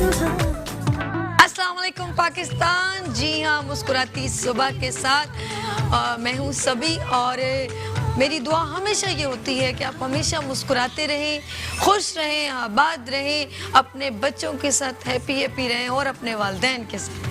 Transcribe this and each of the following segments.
अस्सलाम वालेकुम पाकिस्तान। जी हाँ, मुस्कुराती सुबह के साथ मैं हूँ सभी, और मेरी दुआ हमेशा ये होती है कि आप हमेशा मुस्कुराते रहें, खुश रहें, आबाद रहें, अपने बच्चों के साथ हैप्पी रहें और अपने वालिदैन के साथ।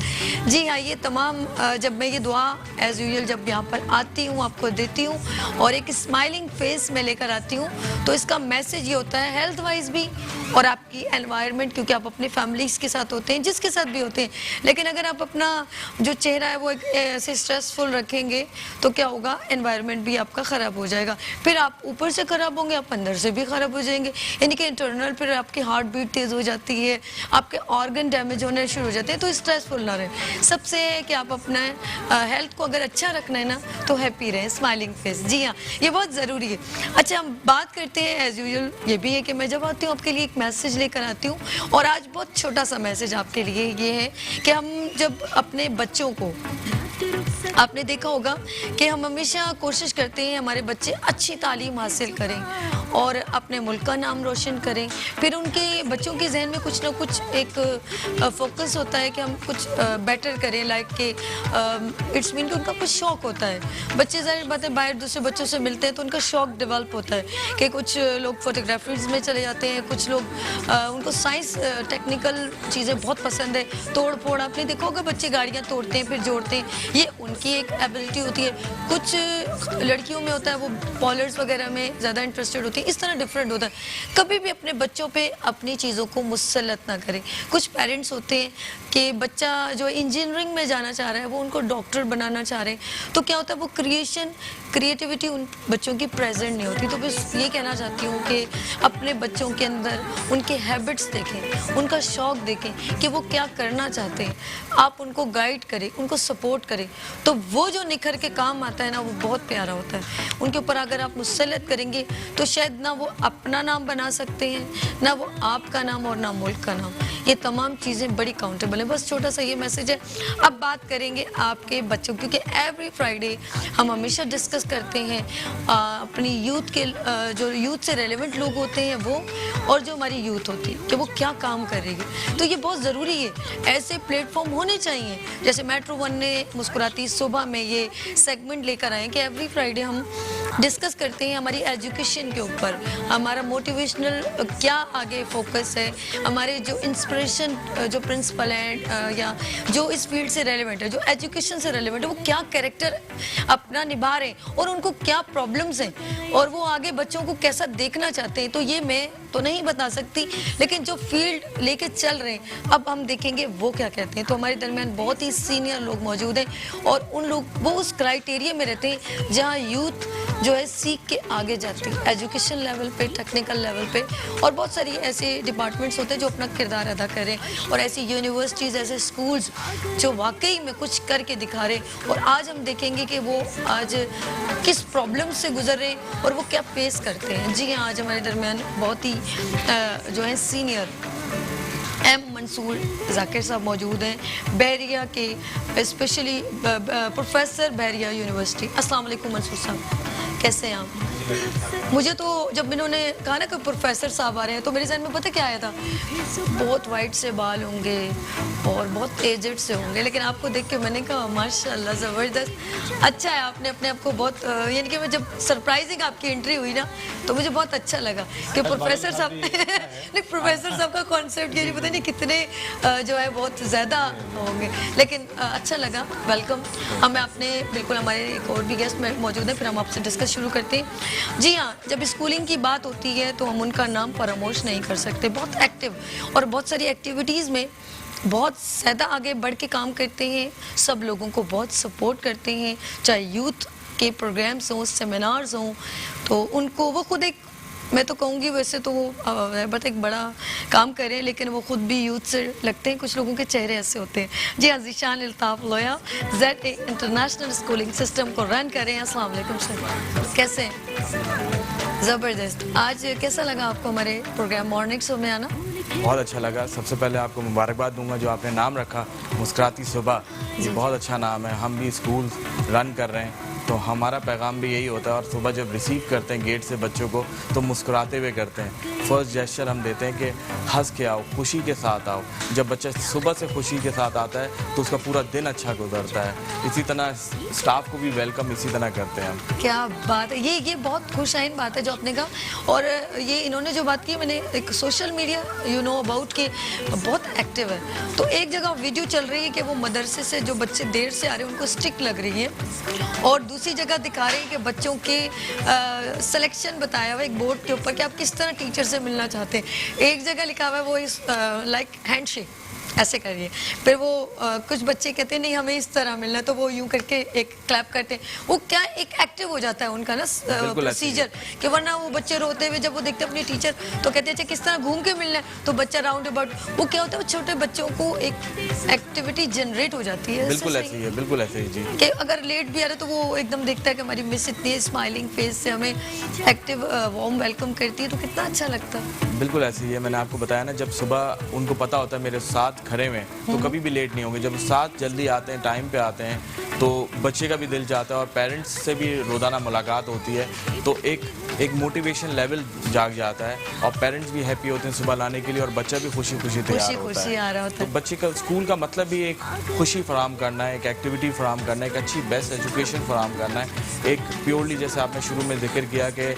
जी हाँ, ये तमाम जब मैं ये दुआ एज़ यूजुअल जब यहाँ पर आती हूँ आपको देती हूँ और एक स्माइलिंग फेस में लेकर आती हूँ, तो इसका मैसेज ये होता है हेल्थ वाइज भी और आपकी एनवायरनमेंट, क्योंकि आप अपनी फैमिलीज के साथ होते हैं, जिसके साथ भी होते हैं, लेकिन अगर आप अपना जो चेहरा है वो ऐसे स्ट्रेसफुल रखेंगे तो क्या होगा, एनवायरनमेंट भी आपका ख़राब हो जाएगा, फिर आप ऊपर से ख़राब होंगे, आप अंदर से भी ख़राब हो जाएंगे, यानी कि इंटरनल फिर आपकी हार्ट बीट तेज़ हो जाती है, आपके ऑर्गन डैमेज होने शुरू हो जाते हैं। तो स्ट्रेसफुल ना रहें, सबसे है कि आप अपना हेल्थ को अगर अच्छा रखना है ना तो हैप्पी रहें, स्माइलिंग फेस। जी हाँ, ये बहुत ज़रूरी है। अच्छा, हम बात करते हैं एज़ यूजुअल, ये भी है कि मैं जब आती हूँ आपके लिए एक मैसेज लेकर आती हूँ, और आज बहुत छोटा सा मैसेज आपके लिए ये है कि हम जब अपने बच्चों को, आपने देखा होगा कि हम हमेशा कोशिश करते हैं हमारे बच्चे अच्छी तालीम हासिल करें और अपने मुल्क का नाम रोशन करें, फिर उनके बच्चों के जहन में कुछ ना कुछ एक फोकस होता है कि हम कुछ बेटर करें, लाइक कि इट्स मीन कि उनका कुछ शौक़ होता है। बच्चे ज़ाहिर बात है बाहर दूसरे बच्चों से मिलते हैं तो उनका शौक़ डेवलप होता है कि कुछ लोग फोटोग्राफीज में चले जाते हैं, कुछ लोग उनको साइंस टेक्निकल चीज़ें बहुत पसंद है, तोड़ फोड़, आपने देखा होगा बच्चे गाड़ियाँ तोड़ते हैं फिर जोड़ते हैं, ये उनकी एक एबिलिटी होती है। कुछ लड़कियों में होता है वो पॉलर्स वगैरह में ज़्यादा इंटरेस्टेड होती है, इस तरह डिफरेंट होता है। कभी भी अपने बच्चों पे अपनी चीज़ों को मुसल्लत ना करें। कुछ पेरेंट्स होते हैं कि बच्चा जो इंजीनियरिंग में जाना चाह रहा है वो उनको डॉक्टर बनाना चाह रहे हैं, तो क्या होता है वो क्रिएटिविटी उन बच्चों की प्रेजेंट नहीं होती। तो बस ये कहना चाहती हूँ कि अपने बच्चों के अंदर उनके हैबिट्स देखें, उनका शौक़ देखें कि वो क्या करना चाहते हैं, आप उनको गाइड करें, उनको सपोर्ट करें, तो वो जो निखर के काम आता है ना वो बहुत प्यारा होता है। उनके ऊपर अगर आप मुसल्लत करेंगे तो शायद ना वो अपना नाम बना सकते हैं, ना वो आपका नाम और ना मुल्क का नाम, ये तमाम चीज़ें बड़ी काउंटेबल है। बस छोटा सा ये मैसेज है। अब बात करेंगे आपके बच्चों, क्योंकि एवरी फ्राइडे हम हमेशा डिस्कस करते हैं अपनी यूथ के जो यूथ से रेलेवेंट लोग होते हैं वो, और जो हमारी यूथ होती है कि वो क्या काम कर रही है, तो ये बहुत ज़रूरी है। ऐसे प्लेटफॉर्म होने चाहिए, जैसे मेट्रो वन ने मुस्कुराती सुबह में ये सेगमेंट लेकर आए कि एवरी फ्राइडे हम डिस्कस करते हैं हमारी एजुकेशन के ऊपर, हमारा मोटिवेशनल क्या आगे फोकस है, हमारे जो इंस्पिरेशन जो प्रिंसिपल हैं या जो इस फील्ड से रेलेवेंट है, जो एजुकेशन से रेलेवेंट है, वो क्या कैरेक्टर अपना निभा रहे हैं और उनको क्या प्रॉब्लम्स हैं और वो आगे बच्चों को कैसा देखना चाहते हैं। तो ये मैं तो नहीं बता सकती, लेकिन जो फील्ड लेके चल रहे हैं अब हम देखेंगे वो क्या कहते हैं। तो हमारे दरमियान बहुत ही सीनियर लोग मौजूद हैं और उन लोग वो उस क्राइटेरिया में रहते हैं जहाँ यूथ जो है सीख के आगे जाती है, एजुकेशन लेवल पे, टेक्निकल लेवल पे, और बहुत सारी ऐसे डिपार्टमेंट्स होते हैं जो अपना किरदार अदा करें, और ऐसी यूनिवर्सिटीज़, ऐसे स्कूल्स जो वाकई में कुछ करके दिखा रहे। और आज हम देखेंगे कि वो आज किस प्रॉब्लम से गुजर रहे हैं और वो क्या फेस करते हैं। जी हाँ, आज हमारे दरमियान बहुत ही जो है सीनियर एम मंसूर जाकिर साहब मौजूद हैं, बहरिया के स्पेशली प्रोफेसर बहरिया यूनिवर्सिटी। अस्सलाम वालेकुम मंसूर साहब, कैसे हैं आप? मुझे तो जब इन्होंने कहा ना कि प्रोफेसर साहब आ रहे हैं तो मेरे जहन में पता क्या आया था, बहुत वाइट से बाल होंगे और बहुत एजेड से होंगे, लेकिन आपको देख के मैंने कहा माशाल्लाह ज़बरदस्त। अच्छा है, आपने अपने आप को बहुत यानी कि मैं जब सरप्राइजिंग आपकी एंट्री हुई ना तो मुझे बहुत अच्छा लगा कि प्रोफेसर साहब नहीं, प्रोफेसर साहब का कॉन्सेप्ट ये नहीं पता नहीं कितने जो है बहुत ज़्यादा होंगे, लेकिन अच्छा लगा, वेलकम। हमें आपने बिल्कुल, हमारे एक और भी गेस्ट मौजूद हैं, फिर हम आपसे डिस्कस शुरू करते हैं। जी हाँ, जब स्कूलिंग की बात होती है तो हम उनका नाम फरामोश नहीं कर सकते, बहुत एक्टिव और बहुत सारी एक्टिविटीज़ में बहुत ज़्यादा आगे बढ़ के काम करते हैं, सब लोगों को बहुत सपोर्ट करते हैं, चाहे यूथ के प्रोग्राम्स हों, सेमिनार्स हों, तो उनको वो खुद एक, मैं तो कहूँगी वैसे तो वो बट एक बड़ा काम कर रहे हैं, लेकिन वो खुद भी यूथ से लगते हैं, कुछ लोगों के चेहरे ऐसे होते हैं। जी हाँ, ज़ीशान अल्ताफ़ लोया ZA इंटरनेशनल स्कूलिंग सिस्टम को रन कर रहे हैं। अस्सलाम वालेकुम सर, कैसे हैं? ज़बरदस्त। आज कैसा लगा आपको हमारे प्रोग्राम मॉर्निंग शो में आना? बहुत अच्छा लगा। सबसे पहले आपको मुबारकबाद दूंगा जो आपने नाम रखा मुस्कुराती सुबह, ये बहुत अच्छा नाम है। हम भी स्कूल रन कर रहे हैं तो हमारा पैगाम भी यही होता है। और सुबह जब रिसीव करते हैं गेट से बच्चों को तो मुस्कुराते हुए करते हैं। फर्स्ट जेस्चर हम देते हैं कि हंस के आओ, खुशी के साथ आओ। जब बच्चा सुबह से खुशी के साथ आता है तो उसका पूरा दिन अच्छा गुजरता है। इसी तरह स्टाफ को भी वेलकम इसी तरह करते हैं हम। क्या बात है, ये बहुत खुशाइन बात है जो आपने कहा। और ये इन्होंने जो बात की, मैंने एक सोशल मीडिया अबाउट के बहुत एक्टिव है। तो एक जगह वीडियो चल रही है कि वो मदरसे से जो बच्चे देर से आ रहे हैं उनको स्टिक लग रही है, और दूसरी जगह दिखा रहे हैं कि बच्चों के सिलेक्शन बताया हुआ एक बोर्ड के ऊपर कि आप किस तरह टीचर से मिलना चाहते हैं। एक जगह लिखा हुआ है वो इस लाइक हैंडशेक ऐसे करिए, फिर वो कुछ बच्चे कहते हैं नहीं हमें इस तरह मिलना, तो वो यूं करके एक क्लैप करते हैं। वो क्या एक एक्टिव हो जाता है उनका ना प्रोसीजर, कि वरना वो बच्चे रोते हुए जब वो देखते हैं अपने टीचर तो कहते हैं अच्छा किस तरह घूम के मिलना है, तो बच्चा राउंड अबाउट, वो क्या होता है छोटे बच्चों को एक एक्टिविटी जनरेट हो जाती है। बिल्कुल ऐसे ही है, बिल्कुल ऐसे ही जी। कि अगर लेट भी आ रहे तो वो एकदम देखता है कि हमारी मिस इतनी स्माइलिंग फेस से हमें एक्टिव वार्म वेलकम करती है, तो कितना अच्छा लगता है। बिल्कुल ऐसे ही है। मैंने आपको बताया ना, जब सुबह उनको पता होता है मेरे साथ खड़े में तो कभी भी लेट नहीं होंगे। जब साथ जल्दी आते हैं, टाइम पे आते हैं, तो बच्चे का भी दिल चाहता है और पेरेंट्स से भी रोज़ाना मुलाकात होती है, तो एक मोटिवेशन लेवल जाग जाता है और पेरेंट्स भी हैप्पी होते हैं सुबह लाने के लिए और बच्चा भी खुशी खुशी तैयार होता है। आ रहा होता तो है। बच्चे का स्कूल का मतलब भी एक खुशी फराम करना है, एक एक्टिविटी फराम करना है, एक अच्छी बेस्ट एजुकेशन फराम करना है। एक प्योरली जैसे आपने शुरू में जिक्र किया कि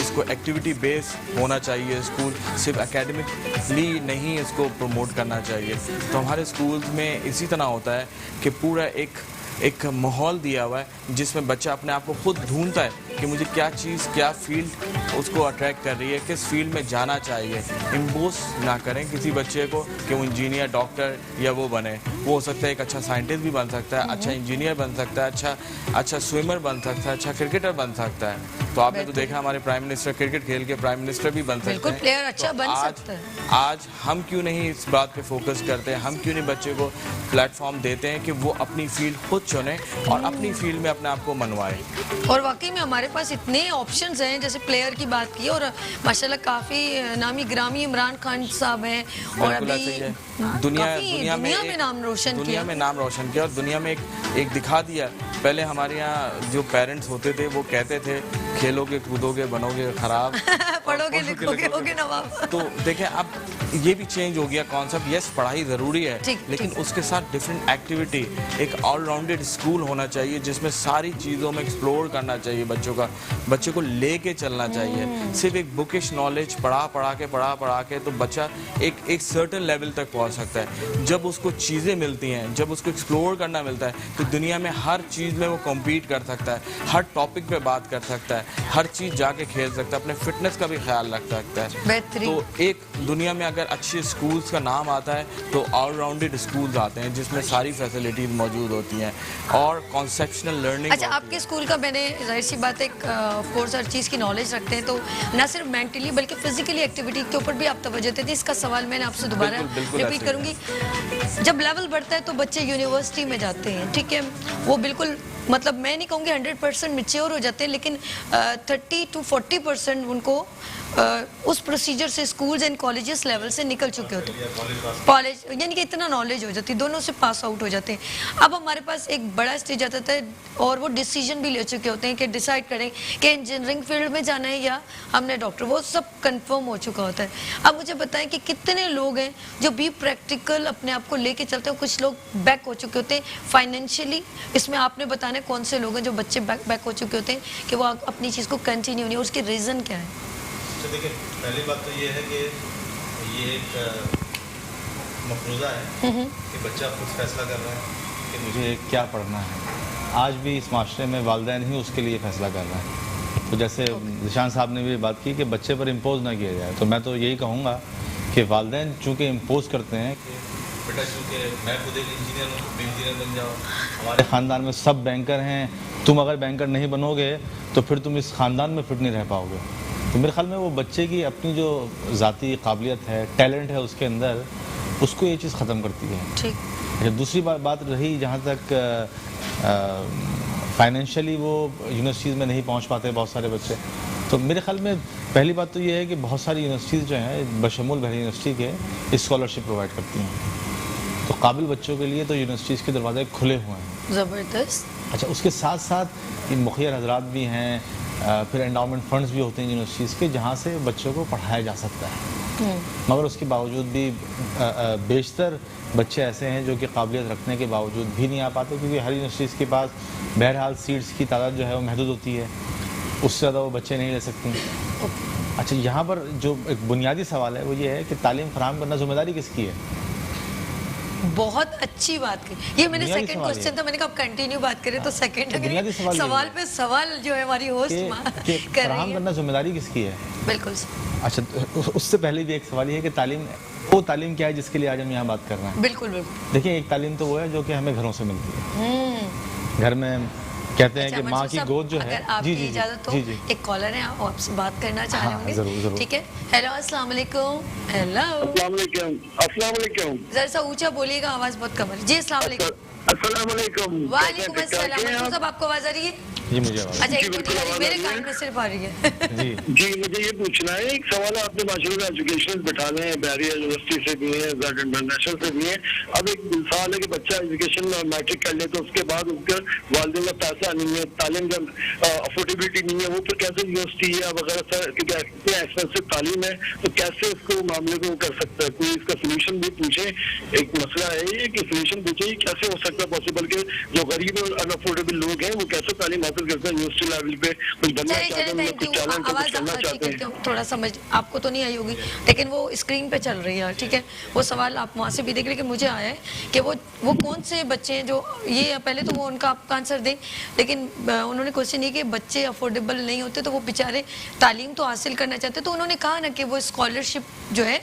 इसको एक्टिविटी बेस होना चाहिए, स्कूल सिर्फ एकेडमिकली नहीं इसको प्रमोट करना चाहिए। तो हमारे स्कूल्स में इसी तरह होता है कि पूरा एक माहौल दिया हुआ है जिसमें बच्चा अपने आप को खुद ढूंढता है कि मुझे क्या चीज़, क्या फील्ड उसको अट्रैक्ट कर रही है, किस फील्ड में जाना चाहिए। इम्पोज ना करें किसी बच्चे को कि वो इंजीनियर, डॉक्टर या वो बने। वो हो सकता है एक अच्छा साइंटिस्ट भी बन सकता है, अच्छा इंजीनियर बन सकता है, अच्छा स्विमर बन सकता है, अच्छा क्रिकेटर बन सकता है। तो आपने तो देखा हमारे प्राइम मिनिस्टर क्रिकेट खेल के प्राइम मिनिस्टर भी बन सकते हैं। बिल्कुल, प्लेयर अच्छा तो बन सकता है। आज हम क्यों नहीं इस बात पे फोकस करते हैं, हम क्यों नहीं बच्चे को प्लेटफॉर्म देते हैं कि वो अपनी फील्ड खुद चुने और अपनी फील्ड में अपने आप को मनवाए। और वाकई में हमारे पास इतने ऑप्शंस हैं, जैसे प्लेयर की बात की, और माशाल्लाह काफ़ी नामी ग्रामी इमरान खान साहब हैं और अभी दुनिया में नाम रोशन किया। दुनिया में नाम रोशन किया और दुनिया में एक दिखा दिया। पहले हमारे यहाँ जो पेरेंट्स होते थे वो कहते थे खेलोगे कूदोगे बनोगे खराब पढ़ोगे लिखोगे होगे नवाब। तो देखें अब ये भी चेंज हो गया कॉन्सेप्ट। यस, पढ़ाई ज़रूरी है, लेकिन उसके साथ डिफरेंट एक्टिविटी, एक ऑलराउंडेड स्कूल होना चाहिए जिसमें सारी चीज़ों में एक्सप्लोर करना चाहिए बच्चे को लेके चलना चाहिए। सिर्फ एक बुकिश नॉलेज पढ़ा के तो बच्चा एक सर्टेन लेवल तक पहुंच सकता है। जब उसको चीज़ें मिलती हैं, जब उसको एक्सप्लोर करना मिलता है, तो दुनिया में हर चीज़ में वो कम्पीट कर सकता है, हर टॉपिक पे बात कर सकता है, हर चीज़ जाके खेल सकता है, अपने फिटनेस का भी ख्याल रख सकता है। तो एक दुनिया में अगर अच्छे स्कूल्स का नाम आता है तो ऑलराउंडेड स्कूल्स आते हैं जिसमें सारी फैसिलिटीज मौजूद होती हैं और कॉन्सेप्शनल लर्निंग। अच्छा, आपके स्कूल का मैंने जाहिर सी बात है ऑफ कोर्स हर चीज़ की नॉलेज रखते हैं, तो ना सिर्फ मेंटली बल्कि फिजिकली एक्टिविटी के ऊपर भी आप तवज्जो देते हैं। इसका सवाल मैंने आपसे दोबारा रिपीट करूंगी। जब लेवल बढ़ता है तो बच्चे यूनिवर्सिटी में जाते हैं, ठीक है, वो बिल्कुल मतलब मैं नहीं कहूँगी 100% मैच्योर हो जाते हैं, लेकिन 30 to 40% उनको उस प्रोसीजर से स्कूल्स एंड कॉलेजेस लेवल से निकल चुके होते हैं। कॉलेज यानी कि इतना नॉलेज हो जाती है, दोनों से पास आउट हो जाते हैं। अब हमारे पास एक बड़ा स्टेज आता है और वो डिसीजन भी ले चुके होते हैं कि डिसाइड करें कि इंजीनियरिंग फील्ड में जाना है या हमने डॉक्टर, वो सब कंफर्म हो चुका होता है। अब मुझे बताएं कि कितने लोग हैं जो भी प्रैक्टिकल अपने आप को लेके चलते हैं, कुछ लोग बैक हो चुके होते हैं फाइनेंशियली। इसमें आपने बताना कौन से लोग हैं जो बच्चे बैक हो चुके होते हैं कि वो अपनी चीज़ को कंटिन्यू नहीं, उसकी रीज़न क्या है? तो देखिए, पहली बात तो ये है कि ये एक मफरूज़ा है कि बच्चा खुद फैसला कर रहा है कि मुझे क्या पढ़ना है। आज भी इस माशरे में वालिदैन ही उसके लिए फ़ैसला कर रहा है। तो जैसे निशान साहब ने भी बात की कि बच्चे पर इम्पोज ना किया जाए, तो मैं तो यही कहूँगा कि वालिदैन चूँकि इम्पोज करते हैं कि बेटा चूँकि मैं खुद एक इंजीनियर हूँ, तुम इंजीनियर बन जाओ, हमारे ख़ानदान में सब बैंकर हैं, तुम अगर बैंकर नहीं बनोगे तो फिर तुम इस ख़ानदान में फिट नहीं रह पाओगे। तो मेरे ख्याल में वो बच्चे की अपनी जो ज़ाती काबिलियत है, टैलेंट है उसके अंदर, उसको ये चीज़ ख़त्म करती है। ठीक। अच्छा, दूसरी बात रही जहाँ तक फाइनेंशियली वो यूनिवर्सिटीज़ में नहीं पहुँच पाते बहुत सारे बच्चे, तो मेरे ख्याल में पहली बात तो ये है कि बहुत सारी यूनिवर्सिटीज़ जो हैं बशमूल बहरी यूनिवर्सिटी के स्कॉलरशिप प्रोवाइड करती हैं। तो काबिल बच्चों के लिए तो यूनिवर्सिटीज़ के दरवाजे खुले हुए हैं। ज़बरदस्त। अच्छा, उसके साथ साथ मुखिया हजरात भी हैं, फिर एंडाउमेंट फंड्स भी होते हैं यूनिवर्सिटीज़ के, जहाँ से बच्चों को पढ़ाया जा सकता है। मगर उसके बावजूद भी बेशतर बच्चे ऐसे हैं जो कि काबिलियत रखने के बावजूद भी नहीं आ पाते, क्योंकि हर यूनिवर्सिटीज़ के पास बहरहाल सीट्स की तादाद जो है वो महदूद होती है, उससे ज़्यादा वो बच्चे नहीं ले सकती। अच्छा, यहाँ पर जो एक बुनियादी सवाल है वो ये है कि तालीम फराहम करना जिम्मेदारी किसकी है? बहुत अच्छी बात की। ये मेरे बुनियादी सेकंड सवाल क्वेश्चन था, मैंने कहा अब कंटिन्यू बात करें तो सेकंड बुनियादी सवाल सवाल ये पे सवाल जो है हमारी होस्ट कि कर फराहम रही है। करना जिम्मेदारी किसकी है? बिल्कुल। अच्छा, उससे पहले भी एक सवाल ये है कि तालीम, वो तालीम क्या है जिसके लिए आज हम यहाँ बात कर रहे हैं? बिल्कुल बिल्कुल। देखिए, एक तालीम तो वो है जो कि हमें घरों से मिलती है। घर में कहते हैं कि माँ की गोद जो है। अगर आपकी इजाजत हो, एक कॉलर है, आप आपसे बात करना चाह रहे होंगे। जरूर जरूर। ठीक है। हेलो, अस्सलाम वालेकुम। हेलो, अस्सलाम वालेकुम। जरा सा ऊंचा बोलिएगा, आवाज बहुत कम है। जी अस्सलाम वालेकुम। अस्सलाम वालेकुम। वालेकुम अस्सलाम। मंसूर साहब, आपको आवाज आ रही है? जी, मुझे आवाज़। अच्छा, एक जी, मिनट, बिल्कुल आवाज़ मेरे आ रही कान है। में सिर्फ आ रही है। जी जी, मुझे ये पूछना है, एक सवाल है, आपने माशाल्लाह एजुकेशन बैठाने हैं, बैरियर यूनिवर्सिटी से भी है, इंटरनेशनल से भी है। अब एक मिसाल है कि बच्चा एजुकेशन मैट्रिक कर ले तो उसके बाद उसके वालिदैन का पैसा नहीं है, तालीम का अफोर्डेबिलिटी नहीं है, वो फिर कैसे यूनिवर्सिटी या वगैरह इतनी एक्सपेंसिव तालीम है, तो कैसे उसको मामले को कर सकता है? कोई इसका सोल्यूशन भी पूछे। एक मसला है ये कि सोल्यूशन पूछे, कैसे हो सकता है पॉसिबल के जो गरीब और अनअफोर्डेबल लोग हैं वो कैसे तालीम हासिल करते हैं, यूनिवर्सिटी लेवल पे कुछ बनना चले चाहते चले, हैं, थैंक कुछ यू। टैलेंट है, कुछ आवाज करना ठीक चाहते है, हैं। क्यों थोड़ा समझ आपको तो नहीं आई होगी, लेकिन वो स्क्रीन पे चल रही है। ठीक है, वो सवाल आप वहाँ से भी देख, लेकिन मुझे आया है कि वो कौन से बच्चे हैं जो ये, पहले तो वो उनका आपका आंसर दें, लेकिन उन्होंने क्वेश्चन ये कि बच्चे अफोर्डेबल नहीं होते तो वो बेचारे तालीम तो हासिल करना चाहते, तो उन्होंने कहा ना कि वो स्कॉलरशिप जो है,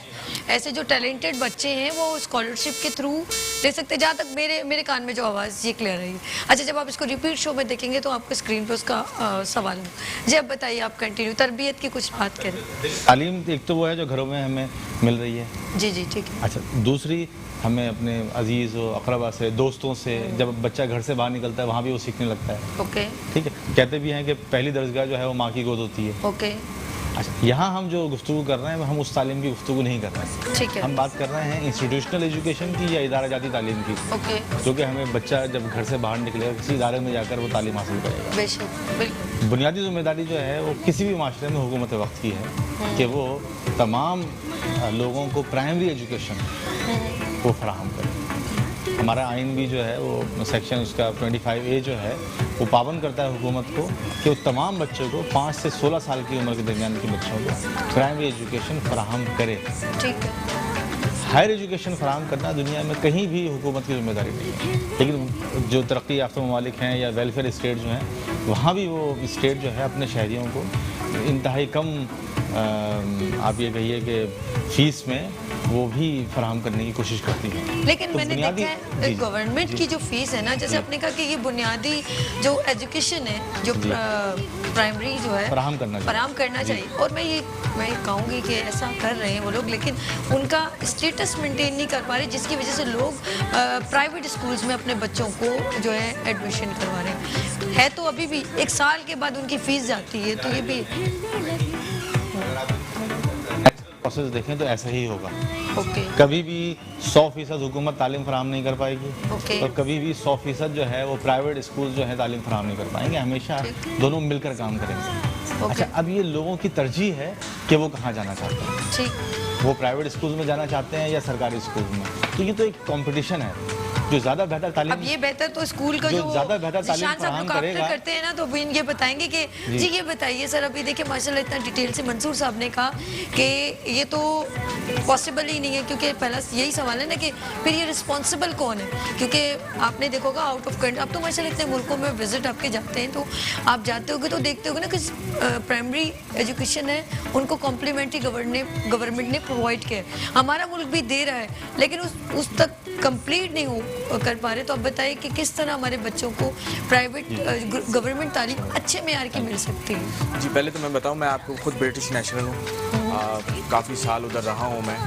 ऐसे जो टैलेंटेड बच्चे हैं वो स्कॉलरशिप के थ्रू ले सकते हैं। जहाँ तक मेरे कान में जो आवाज़ ये क्लियर है। अच्छा, जब आप इसको रिपीट शो में देखेंगे तो आपको स्क्रीन पे उसका सवाल हो। जी, अब बताइए, आप कंटिन्यू तरबियत की कुछ बात करें। तालीम एक तो वो है जो घरों में हमें मिल रही है। जी जी, ठीक है। अच्छा, दूसरी हमें अपने अजीज़ और अकरबा से, दोस्तों से, जब बच्चा घर से बाहर निकलता है वहाँ भी वो सीखने लगता है। ओके ठीक है, कहते भी हैं कि पहली दरजगाह जो है वो माँ की गोद होती है। ओके, अच्छा, यहाँ हम जो गुफ्तगू कर रहे हैं हम उस तालीम की गुफ्तगू नहीं कर रहे हैं। ठीक है। हम बात कर रहे हैं इंस्टीट्यूशनल एजुकेशन की या इदारा जाती तालीम की, ओके, जो कि हमें बच्चा जब घर से बाहर निकलेगा किसी इदारे में जाकर वो तालीम हासिल करेगा। बेशक, बिल्कुल। बुनियादी जिम्मेदारी जो है वो किसी भी माशरे में हुकूमत वक्त की है कि वो तमाम लोगों को प्राइमरी एजुकेशन वो फराहम करे। हमारा आइन भी जो है वो सेक्शन उसका 25A जो है वो पाबंद करता है हुकूमत को कि वो तमाम बच्चों को 5 से 16 साल की उम्र के दरमियान के बच्चों को प्राइमरी एजुकेशन फराहम करे। ठीक है। हायर एजुकेशन फराहम करना दुनिया में कहीं भी हुकूमत की जिम्मेदारी नहीं है, लेकिन जो तरक्की याफ्ता ममालिक हैं या वेलफेयर स्टेट जो हैं वहाँ भी वो स्टेट जो है अपने शहरियों को इंतहाई कम आप ये कहिए कि फ़ीस में वो भी फराहम करने की कोशिश करती है। लेकिन तो मैंने बुनियादी- देखा है जी, गवर्नमेंट जी। की जो फीस है ना, जैसे आपने कहा कि ये बुनियादी जो एजुकेशन है, जो जी। प्राइमरी जो है फराहम करना चाहिए। फराहम करना जी। चाहिए। और मैं कहूँगी कि ऐसा कर रहे हैं वो लोग, लेकिन उनका स्टेटस मेंटेन नहीं कर पा रहे, जिसकी वजह से लोग प्राइवेट स्कूल्स में अपने बच्चों को जो है एडमिशन करवा रहे हैं। है तो अभी भी 1 साल के बाद उनकी फीस जाती है, तो ये भी प्रोसेस देखें तो ऐसा ही होगा। ओके कभी भी 100% हुकूमत तालीम फराहम नहीं कर पाएगी ओके। और कभी भी 100% जो है वो प्राइवेट स्कूल जो है तालीम फराहम नहीं कर पाएंगे। हमेशा दोनों मिलकर काम करेंगे। ओके। अच्छा, अब ये लोगों की तरजीह है कि वो कहाँ जाना चाहते हैं। ठीक। वो प्राइवेट स्कूल में जाना चाहते हैं या सरकारी स्कूल में, तो ये तो एक कंपटीशन है। जो ज़्यादा बेहतर अब तालीम ये बेहतर तो स्कूल का जो जो ज़्यादा बेहतर तालीम जिशान साहब फराहम लोग आफ्टर करेगा। करते हैं ना, तो वो ये बताएंगे कि जी ये बताइए सर, अभी देखिए माशाल्लाह इतना डिटेल से मंसूर साहब ने कहा कि ये तो पॉसिबल ही नहीं है, क्योंकि पहला यही सवाल है ना कि फिर ये रिस्पॉन्सिबल कौन है। क्योंकि आपने देखोगा आउट ऑफ कंट्री, अब तो माशाल्लाह इतने मुल्कों में विजिट आपके जाते हैं, तो आप जाते होगे तो देखते होगे ना कि प्राइमरी एजुकेशन है उनको कॉम्प्लीमेंट्री गवर्नमेंट ने प्रोवाइड किया है। हमारा मुल्क भी दे रहा है, लेकिन उस तक कंप्लीट नहीं कर पा रहे। तो आप बताइए कि किस तरह हमारे बच्चों को प्राइवेट गवर्नमेंट तालीम अच्छे मेयार की मिल सकती है। जी, पहले तो मैं बताऊं, मैं आपको खुद ब्रिटिश नेशनल हूँ, काफ़ी साल उधर रहा हूँ मैं,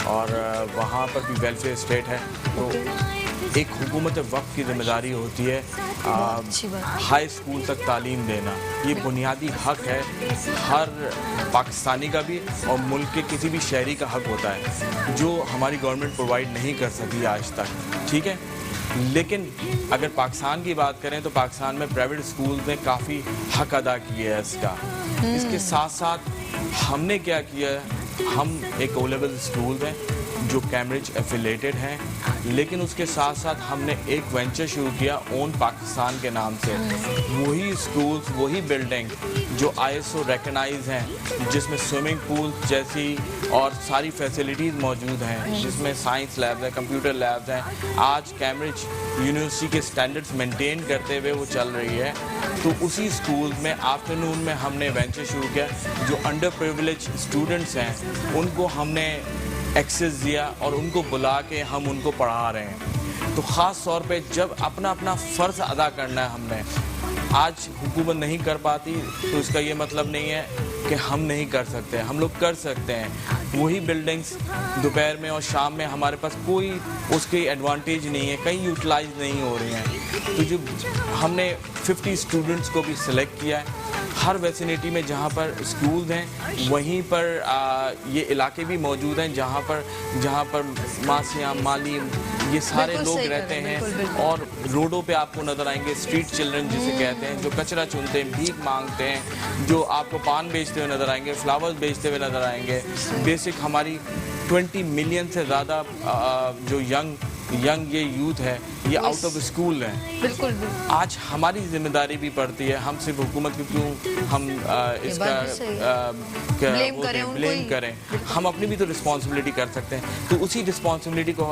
और वहाँ पर भी वेलफेयर स्टेट है। तो एक हुकूमत वक्त की जिम्मेदारी होती है अच्छी बात। हाई स्कूल तक तालीम देना। ये बुनियादी हक है हर पाकिस्तानी का भी और मुल्क के किसी भी शहरी का हक होता है, जो हमारी गवर्नमेंट प्रोवाइड नहीं कर सकी आज तक। ठीक है, लेकिन अगर पाकिस्तान की बात करें तो पाकिस्तान में प्राइवेट स्कूल ने काफ़ी हक अदा किया है इसका। इसके साथ साथ हमने क्या किया है, हम एक ओ लेवल स्कूल हैं जो कैम्ब्रिज एफिलेटेड हैं, लेकिन उसके साथ साथ हमने एक वेंचर शुरू किया ओन पाकिस्तान के नाम से। वही स्कूल्स, वही बिल्डिंग जो ISO रिकगनाइज हैं, जिसमें स्विमिंग पूल जैसी और सारी फैसिलिटीज़ मौजूद हैं, जिसमें साइंस लैब्स हैं, कंप्यूटर लैब्स हैं, आज कैम्ब्रिज यूनिवर्सिटी के स्टैंडर्ड्स मेंटेन करते हुए वो चल रही है। तो उसी स्कूल में आफ्टरनून में हमने वेंचर शुरू किया, जो अंडर प्रिविलेज स्टूडेंट्स हैं उनको हमने एक्सेस दिया और उनको बुला के हम उनको पढ़ा रहे हैं। तो ख़ास तौर पे जब अपना अपना फ़र्ज़ अदा करना है हमने, आज हुकूमत नहीं कर पाती तो इसका ये मतलब नहीं है कि हम नहीं कर सकते, हम लोग कर सकते हैं। वही बिल्डिंग्स दोपहर में और शाम में हमारे पास कोई उसकी एडवांटेज नहीं है, कहीं यूटिलाइज नहीं हो रही हैं। तो जो हमने 50 स्टूडेंट्स को भी सिलेक्ट किया है, हर वैसिनिटी में जहाँ पर स्कूल हैं वहीं पर ये इलाके भी मौजूद हैं जहाँ पर मासिया, माली, ये सारे लोग रहते हैं। और रोडों पे आपको नज़र आएंगे स्ट्रीट चिल्ड्रन जिसे कहते हैं, जो कचरा चुनते हैं, भीख मांगते हैं, जो आपको पान बेचते हुए नज़र आएंगे, फ्लावर्स बेचते हुए नज़र आएंगे। बेसिक हमारी 20 मिलियन से ज़्यादा जो यंग ये यूथ है, ये आउट ऑफ स्कूल है। बिल्कुल। आज हमारी जिम्मेदारी भी पड़ती है, हम सिर्फ हुकूमत को क्यों हम इसका ब्लेम करें, हम अपनी भी तो रिस्पॉन्सिबिलिटी कर सकते हैं। तो उसी रिस्पॉन्सिबिलिटी को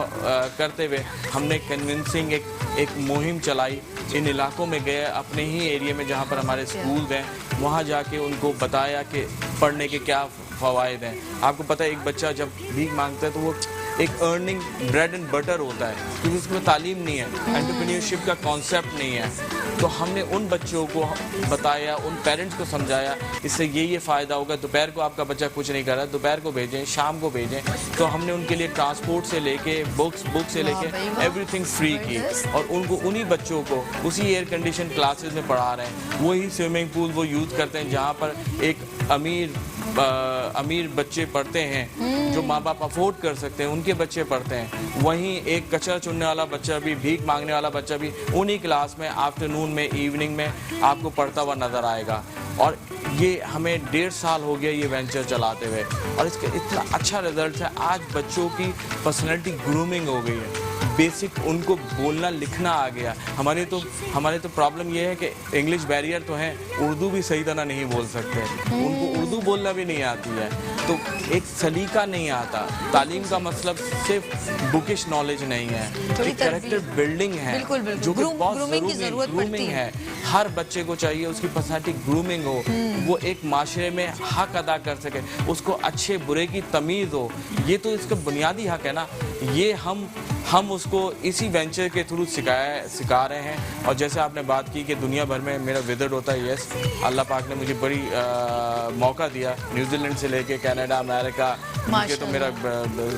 करते हुए हमने कन्विंसिंग एक मुहिम चलाई, इन इलाकों में गए, अपने ही एरिया में जहाँ पर हमारे स्कूल हैं, वहाँ जाके उनको बताया कि पढ़ने के क्या फ़वाइद हैं। आपको पता है, एक बच्चा जब भीख मांगता है तो वो एक अर्निंग ब्रेड एंड बटर होता है, क्योंकि उसमें तालीम नहीं है, एंटरप्रेन्योरशिप का कॉन्सेप्ट नहीं है। तो हमने उन बच्चों को बताया, उन पेरेंट्स को समझाया, इससे ये फ़ायदा होगा। दोपहर को आपका बच्चा कुछ नहीं कर रहा, दोपहर को भेजें, शाम को भेजें। तो हमने उनके लिए ट्रांसपोर्ट से लेके बुक से लेके एवरीथिंग फ्री की, और उनको उन्हीं बच्चों को उसी एयर कंडीशन क्लासेस में पढ़ा रहे हैं। वही स्विमिंग पूल वो यूज़ करते हैं जहाँ पर एक अमीर बच्चे पढ़ते हैं, जो माँ बाप अफोर्ड कर सकते हैं, उनके बच्चे पढ़ते हैं। वहीं एक कचरा चुनने वाला बच्चा भी, भीख मांगने वाला बच्चा भी उन्हीं क्लास में आफ्टरनून में, इवनिंग में आपको पढ़ता हुआ नज़र आएगा। और ये हमें 1.5 साल हो गया ये वेंचर चलाते हुए, और इसका इतना अच्छा रिजल्ट है। आज बच्चों की पर्सनैलिटी ग्रूमिंग हो गई है, बेसिक उनको बोलना लिखना आ गया। हमारे तो प्रॉब्लम ये है कि इंग्लिश बैरियर तो है, उर्दू भी सही तरह नहीं बोल सकते, उनको उर्दू बोलना भी नहीं आती है, तो एक सलीका नहीं आता। तालीम का मतलब सिर्फ बुकिश नॉलेज नहीं है, एक कैरेक्टर बिल्डिंग है, जो कि बहुत ज़रूरी ग्रूमिंग है। हर बच्चे को चाहिए उसकी पर्सनैलिटी ग्रूमिंग हो, वो एक माशरे में हक अदा कर सके, उसको अच्छे बुरे की तमीज़ हो। ये तो इसका बुनियादी हक है ना, ये हम उसको इसी वेंचर के थ्रू सिखा रहे हैं। और जैसे आपने बात की कि दुनिया भर में मेरा विजिट होता है, यस, अल्लाह पाक ने मुझे बड़ी मौका दिया, न्यूजीलैंड से लेके कनाडा, अमेरिका, ये तो मेरा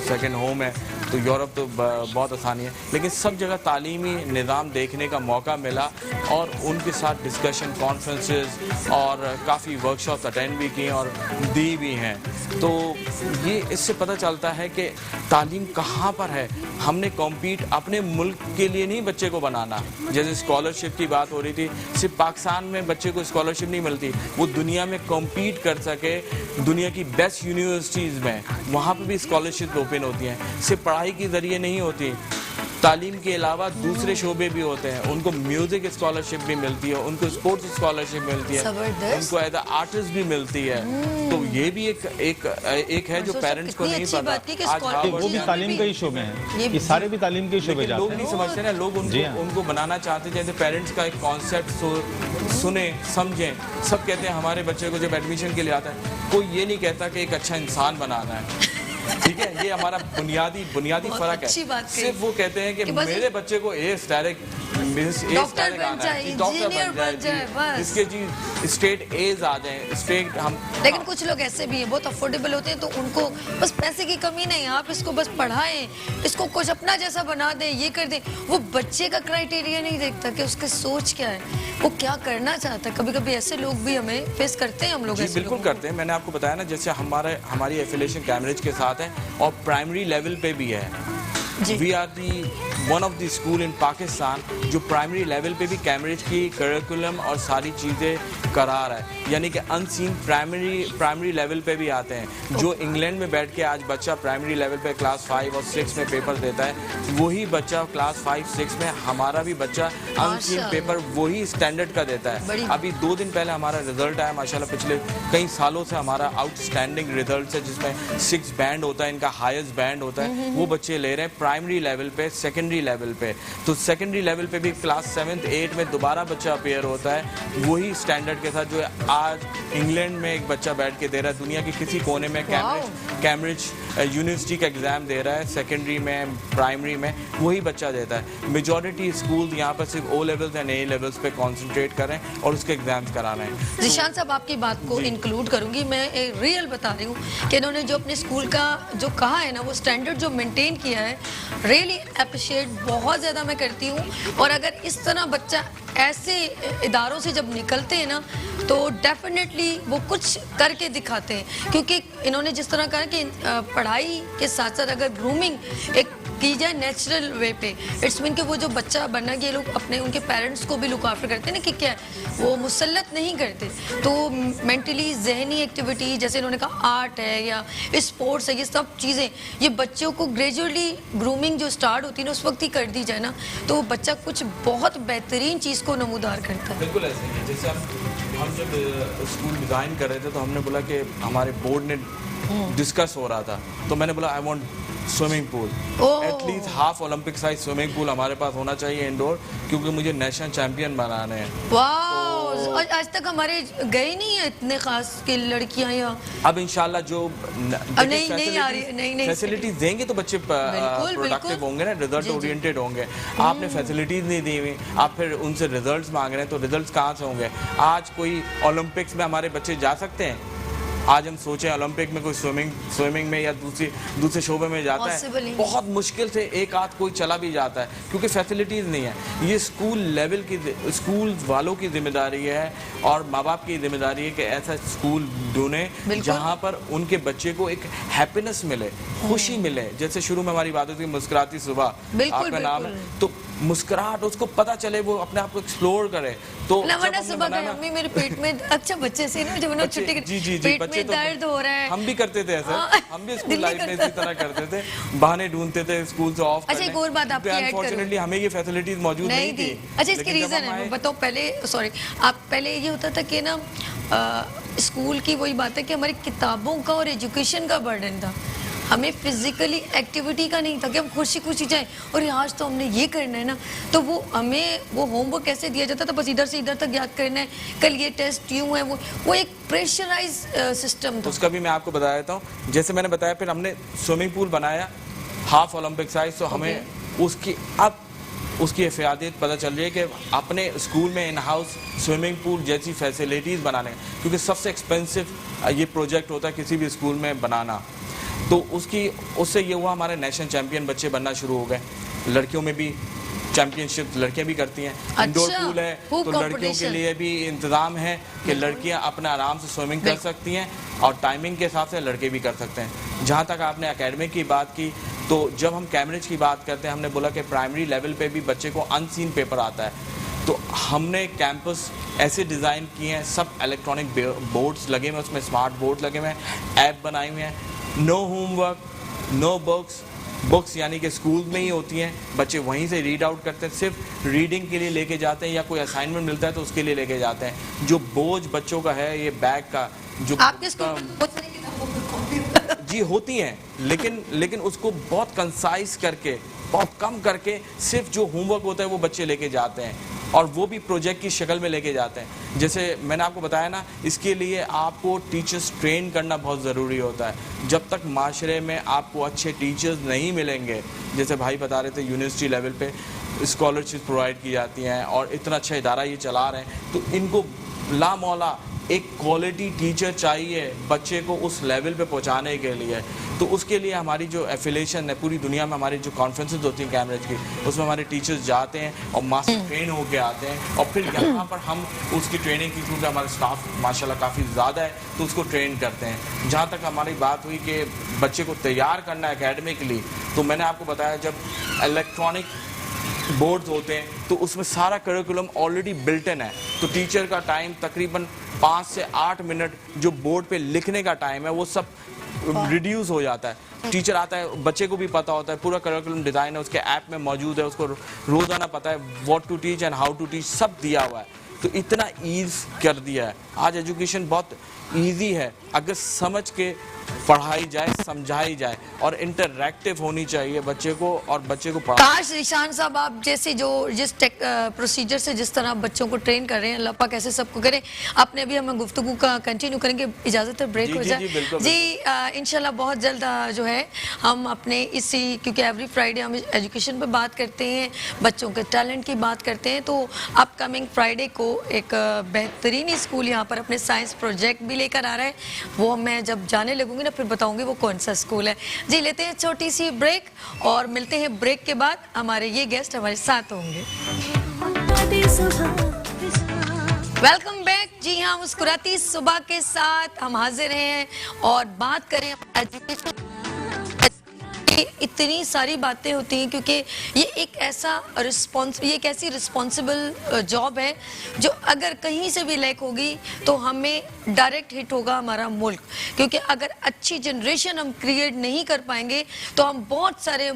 सेकंड होम है, तो यूरोप तो बहुत आसानी है। लेकिन सब जगह तालीमी निज़ाम देखने का मौका मिला, और उनके साथ डिस्कशन कॉन्फ्रेंसेस और काफ़ी वर्कशॉप्स अटेंड भी की और दी भी हैं। तो ये इससे पता चलता है कि तालीम कहाँ पर है। हमने कॉम्पीट अपने मुल्क के लिए नहीं बच्चे को बनाना। जैसे स्कॉलरशिप की बात हो रही थी, सिर्फ पाकिस्तान में बच्चे को स्कॉलरशिप नहीं मिलती, वो दुनिया में कॉम्पीट कर सके, दुनिया की बेस्ट यूनिवर्सिटीज़ में, वहाँ पर भी स्कॉलरशिप ओपन होती हैं। सिर्फ पढ़ाई के ज़रिए नहीं होती, तालीम के अलावा दूसरे शोबे भी होते हैं। उनको म्यूज़िक स्कॉलरशिप भी मिलती है, उनको स्पोर्ट्स स्कॉलरशिप मिलती है, उनको एज आर्टिस्ट भी मिलती है। तो ये भी एक है जो पेरेंट्स को नहीं पता। आज वो भी तालीम के ही शोबे हैं, ये सारे भी तालीम के ही शोबे जाते हैं। लोग नहीं समझते ना, लोग उनको बनाना चाहते हैं। जैसे पेरेंट्स का एक कॉन्सेप्ट सुने समझें, सब कहते हैं हमारे बच्चे को जब एडमिशन के लिए आता है, कोई ये नहीं कहता कि एक अच्छा इंसान बनाना है। ठीक है, ये हमारा बुनियादी फर्क है। सिर्फ वो कहते हैं कि मेरे बच्चे को डॉक्टर बन जाए, इसके जी स्टेट एज आ जाए, स्टेट हम। लेकिन कुछ लोग ऐसे भी हैं, बहुत अफोर्डेबल होते हैं, तो उनको बस पैसे की कमी नहीं, आप इसको बस पढ़ाएं, इसको कुछ अपना जैसा बना दें, ये कर दें। वो बच्चे का क्राइटेरिया नहीं देखता कि उसकी सोच क्या है, वो क्या करना चाहता है। कभी कभी ऐसे लोग भी हमें फेस करते हैं, हम लोग बिल्कुल करते हैं। मैंने आपको बताया ना, जैसे हमारी एफिलिएशन कैम्ब्रिज के साथ है और प्राइमरी लेवल पे भी है। जी। We are the one of the school in Pakistan जो प्राइमरी लेवल पे भी कैम्ब्रिज की करिकुलम और सारी चीज़ें करा रहा है, यानी कि अनसीन प्राइमरी लेवल पे भी आते हैं। जो इंग्लैंड में बैठ के आज बच्चा प्राइमरी लेवल पे क्लास 5 और 6 में पेपर देता है, वही बच्चा क्लास 5-6 में हमारा भी बच्चा अनसीन पेपर वही स्टैंडर्ड का देता है। अभी 2 दिन पहले हमारा रिजल्ट आया माशाल्लाह, पिछले कई सालों से हमारा आउटस्टैंडिंग रिजल्ट है जिसमें 6 बैंड होता है, इनका हाईएस्ट बैंड होता है, वो बच्चे ले रहे हैं प्राइमरी लेवल पे, सेकेंडरी लेवल पे। तो सेकेंडरी लेवल पे भी क्लास 7th 8 में दोबारा बच्चा अपेयर होता है वही स्टैंडर्ड के साथ जो आज इंग्लैंड में एक बच्चा बैठ के दे रहा है, दुनिया के किसी कोने में कैम्ब्रिज यूनिवर्सिटी का एग्ज़ाम दे रहा है, सेकेंडरी में प्राइमरी में वही बच्चा देता है। मेजॉरिटी स्कूल यहाँ पर सिर्फ O levels and A levels पे कॉन्सेंट्रेट करें और उसके एग्जाम्स कराना है। जिशान साहब, आपकी बात को इंक्लूड करूंगी, मैं एक रियल बता रही हूँ कि इन्होंने जो अपने स्कूल का जो कहा है ना, वो स्टैंडर्ड जो मेंटेन किया है, रियली अप्रिशिएट बहुत ज़्यादा मैं करती हूँ। और अगर इस तरह बच्चा ऐसे इदारों से जब निकलते हैं ना, तो डेफिनेटली वो कुछ करके दिखाते हैं। क्योंकि इन्होंने जिस तरह कहा कि पढ़ाई के साथ साथ अगर ग्रूमिंग एक की जाए नेचुरल वे पे, इट्स मीन कि वो जो बच्चा बनना, ये लोग अपने उनके पेरेंट्स को भी लुक आफ्टर करते हैं ना, कि क्या वो मुसल्लत नहीं करते। तो मेंटली जहनी एक्टिविटी जैसे इन्होंने कहा आर्ट है या स्पोर्ट्स है, ये सब चीज़ें ये बच्चों को ग्रेजुअली ग्रूमिंग जो स्टार्ट होती है ना, उस वक्त ही कर दी जाए ना, तो वो बच्चा कुछ बहुत बेहतरीन चीज़ को नमूदार करता है। बिल्कुल ऐसे ही है। जैसे हम जब स्कूल डिज़ाइन कर रहे थे तो हमने बोला कि हमारे बोर्ड ने डिस्कस हो रहा था, तो मैंने बोला I want swimming pool, at least half Olympic size swimming pool हमारे पास होना चाहिए इंडोर, क्योंकि मुझे नेशनल चैंपियन बनाने हैं। वाह, और आज तक हमारे गए नहीं है इतने खास के लड़कियां या अब इंशाल्लाह जो नहीं आ रही, नहीं फैसिलिटीज देंगे तो बच्चे प्रोडक्टिव होंगे ना, रिजल्ट ओरिएंटेड होंगे। आपने फैसिलिटीज नहीं दी हुई, आप फिर उनसे रिजल्ट्स मांग रहे हैं, तो रिजल्ट्स कहाँ से होंगे? आज कोई ओलंपिक्स में हमारे बच्चे जा सकते हैं? आज हम सोचें ओलंपिक में कोई स्विमिंग में या दूसरे शोबे में जाता है, बहुत मुश्किल से एक आध कोई चला भी जाता है, क्योंकि फैसिलिटीज़ नहीं है। ये स्कूल लेवल की, स्कूल वालों की जिम्मेदारी है और माँ बाप की जिम्मेदारी है कि ऐसा स्कूल ढूंढें जहाँ पर उनके बच्चे को एक हैप्पीनेस मिले, खुशी मिले। जैसे शुरू में हमारी बात होती है मुस्कुराती सुबह, आपका नाम है, तो मुस्कुराहट उसको पता चले, वो अपने आप को एक्सप्लोर करे। तो सुबह मम्मी मेरे पेट में अच्छा बच्चे से ना, जब छुट्टी जी बच्चे तो दर्द हो रहा है, हम भी करते थे ऐसा, हम भी स्कूल लाइफ में इसी तरह करते थे, बहाने ढूंढते थे स्कूल से ऑफ। अच्छा, एक और बात आपकी ऐड करूं, अनफॉर्चुनेटली हमें ये फैसिलिटीज मौजूद नहीं थी। अच्छा, इसके रीजन है, बताओ पहले, सॉरी आप पहले ये होता था कि ना स्कूल की वही बात है कि हमारी किताबों का और एजुकेशन का बर्डन था, हमें फिजिकली एक्टिविटी का नहीं था कि हम खुशी जाएं और आज तो हमने ये करना है ना, तो वो हमें वो होमवर्क कैसे दिया जाता था, बस इधर से इधर तक याद करना है, कल ये टेस्ट यूँ है, वो एक प्रेशराइज सिस्टम था। उसका भी मैं आपको बता देता हूँ। जैसे मैंने बताया, फिर हमने स्विमिंग पूल बनाया हाफ ओलंपिक साइज, तो हमें उसकी इफ़ादत पता चल रही है कि अपने स्कूल में इन हाउस स्विमिंग पूल जैसी फैसिलिटीज़ बनाने, क्योंकि सबसे एक्सपेंसिव ये प्रोजेक्ट होता है किसी भी स्कूल में बनाना। तो उससे ये हुआ, हमारे नेशनल चैंपियन बच्चे बनना शुरू हो गए। लड़कियों में भी चैंपियनशिप लड़कियां भी करती हैं। अच्छा, इंडोर पूल है तो लड़कियों के लिए भी इंतज़ाम है कि लड़कियां अपना आराम से स्विमिंग कर सकती हैं और टाइमिंग के हिसाब से लड़के भी कर सकते हैं। जहाँ तक आपने एकेडमिक की बात की, तो जब हम कैम्ब्रिज की बात करते हैं, हमने बोला कि प्राइमरी लेवल पे भी बच्चे को अनसीन पेपर आता है, तो हमने कैंपस ऐसे डिज़ाइन किए हैं, सब इलेक्ट्रॉनिक बोर्ड्स लगे हुए हैं, उसमें स्मार्ट बोर्ड लगे हुए हैं, ऐप बनाए हुए हैं, नो होमवर्क, नो बुक्स यानी कि स्कूल में ही होती हैं, बच्चे वहीं से रीड आउट करते हैं, सिर्फ रीडिंग के लिए लेके जाते हैं या कोई असाइनमेंट मिलता है तो उसके लिए लेके जाते हैं। जो बोझ बच्चों का है ये बैग का, जो आपके स्कूल में बहुत सारी किताबें जी होती हैं, लेकिन उसको बहुत कंसाइज करके, बहुत कम करके, सिर्फ जो होमवर्क होता है वो बच्चे लेके जाते हैं, और वो भी प्रोजेक्ट की शक्ल में लेके जाते हैं। जैसे मैंने आपको बताया ना, इसके लिए आपको टीचर्स ट्रेन करना बहुत ज़रूरी होता है। जब तक माशरे में आपको अच्छे टीचर्स नहीं मिलेंगे, जैसे भाई बता रहे थे यूनिवर्सिटी लेवल पे स्कॉलरशिप प्रोवाइड की जाती हैं और इतना अच्छा इदारा ये चला रहे हैं, तो इनको लामौला एक क्वालिटी टीचर चाहिए बच्चे को उस लेवल पे पहुंचाने के लिए। तो उसके लिए हमारी जो एफिलेशन है, पूरी दुनिया में हमारी जो कॉन्फ्रेंसेस होती हैं कैम्ब्रिज की, उसमें हमारे टीचर्स जाते हैं और मास्टर ट्रेन होके आते हैं, और फिर यहाँ पर हम उसकी ट्रेनिंग की, क्योंकि हमारा स्टाफ माशाल्लाह काफ़ी ज़्यादा है, तो उसको ट्रेन करते हैं। जहाँ तक हमारी बात हुई कि बच्चे को तैयार करना एकेडमिकली, तो मैंने आपको बताया जब इलेक्ट्रॉनिक बोर्ड्स होते हैं तो उसमें सारा करिकुलम ऑलरेडी बिल्ट इन है, तो टीचर का टाइम तकरीबन 5 से 8 मिनट जो बोर्ड पे लिखने का टाइम है वो सब रिड्यूस हो जाता है। टीचर आता है, बच्चे को भी पता होता है, पूरा करिकुलम डिज़ाइन है उसके ऐप में मौजूद है, उसको रोज़ाना पता है what to teach and how to teach, सब दिया हुआ है। तो इतना ईज कर दिया है। आज एजुकेशन बहुत ईजी है अगर समझ के पढ़ाई जाए, समझाई जाए और इंटरैक्टिव होनी चाहिए बच्चे को, और बच्चे को पढ़ा। काश ईशान साहब आप जैसे जो जिस प्रोसीजर से जिस तरह बच्चों को ट्रेन कर रहे हैं, अल्लाह पाक ऐसे सबको करें। आपने अभी हमें गुफ्तगू का कंटिन्यू करेंगे, इजाज़त है ब्रेक हो जाए जी। इंशाल्लाह बहुत जल्द जो है हम अपने इसी, क्योंकि एवरी फ्राइडे हम एजुकेशन पे बात करते हैं, बच्चों के टैलेंट की बात करते हैं, तो अपकमिंग फ्राइडे को एक बेहतरीन स्कूल यहाँ पर अपने साइंस प्रोजेक्ट भी लेकर आ रहा है। वो मैं जब जाने लगूंगी ना फिर बताऊंगी वो कौन सा स्कूल है जी। लेते हैं छोटी सी ब्रेक और मिलते हैं ब्रेक के बाद। हमारे ये गेस्ट हमारे साथ होंगे। Welcome back. जी हाँ, मुस्कुराती सुबह के साथ हम हाजिर हैं और बात करें एजुकेशन। इतनी सारी बातें होती हैं क्योंकि ये एक ऐसी रिस्पॉन्सिबल जॉब है जो अगर कहीं से भी लैक होगी तो हमें डायरेक्ट हिट होगा हमारा मुल्क, क्योंकि अगर अच्छी जनरेशन हम क्रिएट नहीं कर पाएंगे तो हम बहुत सारे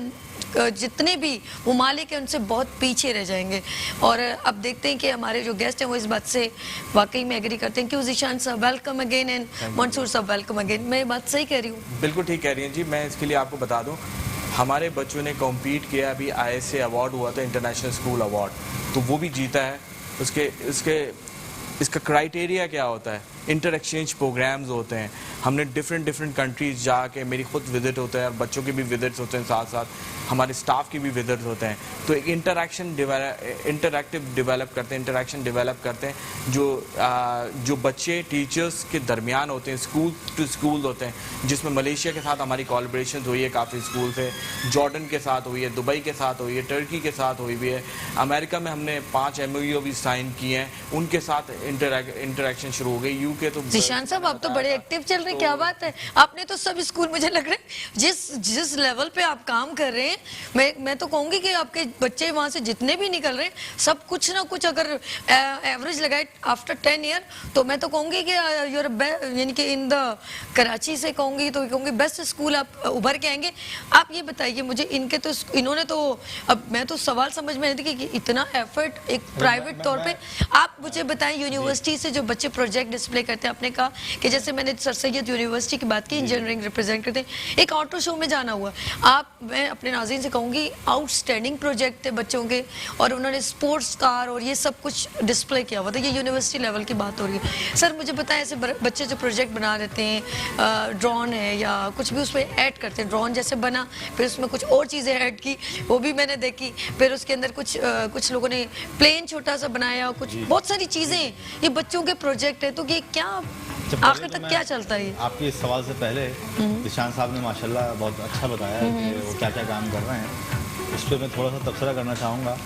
जितने भी ममालिक हैं उनसे बहुत पीछे रह जाएंगे। और अब देखते हैं कि हमारे जो गेस्ट हैं वो इस बात से वाकई में एग्री करते हैं। क्यों ज़ीशान साहब वेलकम अगेन एंड मंसूर साहब वेलकम अगेन। मैं बात सही कह रही हूँ? बिल्कुल ठीक कह रही हैं जी। मैं इसके लिए आपको बता दूं, हमारे बच्चों ने कॉम्पीट किया, अभी ISA अवार्ड हुआ था, इंटरनेशनल स्कूल अवार्ड, तो वो भी जीता है। इसका क्राइटेरिया क्या होता है? इंटर एक्सचेंज प्रोग्राम्स होते हैं। हमने डिफरेंट कंट्रीज जाके, मेरी खुद विजिट होते हैं और बच्चों के भी विजिट्स होते हैं, साथ साथ हमारे स्टाफ की भी विजिट्स होते हैं। तो एक इंटरैक्टिव डेवलप करते हैं जो बच्चे टीचर्स के दरमियान होते हैं, स्कूल टू स्कूल होते हैं, जिसमें मलेशिया के साथ हमारी कोलैबोरेशन हुई है, काफ़ी स्कूल से, जॉर्डन के साथ हुई है, दुबई के साथ हुई है, टर्की के साथ हुई भी है, अमेरिका में हमने 5 MOU भी साइन किए हैं, उनके साथ इंटरैक्शन शुरू हो गई। यूके तो ज़ीशान साहब आप तो बड़े एक्टिव चल रहे हैं, क्या बात है। आपने तो सब स्कूल, मुझे लग रहा है जिस लेवल पे आप काम कर रहे हैं, मैं तो कहूंगी कि आपके बच्चे वहां से जितने भी निकल रहे हैं सब कुछ ना कुछ अगर एवरेज लगाए आफ्टर 10 ईयर, तो मैं तो कहूंगी कि यूर यानी कि इन द कराची से कहूंगी बेस्ट स्कूल आप उभर के आएंगे। आप ये बताइए मुझे, इन्होंने तो अब मैं तो सवाल समझ में नहीं थी कि इतना एफर्ट एक प्राइवेट तौर पे। आप मुझे बताएं यूनिवर्सिटी से जो बच्चे प्रोजेक्ट डिस्प्ले करते हैं, आपने कहा कि जैसे मैंने सर सैयद यूनिवर्सिटी की बात की, इंजीनियरिंग रिप्रेजेंट करते हैं, एक ऑटो शो में जाना हुआ, मैं अपने नाज़रीन से कहूँगी आउटस्टैंडिंग प्रोजेक्ट थे बच्चों के, और उन्होंने स्पोर्ट्स कार और ये सब कुछ डिस्प्ले किया हुआ था। ये यूनिवर्सिटी लेवल की बात हो रही है। सर मुझे बताएं, ऐसे बच्चे जो प्रोजेक्ट बना देते हैं, ड्रोन है या कुछ भी उसमें ऐड करते हैं, ड्रोन जैसे बना, फिर उसमें कुछ और चीज़ें ऐड की, वो भी मैंने देखी, फिर उसके अंदर कुछ लोगों ने प्लेन छोटा सा बनाया, कुछ बहुत सारी चीज़ें, ये बच्चों के प्रोजेक्ट है। तो ये क्या आखिर तक क्या चलता है? आपके इस सवाल से पहले ज़ीशान साहब ने माशाल्लाह बहुत अच्छा बताया कि वो क्या क्या काम कर रहे हैं। उस पर मैं थोड़ा सा तबसरा करना चाहूँगा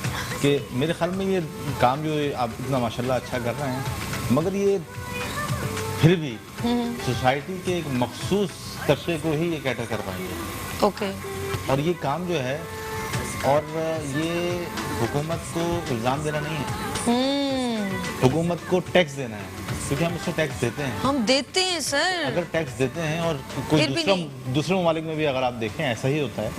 कि मेरे ख्याल में ये काम जो आप इतना माशाल्लाह अच्छा कर रहे हैं, मगर ये फिर भी सोसाइटी के एक मखसूस तबके को ही ये कैटर कर पाएंगे। ओके। और ये काम जो है, और ये हुकूमत को इल्ज़ाम देना नहीं है, हुकूमत को टैक्स देना है, क्योंकि हम उसको टैक्स देते हैं। हम देते हैं सर। अगर टैक्स देते हैं, और कोई दूसरे ममालिक में भी अगर आप देखें ऐसा ही होता है,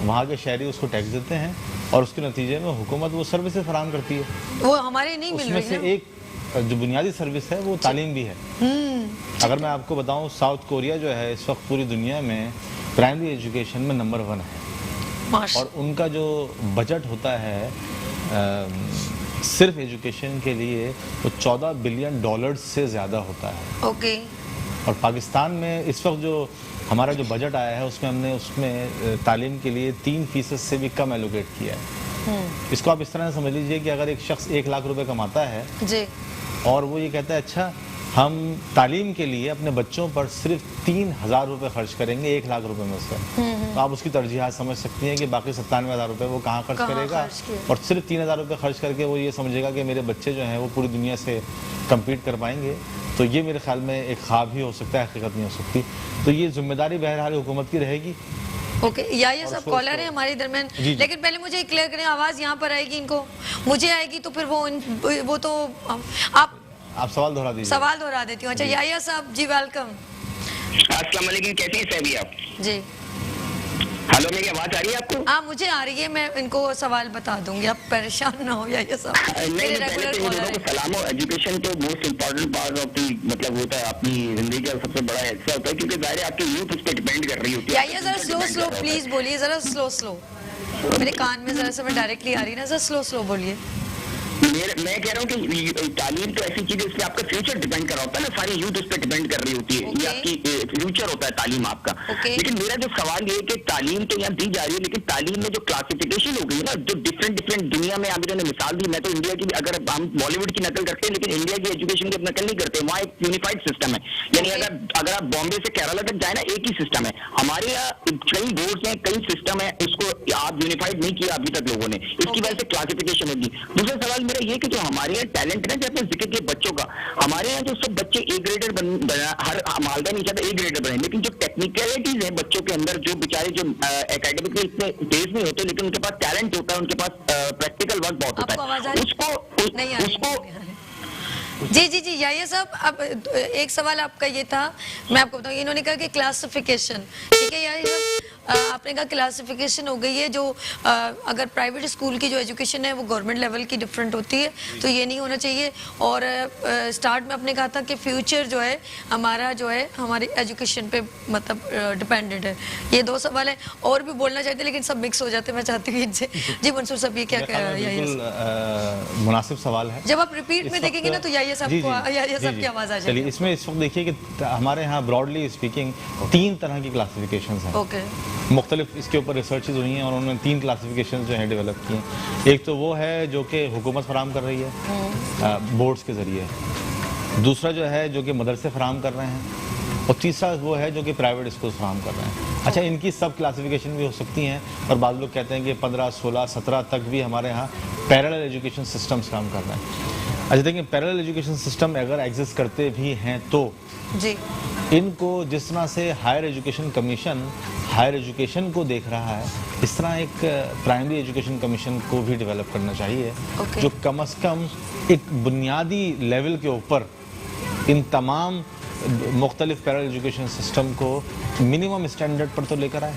वहाँ के शहरी उसको टैक्स देते हैं और उसके नतीजे में हुकूमत वो सर्विसेज फराहम करती है, वो हमारे नहीं मिल रही है। उसमें से एक जो बुनियादी सर्विस है वो तालीम भी है। अगर मैं आपको बताऊँ, साउथ कोरिया जो है इस वक्त पूरी दुनिया में प्राइमरी एजुकेशन में नंबर 1 है, और उनका जो बजट होता है सिर्फ एजुकेशन के लिए वो $14 बिलियन से ज़्यादा होता है। ओके। और पाकिस्तान में इस वक्त जो हमारा जो बजट आया है उसमें तालीम के लिए 3% से भी कम एलोकेट किया है। इसको आप इस तरह से समझ लीजिए कि अगर एक शख्स 1 लाख रुपए कमाता है जी, और वो ये कहता है अच्छा हम तालीम के लिए अपने बच्चों पर सिर्फ 3,000 रुपये खर्च करेंगे 1 लाख रुपए में से, तो आप उसकी तरजीहात समझ सकती हैं कि बाकी 97,000 रुपये वो कहाँ खर्च करेगा, और सिर्फ 3,000 रुपये खर्च करके वो ये समझेगा कि मेरे बच्चे जो हैं वो पूरी दुनिया से कम्पीट कर पाएंगे। तो ये मेरे ख्याल में एक ख्वाब ही हो सकता है, हकीकत नहीं हो सकती। तो ये जिम्मेदारी बहरहाल हुकूमत की रहेगी ओके ये सब कॉलर है हमारे दरमियान, जी। लेकिन पहले मुझे क्लियर करें, आवाज यहाँ पर आएगी इनको, मुझे आएगी तो फिर वो तो आप सवाल दोहरा दीजिए। सवाल दोहरा देती हूँ। अच्छा याया साहब जी वेलकम। अस्सलाम वालेकुम, कैसी हैं सैबी आप? जी हेलो, मेरी आवाज आ रही है आपको? हाँ मुझे आ रही है, मैं इनको सवाल बता दूंगी, आप परेशान ना हो याया साहब। नहीं, मेरे पहले रेगुलर तो इन कॉलर लोगों है। को सलाम हो। एजुकेशन तो most important part of the मतलब होता है अपनी जिंदगी का सबसे बड़ा हिस्सा होता है, क्योंकि जाहिर है आपकी यूथ उस पर डिपेंड कर रही होती है। याया जरा स्लो स्लो प्लीज बोलिए, जरा स्लो स्लो, मेरे कान में जरा से मैं डायरेक्टली आ रही ना, जरा स्लो स्लो बोलिए। मैं कह रहा हूँ कि तालीम तो ऐसी चीज है इसमें आपका फ्यूचर डिपेंड कर रहा होता है ना, सारी यूथ उस पर डिपेंड कर रही होती है। ये आपकी फ्यूचर होता है तालीम आपका। लेकिन मेरा जो सवाल ये है कि तालीम तो यहाँ दी जा रही है, लेकिन तालीम में जो क्लासिफिकेशन हो गई है ना, जो डिफरेंट दुनिया में आप इन्होंने मिसाल दी, मैं तो इंडिया की अगर हम बॉलीवुड की नकल करते हैं लेकिन इंडिया की एजुकेशन की नकल नहीं करते। वहाँ एक यूनिफाइड सिस्टम है, यानी अगर आप बॉम्बे से केरला तक जाए ना, एक ही सिस्टम है। हमारे यहाँ कई बोर्ड हैं, कई सिस्टम है, इसको आप यूनिफाइड नहीं किया अभी तक लोगों ने, इसकी वजह से क्लासिफिकेशन होगी। दूसरा सवाल मेरा ये कि जो हमारे यहाँ टैलेंट है, जैसे जिक्र किया बच्चों का, हमारे यहाँ जो सब बच्चे ए ग्रेडर बना, हर मालदा नहीं चाहता ए ग्रेडर बने, लेकिन जो टेक्निकलिटीज हैं बच्चों के अंदर, जो बेचारे जो एकेडमिक में इतने तेज नहीं होते लेकिन उनके पास टैलेंट होता है, उनके पास प्रैक्टिकल वर्क बहुत होता है, उसको जी जी जी याया साहब, अब एक सवाल आपका ये था, मैं आपको बताऊँ, इन्होंने कहा कि क्लासिफिकेशन, ठीक है याया साहब, आपने कहा क्लासिफिकेशन हो गई है, जो अगर प्राइवेट स्कूल की जो एजुकेशन है वो गवर्नमेंट लेवल की डिफरेंट होती है, तो ये नहीं होना चाहिए। और स्टार्ट में आपने कहा था कि फ्यूचर जो है हमारा जो है हमारी एजुकेशन पे मतलब डिपेंडेंट है। ये दो सवाल है, और भी बोलना चाहते लेकिन सब मिक्स हो जाते, मैं चाहती हूँ इनसे। जी मंसूर साहब ये क्या कह रहा है? मुनासिब सवाल है। जब आप रिपीट में देखेंगे ना तो याया साहब की आवाज आ जाएगी। चलिए, इसमें इस वक्त देखिए कि हमारे यहाँ ब्रॉडली स्पीकिंग 3 तरह की क्लासिफिकेशंस हैं। ओके, मुख्तलिफ इसके ऊपर रिसर्चेज हुई हैं और उन्होंने 3 क्लासिफिकेशन जो हैं डेवलप किए हैं। एक तो वो है जो कि हुकूमत फराहम कर रही है बोर्ड्स के ज़रिए, दूसरा जो है जो कि मदरसे फराहम कर रहे हैं, और तीसरा वो है जो कि प्राइवेट स्कूल फराहम कर रहे हैं। अच्छा, इनकी सब क्लासिफिकेशन भी हो सकती हैं, और बाद लोग कहते हैं कि 15, 16, 17 तक भी हमारे यहाँ पैरेलल एजुकेशन सिस्टम्स काम कर रहे हैं। अच्छा देखिए, पैरेलल एजुकेशन सिस्टम अगर एग्जिस्ट करते भी हैं तो जी इनको जिस तरह से higher education commission higher education को देख रहा है, इस तरह एक प्राइमरी एजुकेशन कमीशन को भी डेवलप करना चाहिए, जो कम से कम एक बुनियादी लेवल के ऊपर इन तमाम मुख्तलिफ पैरेलल एजुकेशन सिस्टम को मिनिमम स्टैंडर्ड पर तो लेकर आए।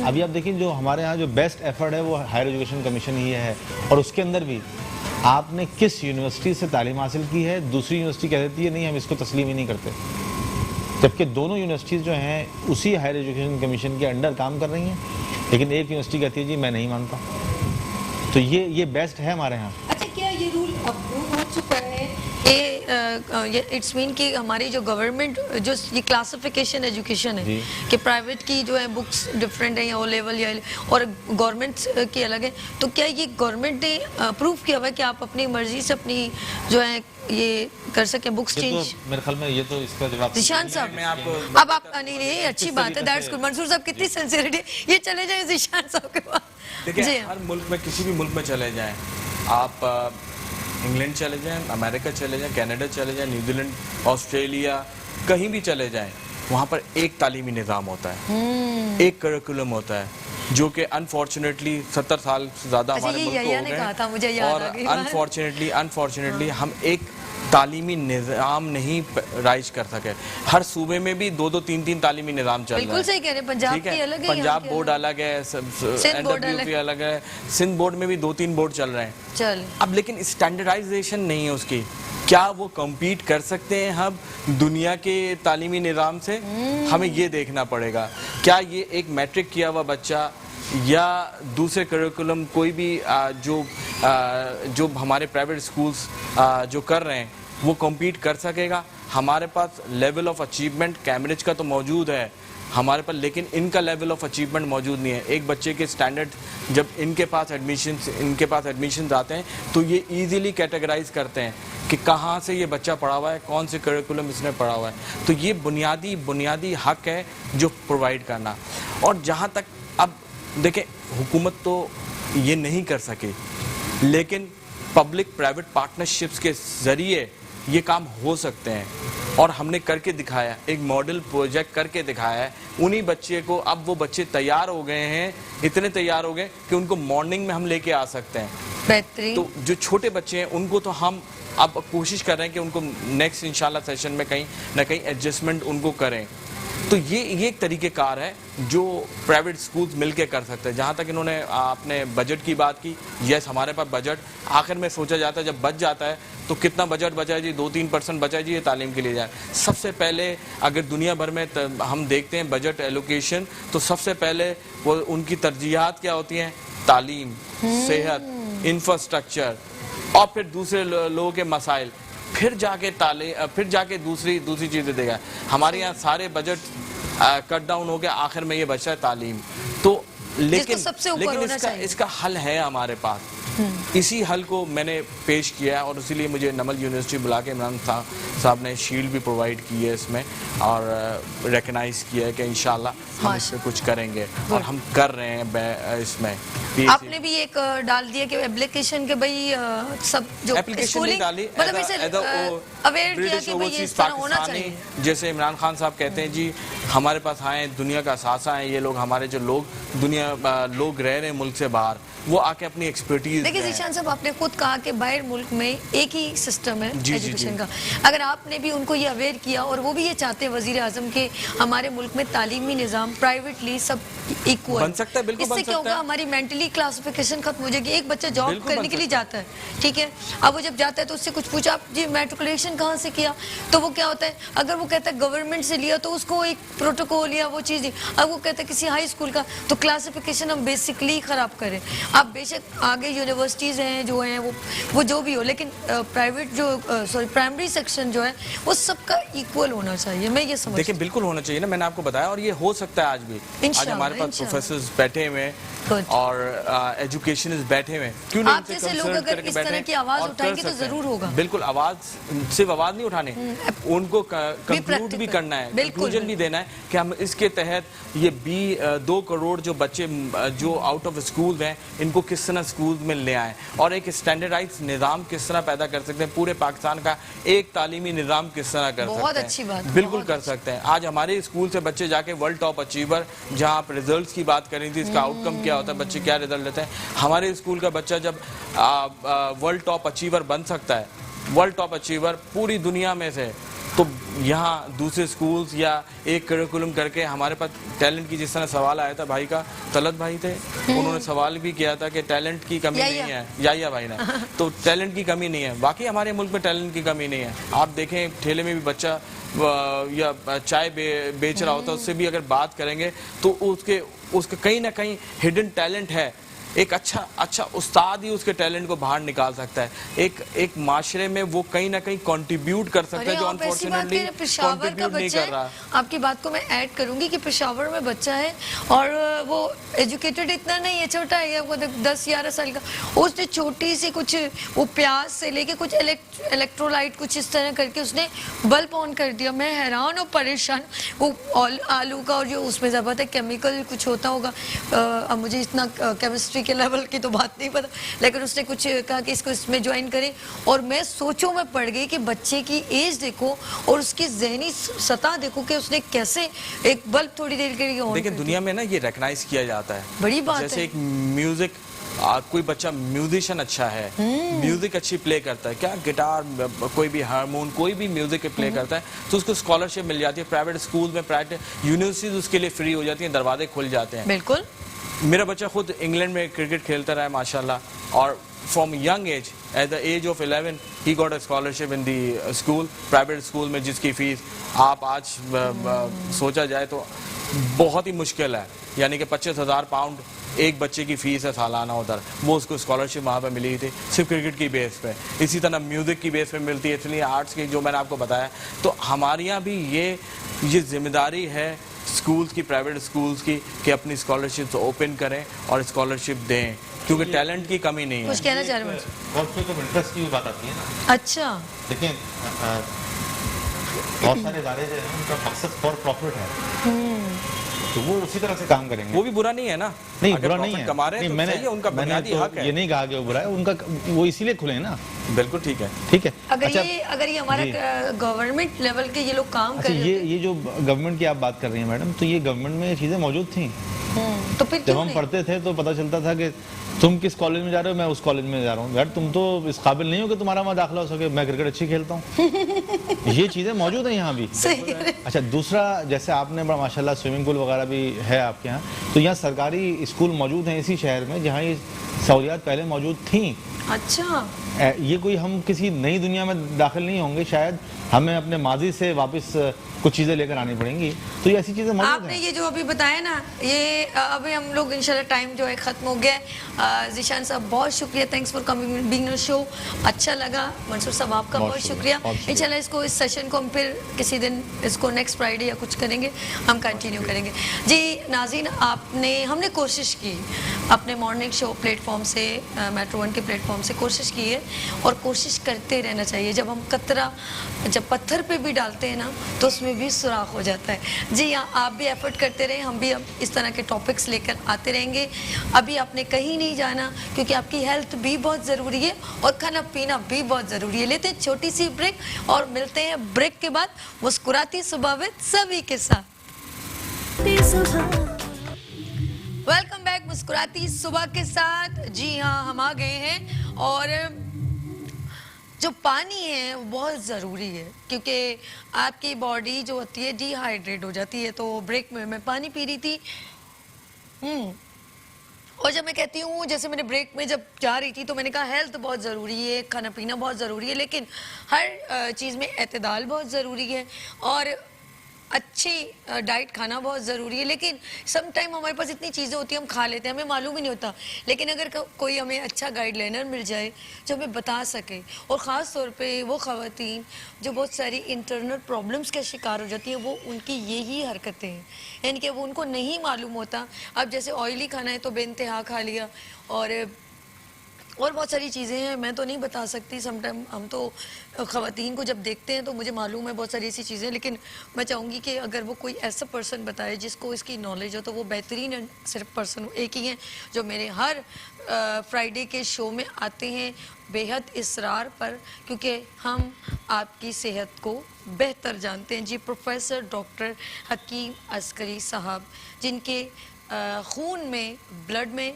अभी आप देखिए, जो हमारे यहाँ जो बेस्ट एफर्ट है वो हायर एजुकेशन कमीशन ही है, और उसके अंदर भी आपने किस यूनिवर्सिटी से तालीम हासिल की है, दूसरी यूनिवर्सिटी कह देती है नहीं हम इसको तस्लीम ही नहीं करते, जबकि दोनों यूनिवर्सिटीज़ जो हैं उसी हायर एजुकेशन कमीशन के अंडर काम कर रही हैं, लेकिन एक यूनिवर्सिटी कहती है जी मैं नहीं मानता। तो ये बेस्ट है हमारे यहाँ। अच्छा, क्या ये रूल अप्रूव हो चुका है? ये इट्स मीन कि हमारी जो गवर्नमेंट जो ये क्लासिफिकेशन एजुकेशन है कि प्राइवेट की जो है बुक्स डिफरेंट है या ओ लेवल या और गवर्नमेंट की अलग है, तो क्या ये गवर्नमेंट ने अप्रूव किया हुआ है कि आप अपनी मर्जी से अपनी जो है ये कर सकें बुक्स चेंज? मेरे ख्याल में ये तो इसका जवाब जिशान साहब, मैं आपको अब आप नहीं अच्छी बात है, दैट्स गुड। मंसूर साहब कितनी सिंसियरिटी, ये चले जाए जिशान साहब के पास। देखिए, हर मुल्क में किसी भी मुल्क में चले जाएं, आप इंग्लैंड चले जाएं, अमेरिका चले जाएं, कनाडा चले जाएं, न्यूजीलैंड, ऑस्ट्रेलिया, कहीं भी चले जाएं, वहाँ पर एक तालीमी निज़ाम होता है, एक करिकुलम होता है, जो कि अनफॉर्चुनेटली 70 साल से ज़्यादा हमारे मुल्क को हो गए, और अनफॉर्चुनेटली हम एक तालीमी निज़ाम नहीं राइज कर सके। हर सूबे में भी 2-2, 3-3 तालीमी निज़ाम चल रहा है। बिल्कुल सही कह रहे हैं, पंजाब की अलग है, पंजाब बोर्ड अलग है, NWP अलग है, सिंध बोर्ड में भी 2-3 बोर्ड चल रहे हैं। चल अब लेकिन स्टैंडर्डाइजेशन नहीं है उसकी। क्या वो कम्पीट कर सकते हैं हम दुनिया के तालीमी निज़ाम से? हमें ये देखना पड़ेगा। क्या ये एक मैट्रिक किया हुआ बच्चा या दूसरे करिकुलम कोई भी जो हमारे प्राइवेट स्कूल्स जो कर रहे हैं वो कम्पीट कर सकेगा? हमारे पास लेवल ऑफ अचीवमेंट कैम्ब्रिज का तो मौजूद है हमारे पास, लेकिन इनका लेवल ऑफ अचीवमेंट मौजूद नहीं है। एक बच्चे के स्टैंडर्ड जब इनके पास एडमिशन्स आते हैं तो ये इजीली कैटेगराइज करते हैं कि कहाँ से ये बच्चा पढ़ा हुआ है, कौन से करिकुलम इसने पढ़ा हुआ है। तो ये बुनियादी हक है जो प्रोवाइड करना। और जहाँ तक अब देखें, हुकूमत तो ये नहीं कर सके, लेकिन पब्लिक प्राइवेट पार्टनरशिप्स के ज़रिए ये काम हो सकते हैं। और हमने करके दिखाया, एक मॉडल प्रोजेक्ट करके दिखाया है। उन्हीं बच्चे को अब वो बच्चे तैयार हो गए हैं, इतने तैयार हो गए कि उनको मॉर्निंग में हम लेके आ सकते हैं। बेहतरीन। तो जो छोटे बच्चे हैं उनको तो हम अब कोशिश कर रहे हैं कि उनको नेक्स्ट इंशाल्लाह सेशन में कहीं ना कहीं एडजस्टमेंट उनको करें। तो ये एक तरीक़ेकार है जो प्राइवेट स्कूल्स मिलके कर सकते हैं। जहाँ तक इन्होंने अपने बजट की बात की, यस हमारे पास बजट आखिर में सोचा जाता है, जब बच जाता है तो कितना बजट बचा है जी, 2-3% बचा है जी, ये तालीम के लिए जाए। सबसे पहले अगर दुनिया भर में हम देखते हैं बजट एलोकेशन, तो सबसे पहले वो उनकी तरजीहात क्या होती हैं, तालीम, सेहत, इंफ्रास्ट्रक्चर और फिर दूसरे लोगों के मसाइल, फिर जाके दूसरी चीज़ें देगा। हमारे यहाँ सारे बजट कट डाउन हो गया, आखिर में ये बचा है तालीम। तो लेकिन इसका हल है हमारे पास। इसी हल को मैंने पेश किया है और इसीलिए मुझे नमल यूनिवर्सिटी बुला के इमरान साहब ने शील्ड भी प्रोवाइड की है इसमें और रिकग्नाइज किया है कि इंशाल्लाह हम इस पे कुछ करेंगे और हम कर रहे हैं इसमें। आपने भी एक डाल दिया कि एप्लीकेशन के भाई सब जो एप्लीकेशन डाली अवेयर किया कि भाई ये इस तरह होना चाहिए। जैसे इमरान खान साहब कहते हैं जी हमारे पास आए दुनिया का सासा है, ये लोग हमारे जो लोग रह रहे हैं मुल्क से बाहर, वो आके अपनी एक्सपर्टीज। देखिए जीशान साहब, आपने खुद कहा कि बाहर मुल्क में एक ही सिस्टम है एजुकेशन का। अगर आपने भी उनको ये अवेयर किया और वो भी ये चाहते हैं वजीर आजम के हमारे मुल्क में तालीमी निज़ाम प्राइवेटली सब इक्वल बन सकता है, बिल्कुल इससे क्या होगा, हमारी मेंटली क्लासिफिकेशन खत्म हो जाएगी। एक बच्चा जॉब करने के लिए जाता है, ठीक है, अब वो जब जाता है तो उससे कुछ पूछा आप जी मैट्रिकुलेशन कहाँ से किया, तो वो क्या होता है, अगर वो कहता है गवर्नमेंट से लिया तो उसको एक प्रोटोकॉल या वो चीज़, अब वो कहता है किसी हाई स्कूल का, तो क्लासिफिकेशन हम बेसिकली खराब करें। आप बेशक आगे यूनिवर्सिटीज़ हैं जो हैं वो जो भी हो, लेकिन प्राइवेट प्राइमरी सेक्शन जो है वो सबका इक्वल होना चाहिए। मैं ये समझ, देखिए बिल्कुल होना चाहिए ना, मैंने आपको बताया और ये हो सकता है आज भी। आज हमारे पास प्रोफेसर्स बैठे हुए हैं और एजुकेशनिस्ट बैठे हुए हैं, क्यों नहीं आप जैसे लोग अगर इस तरह की आवाज उठाएंगे तो जरूर होगा। बिल्कुल, सिर्फ आवाज नहीं उठाने, उनको कंक्लूड भी करना है, कंक्लूजन भी देना है कि हम इसके तहत ये 2 करोड़ जो बच्चे जो आउट ऑफ स्कूल हैं इनको किस तरह स्कूल में ले आए और एक स्टैंडर्डाइज निज़ाम किस तरह पैदा कर सकते हैं, पूरे पाकिस्तान का एक तालीमी निज़ाम किस तरह कर सकते हैं। बहुत अच्छी बात, बिल्कुल कर सकते हैं। आज हमारे स्कूल से बच्चे जाके वर्ल्ड टॉप अचीवर, जहाँ आप रिजल्ट्स की बात करें थी, इसका आउटकम क्या होता है, बच्चे क्या रिजल्ट लेते हैं, हमारे स्कूल का बच्चा जब वर्ल्ड टॉप अचीवर बन सकता है, वर्ल्ड टॉप अचीवर पूरी दुनिया में से, तो यहाँ दूसरे स्कूल्स या एक करिकुलम करके हमारे पास टैलेंट की, जिस तरह सवाल आया था भाई का, तलत भाई थे, उन्होंने सवाल भी किया था कि टैलेंट की कमी नहीं है, या भाई ने, तो टैलेंट की कमी नहीं है, बाकी हमारे मुल्क में टैलेंट की कमी नहीं है। आप देखें ठेले में भी बच्चा या चाय बेच रहा होता है, उससे भी अगर बात करेंगे तो उसके कहीं ना कहीं हिडन टैलेंट है। एक अच्छा उस्ताद ही उसके टैलेंट को बाहर निकाल सकता है। एक माशरे में वो कहीं ना कहीं कंट्रीब्यूट कर सकता है, जो अनफॉर्चुनेटली कंट्रीब्यूट नहीं कर रहा। आपकी बात को मैं ऐड करूंगी कि पेशावर में बच्चा है और वो एजुकेटेड इतना नहीं है, छोटा है, वो 10-11 साल का, उसने छोटी सी कुछ वो प्याज से लेके कुछ इलेक्ट्रोलाइट कुछ इस तरह करके उसने बल्ब ऑन कर दिया। मैं हैरान और परेशान, वो आलू का और जो उसमें ज़बत है केमिकल कुछ होता होगा, अब मुझे इतना केमिस्ट्री के लेवल की तो बात नहीं पता, लेकिन उसने कुछ कहा कि इसको इसमें ज्वाइन करें और मैं सोचों में पड़ गई कि बच्चे की एज देखो और उसकी जहनी सतह देखो कि उसने कैसे एक बल्ब थोड़ी देर के लिए ऑन। लेकिन दुनिया में ना ये रिकॉग्नाइज किया जाता है, बड़ी बात जैसे है। एक म्यूजिक, कोई बच्चा म्यूजिशियन अच्छा है, म्यूजिक अच्छी प्ले करता है, क्या गिटार, कोई भी हारमोन, कोई भी म्यूजिक प्ले करता है, तो उसको स्कॉलरशिप मिल जाती है। प्राइवेट स्कूल में, प्राइवेट यूनिवर्सिटीज उसके लिए फ्री हो जाती हैं, दरवाजे खुल जाते हैं। बिल्कुल, मेरा बच्चा खुद इंग्लैंड में क्रिकेट खेलता रहा है माशाल्लाह, और from young age, at the age of 11 he got a scholarship in the school, private school में, जिसकी फीस आप आज सोचा जाए तो बहुत ही मुश्किल है, यानी कि 25,000 पाउंड एक बच्चे की फीस है सालाना उधर, वो उसको स्कॉलरशिप वहाँ पे मिली थी सिर्फ क्रिकेट की बेस पे। इसी तरह म्यूज़िक की बेस पे मिलती है, इसलिए आर्ट्स की जो मैंने आपको बताया। तो हमारे यहाँ भी ये जिम्मेदारी है स्कूल्स की, प्राइवेट स्कूल्स की, कि अपनी स्कॉलरशिप ओपन करें और स्कॉलरशिप दें, क्योंकि टैलेंट की कमी नहीं है। कुछ कहना चाह रहे हैं? कॉन्फ्लिक्ट ऑफ इंटरेस्ट की भी बात आती है ना। अच्छा, देखिए बहुत सारे इदारे जो हैं उनका मकसद फॉर प्रॉफिट है, तो वो उसी तरह से काम करेंगे। वो भी बुरा नहीं है ना, नहीं अगर बुरा नहीं profit है, कमा रहे हैं तो सही है, उनका मैंने बुनियादी तो हक है। ये नहीं कहा कि वो बुरा है, उनका वो इसीलिए खुले हैं ना। बिल्कुल ठीक है। ठीक है। अगर ये हमारा जी। गवर्नमेंट लेवल के ये लोग काम अच्छा कर रहे ये जो गवर्नमेंट की आप बात कर रही हैं मैडम, तो ये गवर्नमेंट में ये चीज़ें मौजूद थी। तो फिर जब क्यों हम नहीं? पढ़ते थे तो पता चलता था कि तुम किस कॉलेज में जा रहे हो, मैं उस कॉलेज में जा रहा हूँ। यार तुम तो इस काबिल नहीं हो कि तुम्हारा वहाँ दाखिला हो सके, मैं क्रिकेट अच्छी खेलता हूँ। ये चीज़ें मौजूद हैं यहाँ भी। सही है। अच्छा दूसरा, जैसे आपने बड़ा माशाल्लाह स्विमिंग पूल वगैरह भी है आपके यहाँ, तो यहाँ सरकारी स्कूल मौजूद हैं इसी शहर में जहाँ ये सहूलियात पहले मौजूद थी। अच्छा, ये कोई हम किसी नई दुनिया में दाखिल नहीं होंगे, शायद हमें अपने माजी से वापस कुछ चीज़ें लेकर आनी पड़ेंगी। तो ये ऐसी चीज़ें मौजूद आपने हैं। ये जो अभी बताया ना, ये अभी हम लोग इंशाल्लाह टाइम जो है ख़त्म हो गया है। ज़ीशान साहब बहुत शुक्रिया, thanks for coming being on show. अच्छा लगा। मंसूर साहब आपका बहुत बहुत शुक्रिया, शुक्रिया। बहुत शुक्रिया। इंशाल्लाह इसको, इस सेशन को हम फिर किसी दिन इसको नेक्स्ट फ्राइडे या कुछ करेंगे, हम कंटिन्यू करेंगे। जी नाज़रीन, हमने कोशिश की अपने मॉर्निंग शो प्लेटफॉर्म से, मेट्रो 1 के प्लेटफॉर्म से कोशिश की है, और कोशिश करते रहना चाहिए। जब हम कतरा जब पत्थर पे भी डालते हैं ना, तो उसमें भी सुराख हो जाता है। जी हाँ, आप भी एफर्ट करते रहें, हम भी अब इस तरह के टॉपिक्स लेकर आते रहेंगे। अभी आपने कहीं नहीं जाना, क्योंकि आपकी हेल्थ भी बहुत ज़रूरी है और खाना पीना भी बहुत ज़रूरी है। लेते हैं छोटी सी ब्रेक और मिलते हैं ब्रेक के बाद मुस्कुराती सुबह विद सभी के साथ। वेलकम बैक मुस्कुराती सुबह के साथ। जी हाँ, हम आ गए हैं, और जो पानी है वो बहुत ज़रूरी है, क्योंकि आपकी बॉडी जो होती है डिहाइड्रेट हो जाती है। तो ब्रेक में मैं पानी पी रही थी, और जब मैं कहती हूँ, जैसे मैंने ब्रेक में जब जा रही थी तो मैंने कहा हेल्थ बहुत ज़रूरी है, खाना पीना बहुत ज़रूरी है, लेकिन हर चीज़ में एतदाल बहुत ज़रूरी है, और अच्छी डाइट खाना बहुत ज़रूरी है। लेकिन सम टाइम हमारे पास इतनी चीज़ें होती हैं, हम खा लेते हैं, हमें मालूम ही नहीं होता। लेकिन अगर कोई हमें अच्छा गाइडलाइनर मिल जाए जो हमें बता सके, और ख़ास तौर पे वो ख़वातीन जो बहुत सारी इंटरनल प्रॉब्लम्स का शिकार हो जाती हैं, वो उनकी यही हरकतें हैं, यानी कि वो उनको नहीं मालूम होता। अब जैसे ऑयली खाना है तो बेइंतहा खा लिया, और बहुत सारी चीज़ें हैं, मैं तो नहीं बता सकती। समटाइम हम तो ख़वातीन को जब देखते हैं तो मुझे मालूम है बहुत सारी ऐसी चीज़ें, लेकिन मैं चाहूँगी कि अगर वो कोई ऐसा पर्सन बताए जिसको इसकी नॉलेज हो, तो वो बेहतरीन सिर्फ पर्सन एक ही हैं जो मेरे हर फ्राइडे के शो में आते हैं बेहद इसरार पर, क्योंकि हम आपकी सेहत को बेहतर जानते हैं। जी, प्रोफेसर डॉक्टर हकीम अस्करी साहब, जिनके खून में, ब्लड में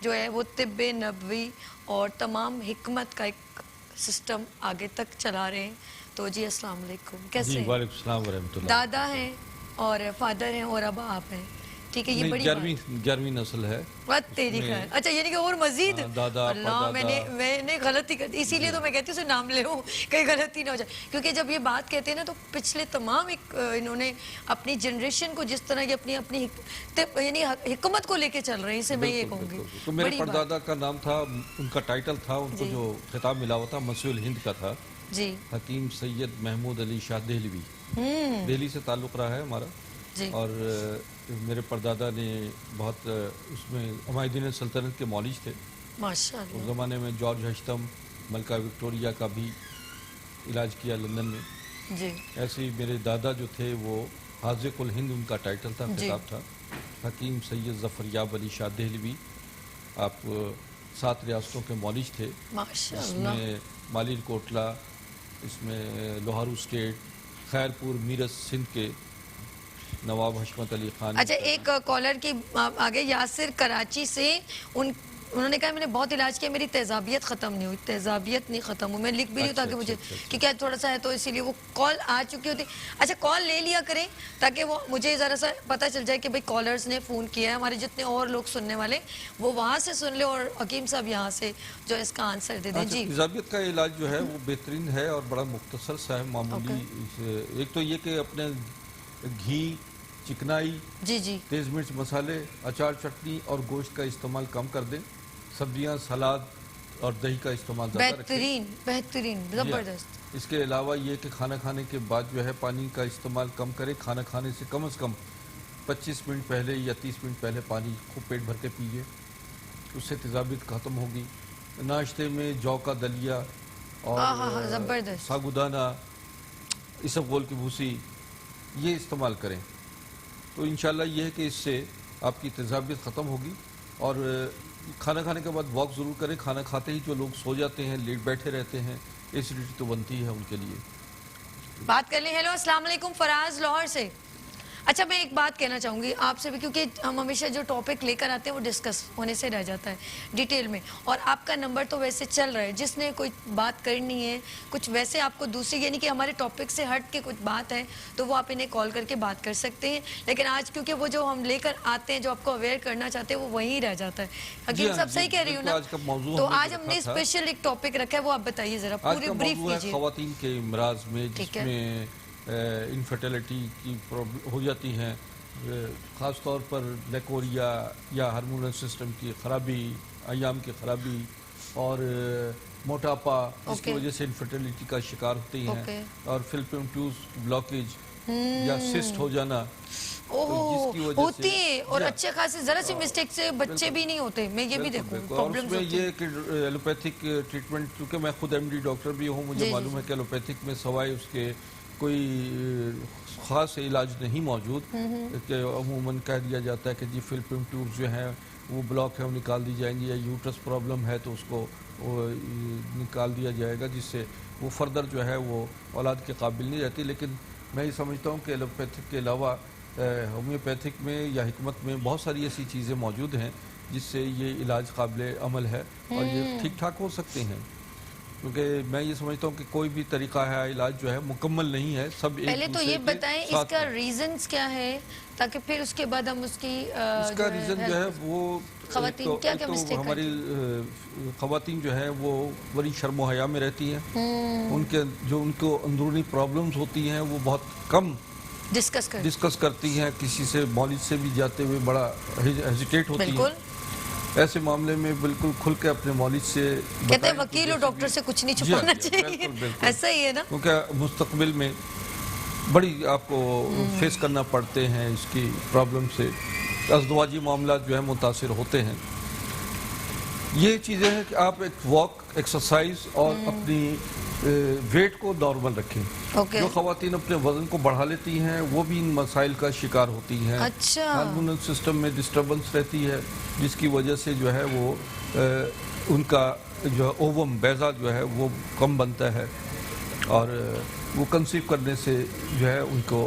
जो है वो तिब्बे नबवी और तमाम हिकमत का एक सिस्टम आगे तक चला रहे हैं। तो जी अस्सलाम वालेकुम, कैसे हैं? वालेकुम सलाम व रहमतुल्लाह। दादा हैं और फादर हैं और अब आप हैं, ठीक है? ये बड़ी 11वीं नस्ल है। बात तेरी खैर। अच्छा, यानी कि और मजीद दादा, अल्लाह, मैंने गलती कर दी, इसीलिए तो मैं कहती हूँ उसे नाम ले लूँ, कहीं गलती ना हो जाए। क्योंकि जब ये बात कहते हैं ना, तो पिछले तमाम इन्होंने अपनी जनरेशन को जिस तरह की अपनी यानी हिकमत को लेके चल रहे हैं, इसे मैं ये कहूँगी। तो मेरे परदादा का नाम था, उनका टाइटल था, उनको जो खिताब मिला हुआ था मसीहुल हिंद का था, जी, हकीम सैयद महमूद अली शाह देहलवी। दिल्ली से ताल्लुक़ रहा है हमारा। जी। और मेरे परदादा ने बहुत उसमें हमायूदीन सल्तनत के मौलिज थे। माशाअल्लाह। उस ज़माने में जॉर्ज हश्तम, मलका विक्टोरिया का भी इलाज किया लंदन में। जी, ऐसे ही मेरे दादा जो थे वो हाज़िकुल हिंद उनका टाइटल था, जी। खिताब था। हकीम सैयद ज़फ़रयाब अली शाह देहलवी, आप 7 रियासतों के मौलिज थे। माशाअल्लाह। इसमें मालिर कोटला, इसमें लोहारू स्टेट, खैरपुर, मीरत सिंध के नवाब हशमत अली खान। अच्छा, एक कॉलर की आगे यासिर कराची से, उन्होंने कहा मैंने बहुत इलाज किया, मेरी तेजाबियत ख़त्म नहीं हुई। तेजाबियत नहीं ख़त्म हुई, मैं लिख भी रही हूँ ताकि मुझे, क्योंकि आज थोड़ा सा है तो इसीलिए वो कॉल आ चुकी होती। अच्छा, कॉल ले लिया करें ताकि वो मुझे ज़रा सा पता चल जाए कि भाई कॉलर्स ने फ़ोन किया है, हमारे जितने और लोग सुनने वाले वो वहाँ से सुन ले, और हकीम साहब यहाँ से जो इसका आंसर दे दें। जी, तेजाबियत का इलाज जो है वो बेहतरीन है और बड़ा मुख्तसर सा है, मामूली। एक तो ये कि अपने घी, चिकनाई, जी, जी, तेज़ मिर्च मसाले, अचार, चटनी और गोश्त का इस्तेमाल कम कर दें। सब्जियां, सलाद और दही का इस्तेमाल ज़्यादा रखें। बेहतरीन बेहतरीन, ज़बरदस्त। इसके अलावा ये कि खाना खाने के बाद जो है पानी का इस्तेमाल कम करें। खाना खाने से कम 25 मिनट पहले या 30 मिनट पहले पानी खूब पेट भर के पीजिए, उससे तेजाबियत ख़त्म होगी। नाश्ते में जौ का दलिया और ज़बरदस्त। सागुदाना, इसबगोल की भूसी, ये इस्तेमाल करें। तो इंशाल्लाह ये है कि इससे आपकी तेज़ाबियत ख़त्म होगी। और खाना खाने के बाद वॉक ज़रूर करें। खाना खाते ही जो लोग सो जाते हैं, लेट बैठे रहते हैं, एसिडिटी तो बनती है उनके लिए। बात कर लें। हेलो, अस्सलाम वालेकुम, फराज लाहौर से। अच्छा, मैं एक बात कहना चाहूँगी आपसे भी, क्योंकि हम हमेशा जो टॉपिक लेकर आते हैं वो डिस्कस होने से रह जाता है डिटेल में, और आपका नंबर तो वैसे चल रहा है, जिसने कोई बात करनी है कुछ वैसे आपको दूसरी, यानी कि हमारे टॉपिक से हट के कुछ बात है तो वो आप इन्हें कॉल करके बात कर सकते हैं। लेकिन आज क्योंकि वो जो हम लेकर आते हैं, जो आपको अवेयर करना चाहते हैं, वो वहीं रह जाता है। हकीम साहब सही कह रही हूँ ना? आज का मौजूद तो हमने आज हमने रखा था। स्पेशल एक टॉपिक रखा है, वो आप बताइए जरा, आज पूरी का ब्रीफ मौजूद है कीजिए। ख़वातीन के इमराज में, ठीक है। जिसमें इनफर्टिलिटी की प्रॉब्लम हो जाती हैं, ख़ास तौर पर लेकोरिया या हार्मोनल सिस्टम की ख़राबी, अयाम की ख़राबी और मोटापा, जिसकी वजह से इनफर्टिलिटी का शिकार होती हैं, और फिलिपियन ट्यूब्स ब्लॉकेज या सिस्ट हो जाना, जिसकी वजह होती से है। और अच्छे खासे जरा सी मिस्टेक से बच्चे भी नहीं होते, मैं ये भी देखूं प्रॉब्लम उसमें ये कि एलोपैथिक ट्रीटमेंट, क्योंकि मैं खुद एमडी डॉक्टर भी हूँ, मुझे मालूम है कि एलोपैथिक में सवाए उसके कोई ख़ास इलाज नहीं मौजूद, कि अमूमन कह दिया जाता है कि जी फिलिपियन ट्यूब्स जो हैं वो ब्लॉक है, वो निकाल दी जाएंगी, या यूट्रस प्रॉब्लम है तो उसको निकाल दिया जाएगा, जिससे वो फर्दर जो है वो औलाद के काबिल नहीं रहती। लेकिन मैं ये समझता हूँ कि एलोपैथिक के अलावा होम्योपैथिक में या हिकमत में बहुत सारी ऐसी चीज़ें मौजूद हैं जिससे ये इलाज काबिल अमल है और ये ठीक ठाक हो सकते हैं। क्योंकि मैं ये समझता हूँ कि कोई भी तरीका है इलाज जो है मुकम्मल नहीं है, सब एक पहले तो ये दूसरे के बताएं साथ इसका हैं। रीजंस क्या है, ताकि फिर उसके बाद हम उसकी इसका रीज़न जो है वो ख़वातीन क्या-क्या मिस्टेक हमारी ख़वातीन जो है वो बड़ी शर्म हया में रहती हैं, उनके जो उनको अंदरूनी प्रॉब्लम्स होती हैं वो बहुत कम डिस्कस करती हैं, किसी से मौलिद से भी जाते हुए बड़ा हेजिटेट होती हैं। ऐसे मामले में बिल्कुल खुल के अपने मौलिद से कहते हैं वकील और डॉक्टर से कुछ नहीं छुपाना चाहिए, ऐसा ही है ना? क्योंकि मुस्तकबिल में बड़ी आपको फेस करना पड़ते हैं इसकी प्रॉब्लम से, अज़दवाजी मामला जो है मुतासिर होते हैं। ये चीज़ें हैं कि आप एक वॉक, एक्सरसाइज और अपनी वेट को नॉर्मल रखें। जो ख़वातीन अपने वज़न को बढ़ा लेती हैं वो भी इन मसाइल का शिकार होती हैं। अच्छा। हार्मोनल सिस्टम में डिस्टर्बेंस रहती है, जिसकी वजह से जो है वो उनका जो ओवम बैज़ा जो है वो कम बनता है और वो कंसीव करने से जो है उनको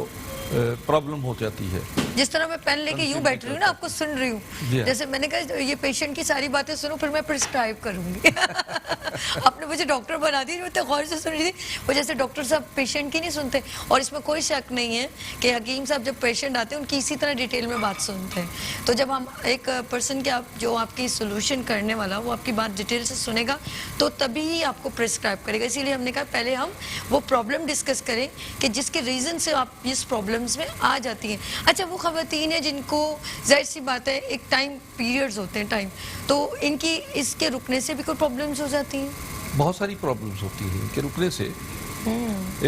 प्रॉब्लम हो जाती है। जिस तरह मैं पेन लेके यूं बैठ रही हूँ ना, आपको सुन रही हूँ, जैसे मैंने कहा ये पेशेंट की सारी बातें सुनो फिर मैं प्रिस्क्राइब करूंगी। आपने मुझे डॉक्टर बना दी, मैं तो गौर से सुन रही थी, वो जैसे डॉक्टर साहब पेशेंट की नहीं सुनते। और इसमें कोई शक नहीं है कि हकीम साहब जब पेशेंट आते हैं उनकी इसी तरह डिटेल में बात सुनते हैं। तो जब हम एक पर्सन के जो आपकी सोल्यूशन करने वाला वो आपकी बात डिटेल से सुनेगा तो तभी ही आपको प्रिस्क्राइब करेगा। इसीलिए हमने कहा पहले हम वो प्रॉब्लम डिस्कस करें कि जिसके रीज़न से आप इस प्रॉब्लम्स में आ जाती हैं। अच्छा, वो ख़वातीन है जिनको जाहिर सी बात है एक टाइम पीरियड्स होते हैं टाइम, तो इनकी इसके रुकने से भी कोई प्रॉब्लम्स हो जाती हैं? बहुत सारी प्रॉब्लम्स होती हैं इनके रुकने से।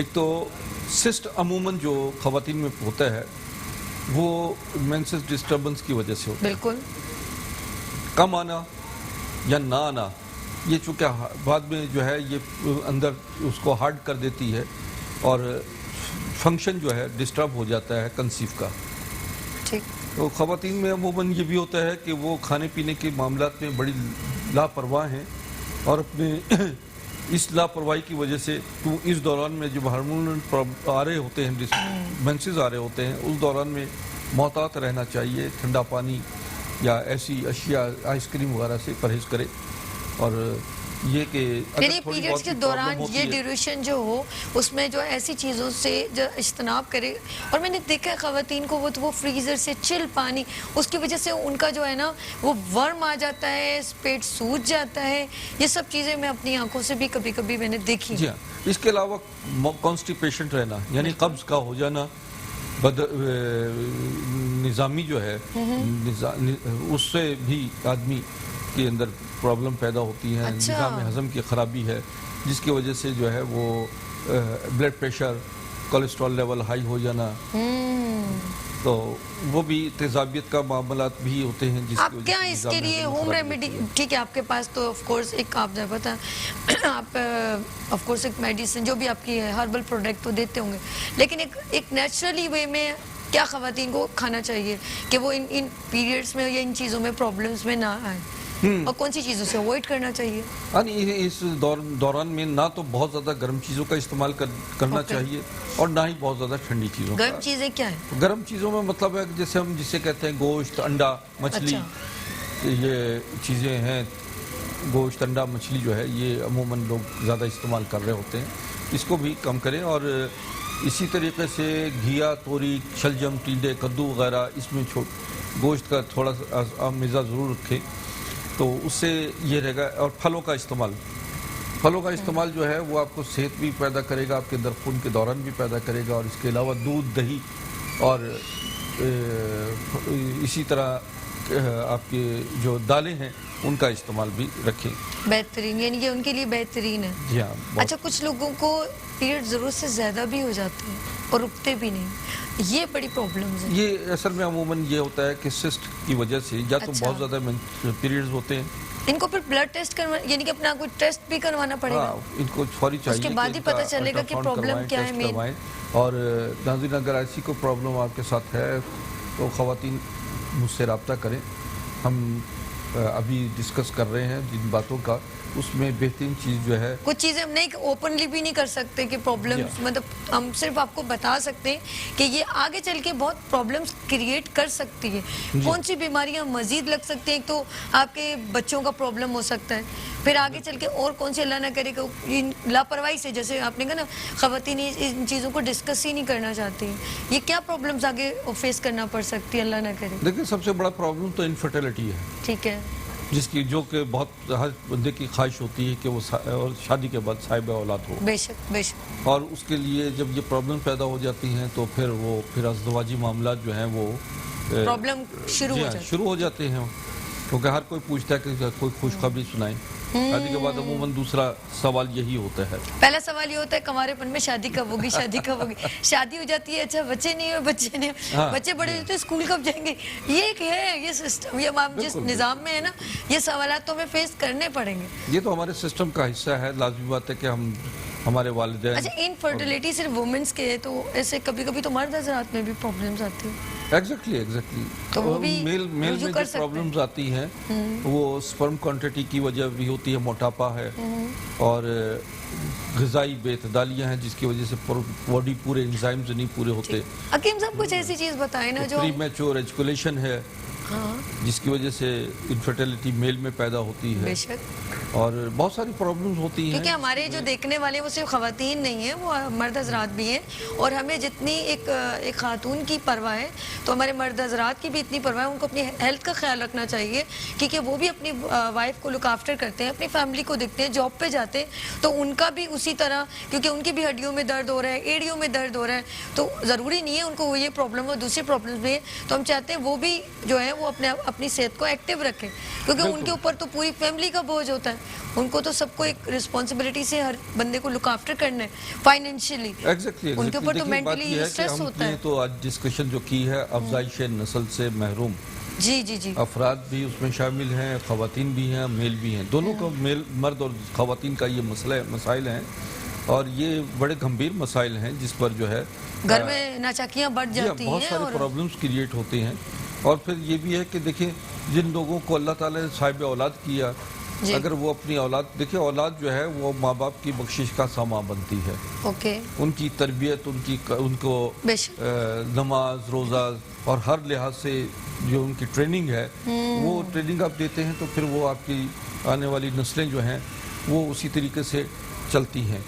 एक तो सिस्ट अमूमन जो ख़वातीन में होता है वो मेंसेस डिस्टर्बेंस की वजह से होता है। बिल्कुल। कम आना या ना आना, ये चूँकि बाद में जो है ये अंदर उसको हार्ड कर देती है और फंक्शन जो है डिस्टर्ब हो जाता है कंसीव का। ठीक। तो ख़वातीन में अमूमन ये भी होता है कि वो खाने पीने के मामलात में बड़ी लापरवाह हैं और अपने इस लापरवाही की वजह से तो इस दौरान में जब हार्मोनल आ रहे होते हैं, मेंसेस आ रहे होते हैं, उस दौरान में मोहतात रहना चाहिए, ठंडा पानी या ऐसी अशिया आइसक्रीम वगैरह से परहेज करें। और ये कि पीरियड्स के दौरान ये ड्यूरेशन जो हो उसमें जो ऐसी चीज़ों से जो इज्तनाब करे। और मैंने देखा है ख़वातीन को वो फ्रीज़र से चिल पानी, उसकी वजह से उनका जो है ना वो वर्म आ जाता है, पेट सूज जाता है। ये सब चीज़ें मैं अपनी आंखों से भी कभी कभी मैंने देखी। जी हाँ। इसके अलावा कॉन्स्टिपेशन रहना यानी कब्ज़ का हो जाना, निज़ामी जो है उससे भी आदमी के अंदर प्रॉब्लम पैदा होती है। अच्छा। निज़ाम हज़म की ख़राबी है जिसकी वजह से जो है वो blood pressure, cholesterol level high हो जाना, तो वो भी तेज़ाबियत का मामलात भी होते हैं। आप क्या इसके लिए होम रेमेडी, ठीक है आपके पास तो ऑफ कोर्स एक आप पता आप ऑफ कोर्स एक मेडिसिन जो भी आपकी है हर्बल प्रोडक्ट तो देते होंगे, लेकिन एक नेचुरली वे में क्या ख़वातीन को खाना चाहिए कि वो इन पीरियड्स में या इन चीज़ों में प्रॉब्लम्स में ना आए, और कौन सी चीज़ों से अवॉइड करना चाहिए? इस दौरान में ना तो बहुत ज़्यादा गर्म चीज़ों का इस्तेमाल करना चाहिए और ना ही बहुत ज़्यादा ठंडी चीज़ों गर्म का। चीज़ें क्या है? गर्म चीज़ों में मतलब है कि जैसे हम जिसे कहते हैं गोश्त, अंडा, मछली, ये चीज़ें हैं। गोश्त, अंडा, मछली जो है ये अमूमन लोग ज़्यादा इस्तेमाल कर रहे होते हैं, इसको भी कम करें। और इसी तरीके से घिया, तोरी, शलजम, टींडे, कद्दू वगैरह, इसमें गोश्त का थोड़ा सा मिज़ा ज़रूर रखें, तो उससे ये रहेगा। और फलों का इस्तेमाल जो है वो आपको सेहत भी पैदा करेगा, आपके अंदर खून के दौरान भी पैदा करेगा। और इसके अलावा दूध, दही और इसी तरह आपके जो दालें हैं उनका इस्तेमाल भी रखें। बेहतरीन, यानी कि उनके लिए बेहतरीन है। जी हाँ। अच्छा, कुछ लोगों को पीरियड ज़रूरत से ज़्यादा भी हो जाते हैं और रुकते भी नहीं, ये बड़ी प्रॉब्लम्स है। ये असल में अमूमन ये होता है कि सिस्ट की वजह से या तो अच्छा। बहुत ज़्यादा पीरियड्स होते हैं। इनको फिर ब्लड टेस्ट करवा, यानी कि अपना कोई टेस्ट भी करवाना पड़ेगा? हाँ, इनको फौरी चाहिए उसके बाद कि ही पता इनका चलेगा कि अल्ट्रासाउंड प्रॉब्लम करवाएं, क्या है टेस्ट मेन। करवाएं। और नाज़रीन, अगर ऐसी कोई प्रॉब्लम आपके साथ है तो ख़वातीन मुझसे रब्ता करें। हम अभी डिस्कस कर रहे हैं जिन बातों का, उसमें बेहतरीन चीज़ जो है, कुछ चीज़ें हम नहीं ओपनली भी नहीं कर सकते कि प्रॉब्लम्स, मतलब हम सिर्फ आपको बता सकते हैं कि ये आगे चल के बहुत प्रॉब्लम्स क्रिएट कर सकती है। कौन सी बीमारियां मजीद लग सकती हैं? एक तो आपके बच्चों का प्रॉब्लम हो सकता है, फिर आगे चल के और कौन सी, अल्लाह ना करे कि इन लापरवाही से, जैसे आपने कहा ना ख़वातीन इन चीज़ों को डिस्कस ही नहीं करना चाहती, ये क्या प्रॉब्लम्स आगे फेस करना पड़ सकती है, अल्लाह ना करे? देखिए सबसे बड़ा प्रॉब्लम तो इनफर्टिलिटी है, ठीक है, जिसकी जो कि बहुत हर बंदे की ख्वाहिश होती है कि वो और शादी के बाद साहिब औलाद हो। बेशक बेशक। और उसके लिए जब ये प्रॉब्लम पैदा हो जाती हैं तो फिर अज़दवाजी मामला जो हैं वो प्रॉब्लम शुरू हो जाते हैं, क्योंकि हर कोई पूछता है कि कोई खुशखबरी सुनाएं। शादी के बाद अमूमन दूसरा सवाल यही होता है। पहला सवाल ये होता है कंवारेपन में शादी कब होगी, शादी कब होगी। शादी हो जाती है, अच्छा बच्चे नहीं हुए, बच्चे नहीं हुए, हाँ, बच्चे बड़े होते हैं, स्कूल कब जाएंगे। ये एक है, ये सिस्टम, ये हम जिस निज़ाम में है ना, ये सवाल तो हमें फेस करने पड़ेंगे। ये तो हमारे सिस्टम का हिस्सा है, लाजमी बात है कि हमारे वालिदैन। अच्छा, इनफर्टिलिटी सिर्फ वुमेन्स के है, तो ऐसे कभी कभी तो मर्द हज़रात में भी प्रॉब्लम्स आती है? एग्जैक्टली। तो वो भी मेल में रुजू जो कर सकते हैं। प्रॉब्लम्स आती हैं वो स्पर्म क्वांटिटी की वजह भी होती है, मोटापा है और ग़िज़ाई बेतदालियाँ हैं जिसकी वजह से बॉडी पूरे एंजाइम्स नहीं पूरे होते। हकीम साहब कुछ ऐसी चीज़ बताएं ना जो प्रीमैच्योर एजुकेशन है, जिसकी वजह से इनफर्टिलिटी मेल में पैदा होती है। बेशक। और बहुत सारी प्रॉब्लम्स होती हैं, क्योंकि हमारे जो देखने वाले वो सिर्फ ख़वातीन नहीं है, वो मर्द हज़रात भी हैं। और हमें जितनी एक खातून की परवाह है, तो हमारे मर्द हज़रात की भी इतनी परवाह है। उनको अपनी हेल्थ का ख्याल रखना चाहिए, क्योंकि वो भी अपनी वाइफ को लुक आफ्टर करते हैं, अपनी फैमिली को देखते हैं, जॉब पे जाते हैं, तो उनका भी उसी तरह, क्योंकि उनकी भी हड्डियों में दर्द हो रहा है, एड़ियों में दर्द हो रहा है, तो ज़रूरी नहीं है उनको ये प्रॉब्लम और दूसरी प्रॉब्लम्स भी है। तो हम चाहते हैं वो भी जो है वो अपनी सेहत को एक्टिव रखें, क्योंकि उनके ऊपर तो पूरी फैमिली का बोझ होता है। उनको तो सबको एक रिस्पॉन्सिबिलिटी से हर बंदे को लुक आफ्टर करना है फाइनेंशियली। एग्जैक्टली। उनके ऊपर तो मेंटली स्ट्रेस होता है। तो आज डिस्कशन जो की है अफजाइश नस्ल से महरूम जी जी जी, अफराद भी उसमें शामिल हैं, ख़वातीन भी हैं, मेल भी हैं, दोनों का मर्द और ख़वातीन का ये मसाइल हैं। और ये बड़े गंभीर मसाइल हैं जिस पर जो है घर में नाचाकियाँ बढ़ जाती हैं, बहुत सारे प्रॉब्लम्स क्रिएट होते हैं। और फिर ये भी है कि देखिए जिन लोगों को अल्लाह ताला ने साहिब औलाद किया, अगर वो अपनी औलाद, देखिए औलाद जो है वो माँ बाप की बख्शिश का सामा बनती है। ओके। उनकी तरबियत, उनको नमाज, रोज़ा और हर लिहाज से जो उनकी ट्रेनिंग है, वो ट्रेनिंग आप देते हैं तो फिर वो आपकी आने वाली नस्लें जो हैं वो उसी तरीके से चलती हैं।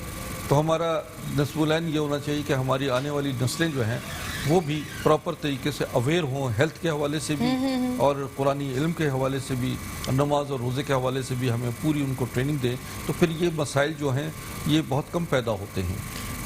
तो हमारा नस्बुलैन ये होना चाहिए कि हमारी आने वाली नस्लें जो हैं वो भी प्रॉपर तरीके से अवेयर हों, हेल्थ के हवाले से भी और कुरानी इल्म के हवाले से भी, नमाज और रोज़े के हवाले से भी हमें पूरी उनको ट्रेनिंग दें, तो फिर ये मसाइल जो हैं ये बहुत कम पैदा होते हैं।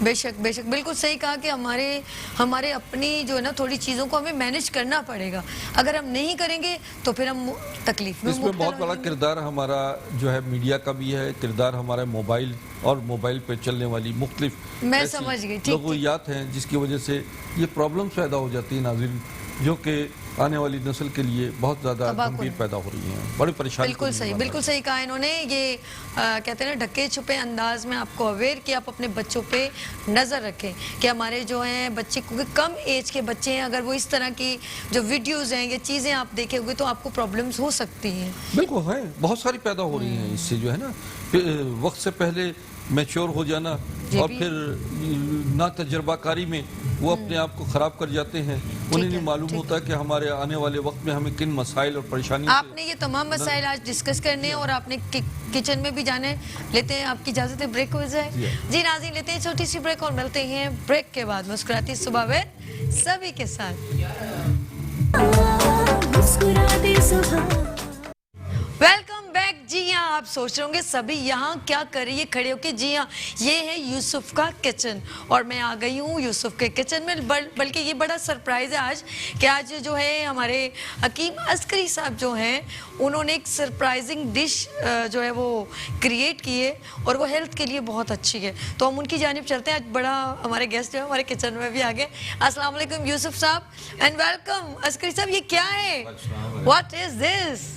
बेशक बेशक, बिल्कुल सही कहा कि हमारे अपनी जो है ना थोड़ी चीज़ों को हमें मैनेज करना पड़ेगा। अगर हम नहीं करेंगे तो फिर हम तकलीफ में इसमें बहुत बड़ा किरदार हमारा जो है मीडिया का भी है, किरदार हमारा मोबाइल और मोबाइल पे चलने वाली मुख्तलिफ मैं समझ गई, ठीक लोगोयात हैं जिसकी वजह से ये प्रॉब्लम्स पैदा हो जाती है नाज़रीन, जो कि आने वाली नस्ल के लिए बहुत ज़्यादा तबाहकुन गंभीर है। पैदा हो रही हैं, बड़ी परेशानी बिल्कुल का सही, निर्माण बिल्कुल सही कहा इन्होंने। ये कहते हैं ना, ढके छुपे अंदाज में आपको अवेयर कि आप अपने बच्चों पे नज़र रखें कि हमारे जो हैं बच्चे, क्योंकि कम एज के बच्चे हैं, अगर वो इस तरह की जो वीडियोज़ हैं, ये चीज़ें आप देखेंगे तो आपको प्रॉब्लम्स हो सकती हैं। बिल्कुल है, बहुत सारी पैदा हो रही हैं इससे, जो है ना, वक्त से पहले मैच्योर हो जाना और भी- फिर ना तजर्बाकारी में वो अपने आप को ख़राब कर जाते हैं। उन्हें नहीं मालूम होता कि हमारे आने वाले वक्त में हमें किन मसाइल और परेशानियों से आपने ये तमाम मसाइल आज डिस्कस करने हैं और आपने किचन में भी जाने। लेते हैं, आपकी इजाज़त है, ब्रेक हो जाए। जी नाज़रीन, लेते हैं छोटी सी ब्रेक और मिलते हैं ब्रेक के बाद मुस्कुराती सुबह में सभी के साथ। मुस्कुराते सुबह। Welcome back. जी हाँ, आप सोच रहे होंगे सभी यहाँ क्या कर रही है खड़े होके। जी हाँ, ये है यूसुफ का किचन और मैं आ गई हूँ यूसुफ के किचन में। बल्कि ये बड़ा सरप्राइज़ है आज कि आज जो है हमारे हकीम अस्करी साहब जो हैं, उन्होंने एक सरप्राइजिंग डिश जो है वो क्रिएट की है और वो हेल्थ के लिए बहुत अच्छी है। तो हम उनकी जानिब चलते हैं। आज बड़ा हमारे गेस्ट जो है हमारे किचन में भी आ गए। अस्सलाम वालेकुम यूसुफ साहब एंड वेलकम अस्करी साहब। ये क्या है, व्हाट इज दिस?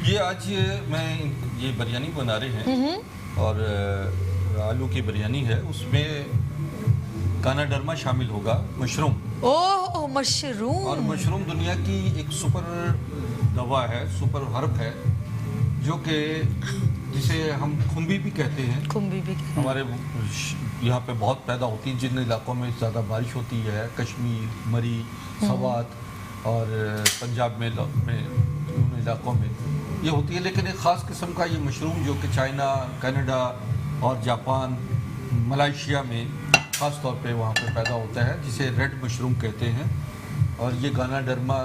ये आज मैं ये बिरयानी बना रहे हैं और आलू की बिरयानी है, उसमें कानाडर्मा शामिल होगा, मशरूम। ओह मशरूम। और मशरूम दुनिया की एक सुपर दवा है, सुपर हर्ब है, जो कि जिसे हम खुम्बी भी कहते हैं। खुम्बी भी हमारे यहाँ पे बहुत पैदा होती है, जिन इलाकों में ज़्यादा बारिश होती है, कश्मीर, मरी, सवात और पंजाब में उन इलाकों में ये होती है। लेकिन एक ख़ास किस्म का ये मशरूम जो कि चाइना, कनाडा और जापान, मलेशिया में ख़ास तौर पे वहाँ पे पैदा होता है, जिसे रेड मशरूम कहते हैं। और ये गानाडर्मा,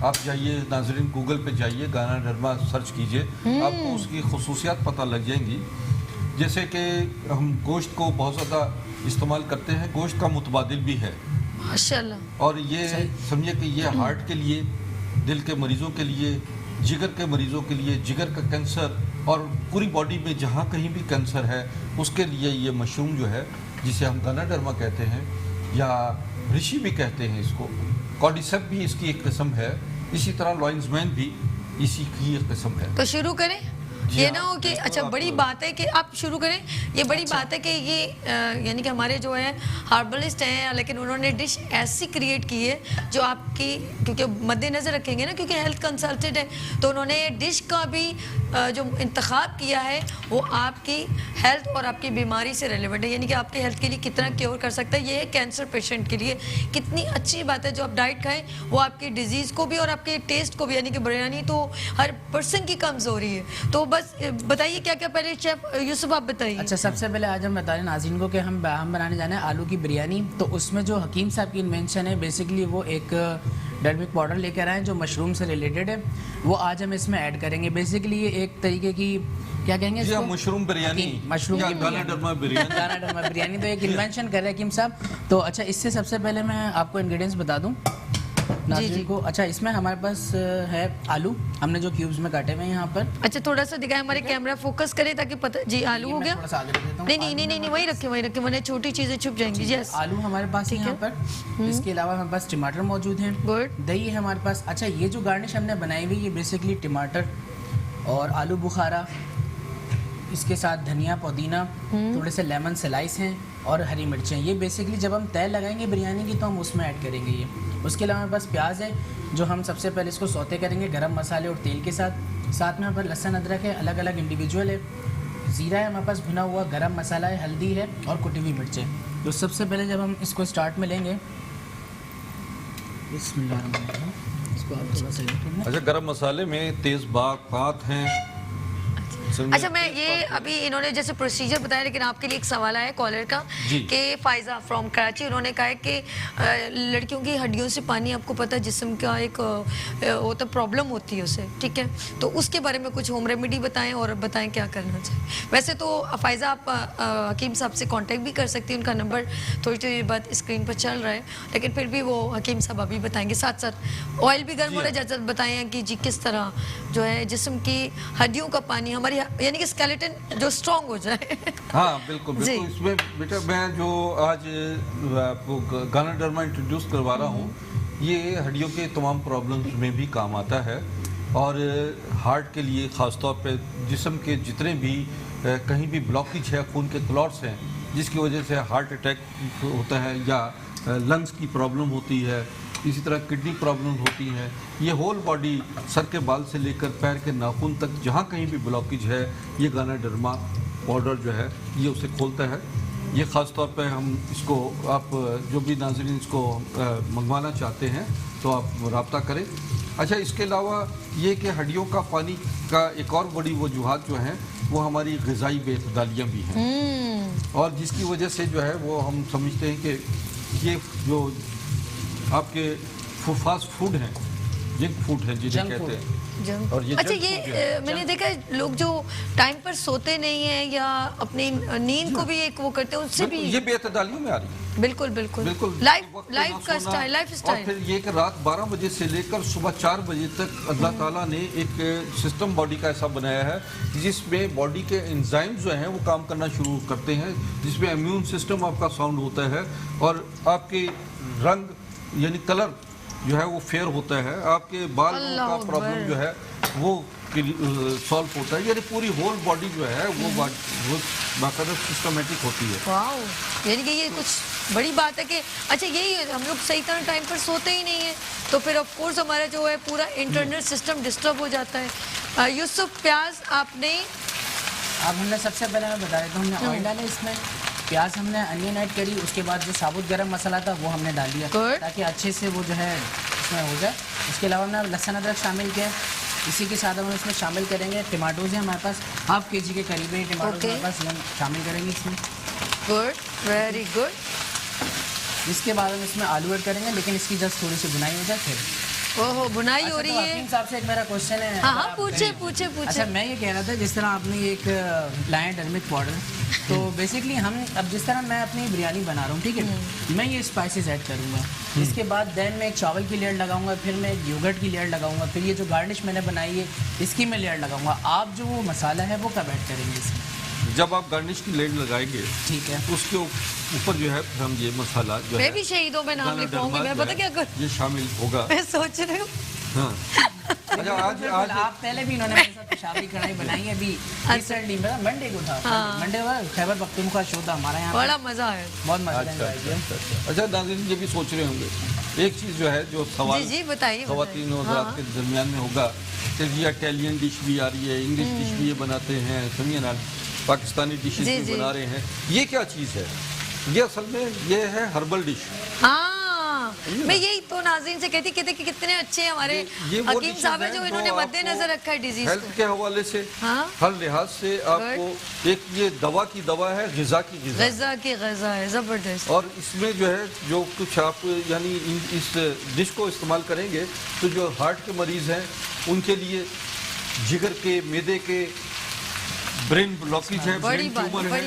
आप जाइए नाज़रीन, गूगल पे जाइए, गानाडर्मा सर्च कीजिए, आपको उसकी खसूसियात पता लग जाएंगी। जैसे कि हम गोश्त को बहुत ज़्यादा इस्तेमाल करते हैं, गोश्त का मुतबादिल भी है माशाल्लाह। और ये समझिए कि ये हार्ट के लिए, दिल के मरीज़ों के लिए, जिगर के मरीज़ों के लिए, जिगर का कैंसर और पूरी बॉडी में जहाँ कहीं भी कैंसर है उसके लिए ये मशरूम जो है, जिसे हम गानाडर्मा कहते हैं या ऋषि भी कहते हैं इसको, कॉर्डिसेप भी इसकी एक किस्म है, इसी तरह लॉइंसमैन भी इसी की एक किस्म है। तो शुरू करें। जी ये हाँ, ना हो कि बिल्कुल, अच्छा आप- बड़ी बात है कि आप शुरू करें। ये बड़ी बात है कि ये यानी कि हमारे जो है हार्बलिस्ट हैं, लेकिन उन्होंने डिश ऐसी क्रिएट की है जो आपकी, क्योंकि मद्देनज़र रखेंगे ना, क्योंकि हेल्थ कंसल्टेंट है, तो उन्होंने डिश का भी जो इंतखाब किया है वो आपकी हेल्थ और आपकी बीमारी से रिलेवेंट है, यानी कि आपकी हेल्थ के लिए कितना क्योर कर सकता है। ये है कैंसर पेशेंट के लिए कितनी अच्छी बात है जो आप डाइट खाएं, वो आपकी डिजीज़ को भी और आपके टेस्ट को भी, यानी कि बिरयानी तो हर पर्सन की कमज़ोरी है। तो बस बताइए क्या क्या, पहले शेफ यूसुफ आप बताइए। अच्छा, सबसे पहले आज हम बता रहे हैं नाज़रीन को कि हम बनाने जाने हैं आलू की बिरयानी। तो उसमें जो हकीम साहब की इन्वेंशन है, बेसिकली वो एक डर्मिक पाउडर लेकर आए जो मशरूम से रिलेटेड है, वो आज हम इसमें ऐड करेंगे। बेसिकली ये एक तरीके की, क्या कहेंगे जी हाँ, इसको? मशरूम बिरयानी, मशरूम या की बिरयानी। गानाडर्मा बिरयानी। गानाडर्मा बिरयानी तो एक इन्वेंशन कर रहे हैं हकीम साहब। तो अच्छा, इससे सबसे पहले मैं आपको इंग्रेडिएंट्स बता दूं नाज़रीन को। अच्छा, इसमें हमारे पास है आलू, हमने जो क्यूब्स में काटे हुए हैं यहाँ पर। अच्छा थोड़ा सा दिखाएं, हमारे कैमरा फोकस करे ताकि पता। जी आलू हो मैं गया। थोड़ा सा आगे रख देता हूँ। नहीं नहीं नहीं नहीं, वही रखे वरना छोटी चीजें छुप जाएंगी। यस आलू हमारे पास है ठीक है। यहाँ पर। इसके अलावा हमारे पास टमाटर मौजूद हैं, गुड। दही है हमारे पास। अच्छा, ये जो गार्निश हमने बनाई हुई ये बेसिकली टमाटर और आलू बुखारा, इसके साथ धनिया, पुदीना, थोड़े से लेमन स्लाइस हैं और हरी मिर्चें। ये बेसिकली जब हम तय लगाएंगे बिरयानी की तो हम उसमें ऐड करेंगे ये। उसके अलावा हमारे पास प्याज है जो हम सबसे पहले इसको सौते करेंगे गरम मसाले और तेल के साथ। साथ में हमारे पास लहसुन अदरक है, अलग अलग इंडिविजुअल है। ज़ीरा है हमारे पास भुना हुआ, गरम मसाला है, हल्दी है और कुटी हुई मिर्चें। तो सबसे पहले जब हम इसको स्टार्ट में लेंगे, बिस्मिल्लाहिर्रहमानिर्रहीम, इसको आप थोड़ा सा लेकर ना। अच्छा, गरम मसाले में तेज़पात हैं। अच्छा, मैं ये अभी इन्होंने जैसे प्रोसीजर बताया, लेकिन आपके लिए एक सवाल आया कॉलर का जी। कि फायजा फ्रॉम कराची, उन्होंने कहा है कि लड़कियों की हड्डियों से पानी, आपको पता है जिस्म का एक होता प्रॉब्लम होती है उसे, ठीक है, तो उसके बारे में कुछ होम रेमेडी बताएं और बताएं क्या करना चाहिए। वैसे तो फायजा आप हकीम साहब से कांटेक्ट भी कर सकती हैं, उनका नंबर थोड़ी देर बाद स्क्रीन पर चल रहा है, लेकिन फिर भी वो हकीम साहब अभी बताएंगे। साथ साथ ऑयल भी गर्म हो रहा है, जैसे बताएं कि जी किस तरह जो है जिस्म की हड्डियों का पानी हमारी, यानी कि स्केलेटन जो स्ट्रॉन्ग हो जाए। हाँ बिल्कुल जी। बिल्कुल। इसमें बेटा मैं जो आज आपको गानाडर्मा इंट्रोड्यूस करवा रहा हूँ, ये हड्डियों के तमाम प्रॉब्लम्स में भी काम आता है और हार्ट के लिए ख़ास तौर पे जिस्म के जितने भी कहीं भी ब्लॉकेज है, खून के क्लॉट्स हैं जिसकी वजह से हार्ट अटैक होता है या लंग्स की प्रॉब्लम होती है, इसी तरह किडनी प्रॉब्लम होती हैं, ये होल बॉडी सर के बाल से लेकर पैर के नाखून तक जहाँ कहीं भी ब्लॉकेज है ये गानाडर्मा पाउडर जो है ये उसे खोलता है। ये ख़ास तौर पे हम इसको आप जो भी नाज़रीन इसको मंगवाना चाहते हैं तो आप रब्ता करें। अच्छा, इसके अलावा ये कि हड्डियों का पानी का एक और बड़ी वजूहात जो हैं वो हमारी ग़िज़ाई बेतदालियाँ भी हैं और जिसकी वजह से जो है वो हम समझते हैं कि ये जो आपके फास्ट फूड हैं, जंक फूड हैं जिन्हें कहते हैं, और ये अच्छा, जंक ये फूड जो है, मैंने देखा है लोग जो टाइम पर सोते नहीं हैं या अपनी नींद को भी एक वो करते हैं उससे भी ये बेतदालियों में आ रही है। बिल्कुल बिल्कुल बिल्कुल लाइफ का स्टाइल, लाइफ और स्टाइल। फिर ये कि रात 12 बजे से लेकर सुबह 4 बजे तक अल्लाह ताला ने एक सिस्टम बॉडी का ऐसा बनाया है जिसमें बॉडी के एंजाइम्स जो हैं वो काम करना शुरू करते हैं, जिसमें इम्यून सिस्टम आपका साउंड होता है और आपके रंग यानी कलर जो है वो फेयर होता है, आपके बाल का प्रॉब्लम जो है वो सॉल्व होता है, यानी पूरी होल बॉडी जो है वो बाकायदा सिस्टमेटिक होती है। वाओ, यानी कि ये कुछ बड़ी बात है कि अच्छा यही हम लोग सही तरह टाइम पर सोते ही नहीं है तो फिर ऑफ कोर्स हमारा जो है पूरा इंटरनल सिस्टम डिस्टर्ब हो जाता है। यूसुफ, प्याज आपने अब हमने सबसे पहले मैं बता देता हूँ, हमने ऑयल डाला इसमें, प्याज हमने अनियन ऐड करी, उसके बाद जो साबुत गरम मसाला था वो हमने डाल दिया ताकि अच्छे से वो जो है इसमें हो जाए। उसके अलावा हमने लहसुन अदरक शामिल किया, इसी के साथ हम इसमें शामिल करेंगे टमाटोज हैं हमारे पास, हाफ के जी के करीब है टमाटोज हमारे पास, ये हम शामिल करेंगे इसमें। Good, very good. इसके बाद हम इसमें आलू ऐड करेंगे, लेकिन इसकी जस्ट थोड़ी सी बुनाई हो जाए फिर। ओहो, बुनाई हो रही है। हकीम साहब से एक मेरा क्वेश्चन है। हाँ हाँ, पूछे पूछे पूछे। अच्छा, मैं ये कह रहा था जिस तरह आपने एक लाया टर्मिक पाउडर, तो बेसिकली हम अब जिस तरह मैं अपनी बिरयानी बना रहा हूँ, ठीक है, मैं ये स्पाइसेस ऐड करूँगा, इसके बाद देन मैं एक चावल की लेयर लगाऊंगा, फिर मैं एक योगर्ट की लेयर लगाऊंगा, फिर ये जो गार्निश मैंने बनाई है इसकी मैं लेयर लगाऊंगा। आप जो वो मसाला है वो कब ऐड करेंगे इसमें? जब आप गार्निश की लेयर लगाएंगे, ठीक है, उसके ऊपर जो है हम ये मसाला जो मैं भी शहीदों में नाम लिखवाऊंगी, मैं पता क्या कर ये शामिल होगा। मैं सोच रही हूँ। हाँ। अच्छा, आज आप पहले भी इन्होंने मेरे साथ पेशावरी कढ़ाई बनाई है, अभी रिसेंटली मंडे को था, मंडे को खैबर पख्तूनख्वा शो था हमारा यहाँ, बड़ा मजा आया, बहुत मजा आया। अच्छा, नाज़रीन ये भी सोच रहे होंगे एक चीज़ जो है जो सवाल जी बताइए ख़वातीन और हज़रात के दरमियान में होगा कि ये इटालियन डिश भी आ रही है, इंग्लिश डिश भी ये बनाते हैं, समझिए ना, पाकिस्तानी डिशेज भी बना रहे हैं, ये क्या चीज़ है? ये असल में ये है हर्बल डिश। हाँ, मैं यही तो नाज़रीन से कहती कि कितने अच्छे हमारे हकीम साहब है जो इन्होंने मद्देनजर रखा है डिजीज हेल्थ के हवाले से, हाँ? हर लिहाज से आपको एक ये दवा की दवा है, ग़िज़ा की ग़िज़ा है, ज़बरदस्त। और इसमें जो है जो कुछ आप यानी इस डिश को इस्तेमाल करेंगे तो जो हार्ट के मरीज़ हैं उनके लिए, जिगर के, मैदे के, ब्रेन ब्लॉकेज है, ब्रेन ट्यूमर है,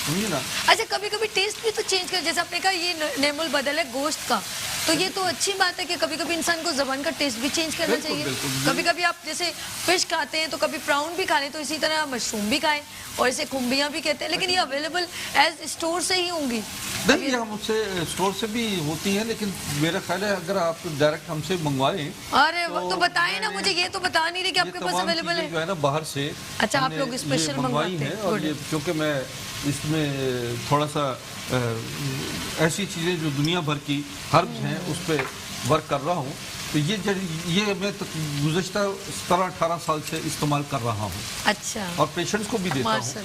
समझिए ना। अच्छा, कभी कभी टेस्ट भी तो चेंज कर, जैसे आपने कहा ये नेमुल बदल है गोश्त का, तो ये तो अच्छी बात है कि कभी कभी इंसान को ज़बान का टेस्ट भी चेंज करना चाहिए। कभी कभी आप जैसे फिश खाते हैं तो कभी प्राउन भी खा लें, तो इसी तरह मशरूम भी खाएं और इसे खुम्बियाँ भी कहते हैं, लेकिन ये अवेलेबल एज स्टोर से ही होंगी? नहीं, ये हमसे स्टोर से भी होती है, लेकिन मेरा ख्याल है अगर आप डायरेक्ट हमसे मंगवाएं। अरे तो बताएं ना मुझे, ये तो बता नहीं रहे कि आपके पास अवेलेबल है। जो है ना बाहर से, अच्छा, आप लोग स्पेशल मंगवाते हैं। और ये क्योंकि मैं इसमें थोड़ा सा ऐसी चीज़ें जो दुनिया भर की हर्ब्स हैं उस पर वर्क कर रहा हूँ, तो ये मैं गुज़श्ता 17-18 साल से इस्तेमाल कर रहा हूँ। अच्छा। और पेशेंट्स को भी देता हूँ।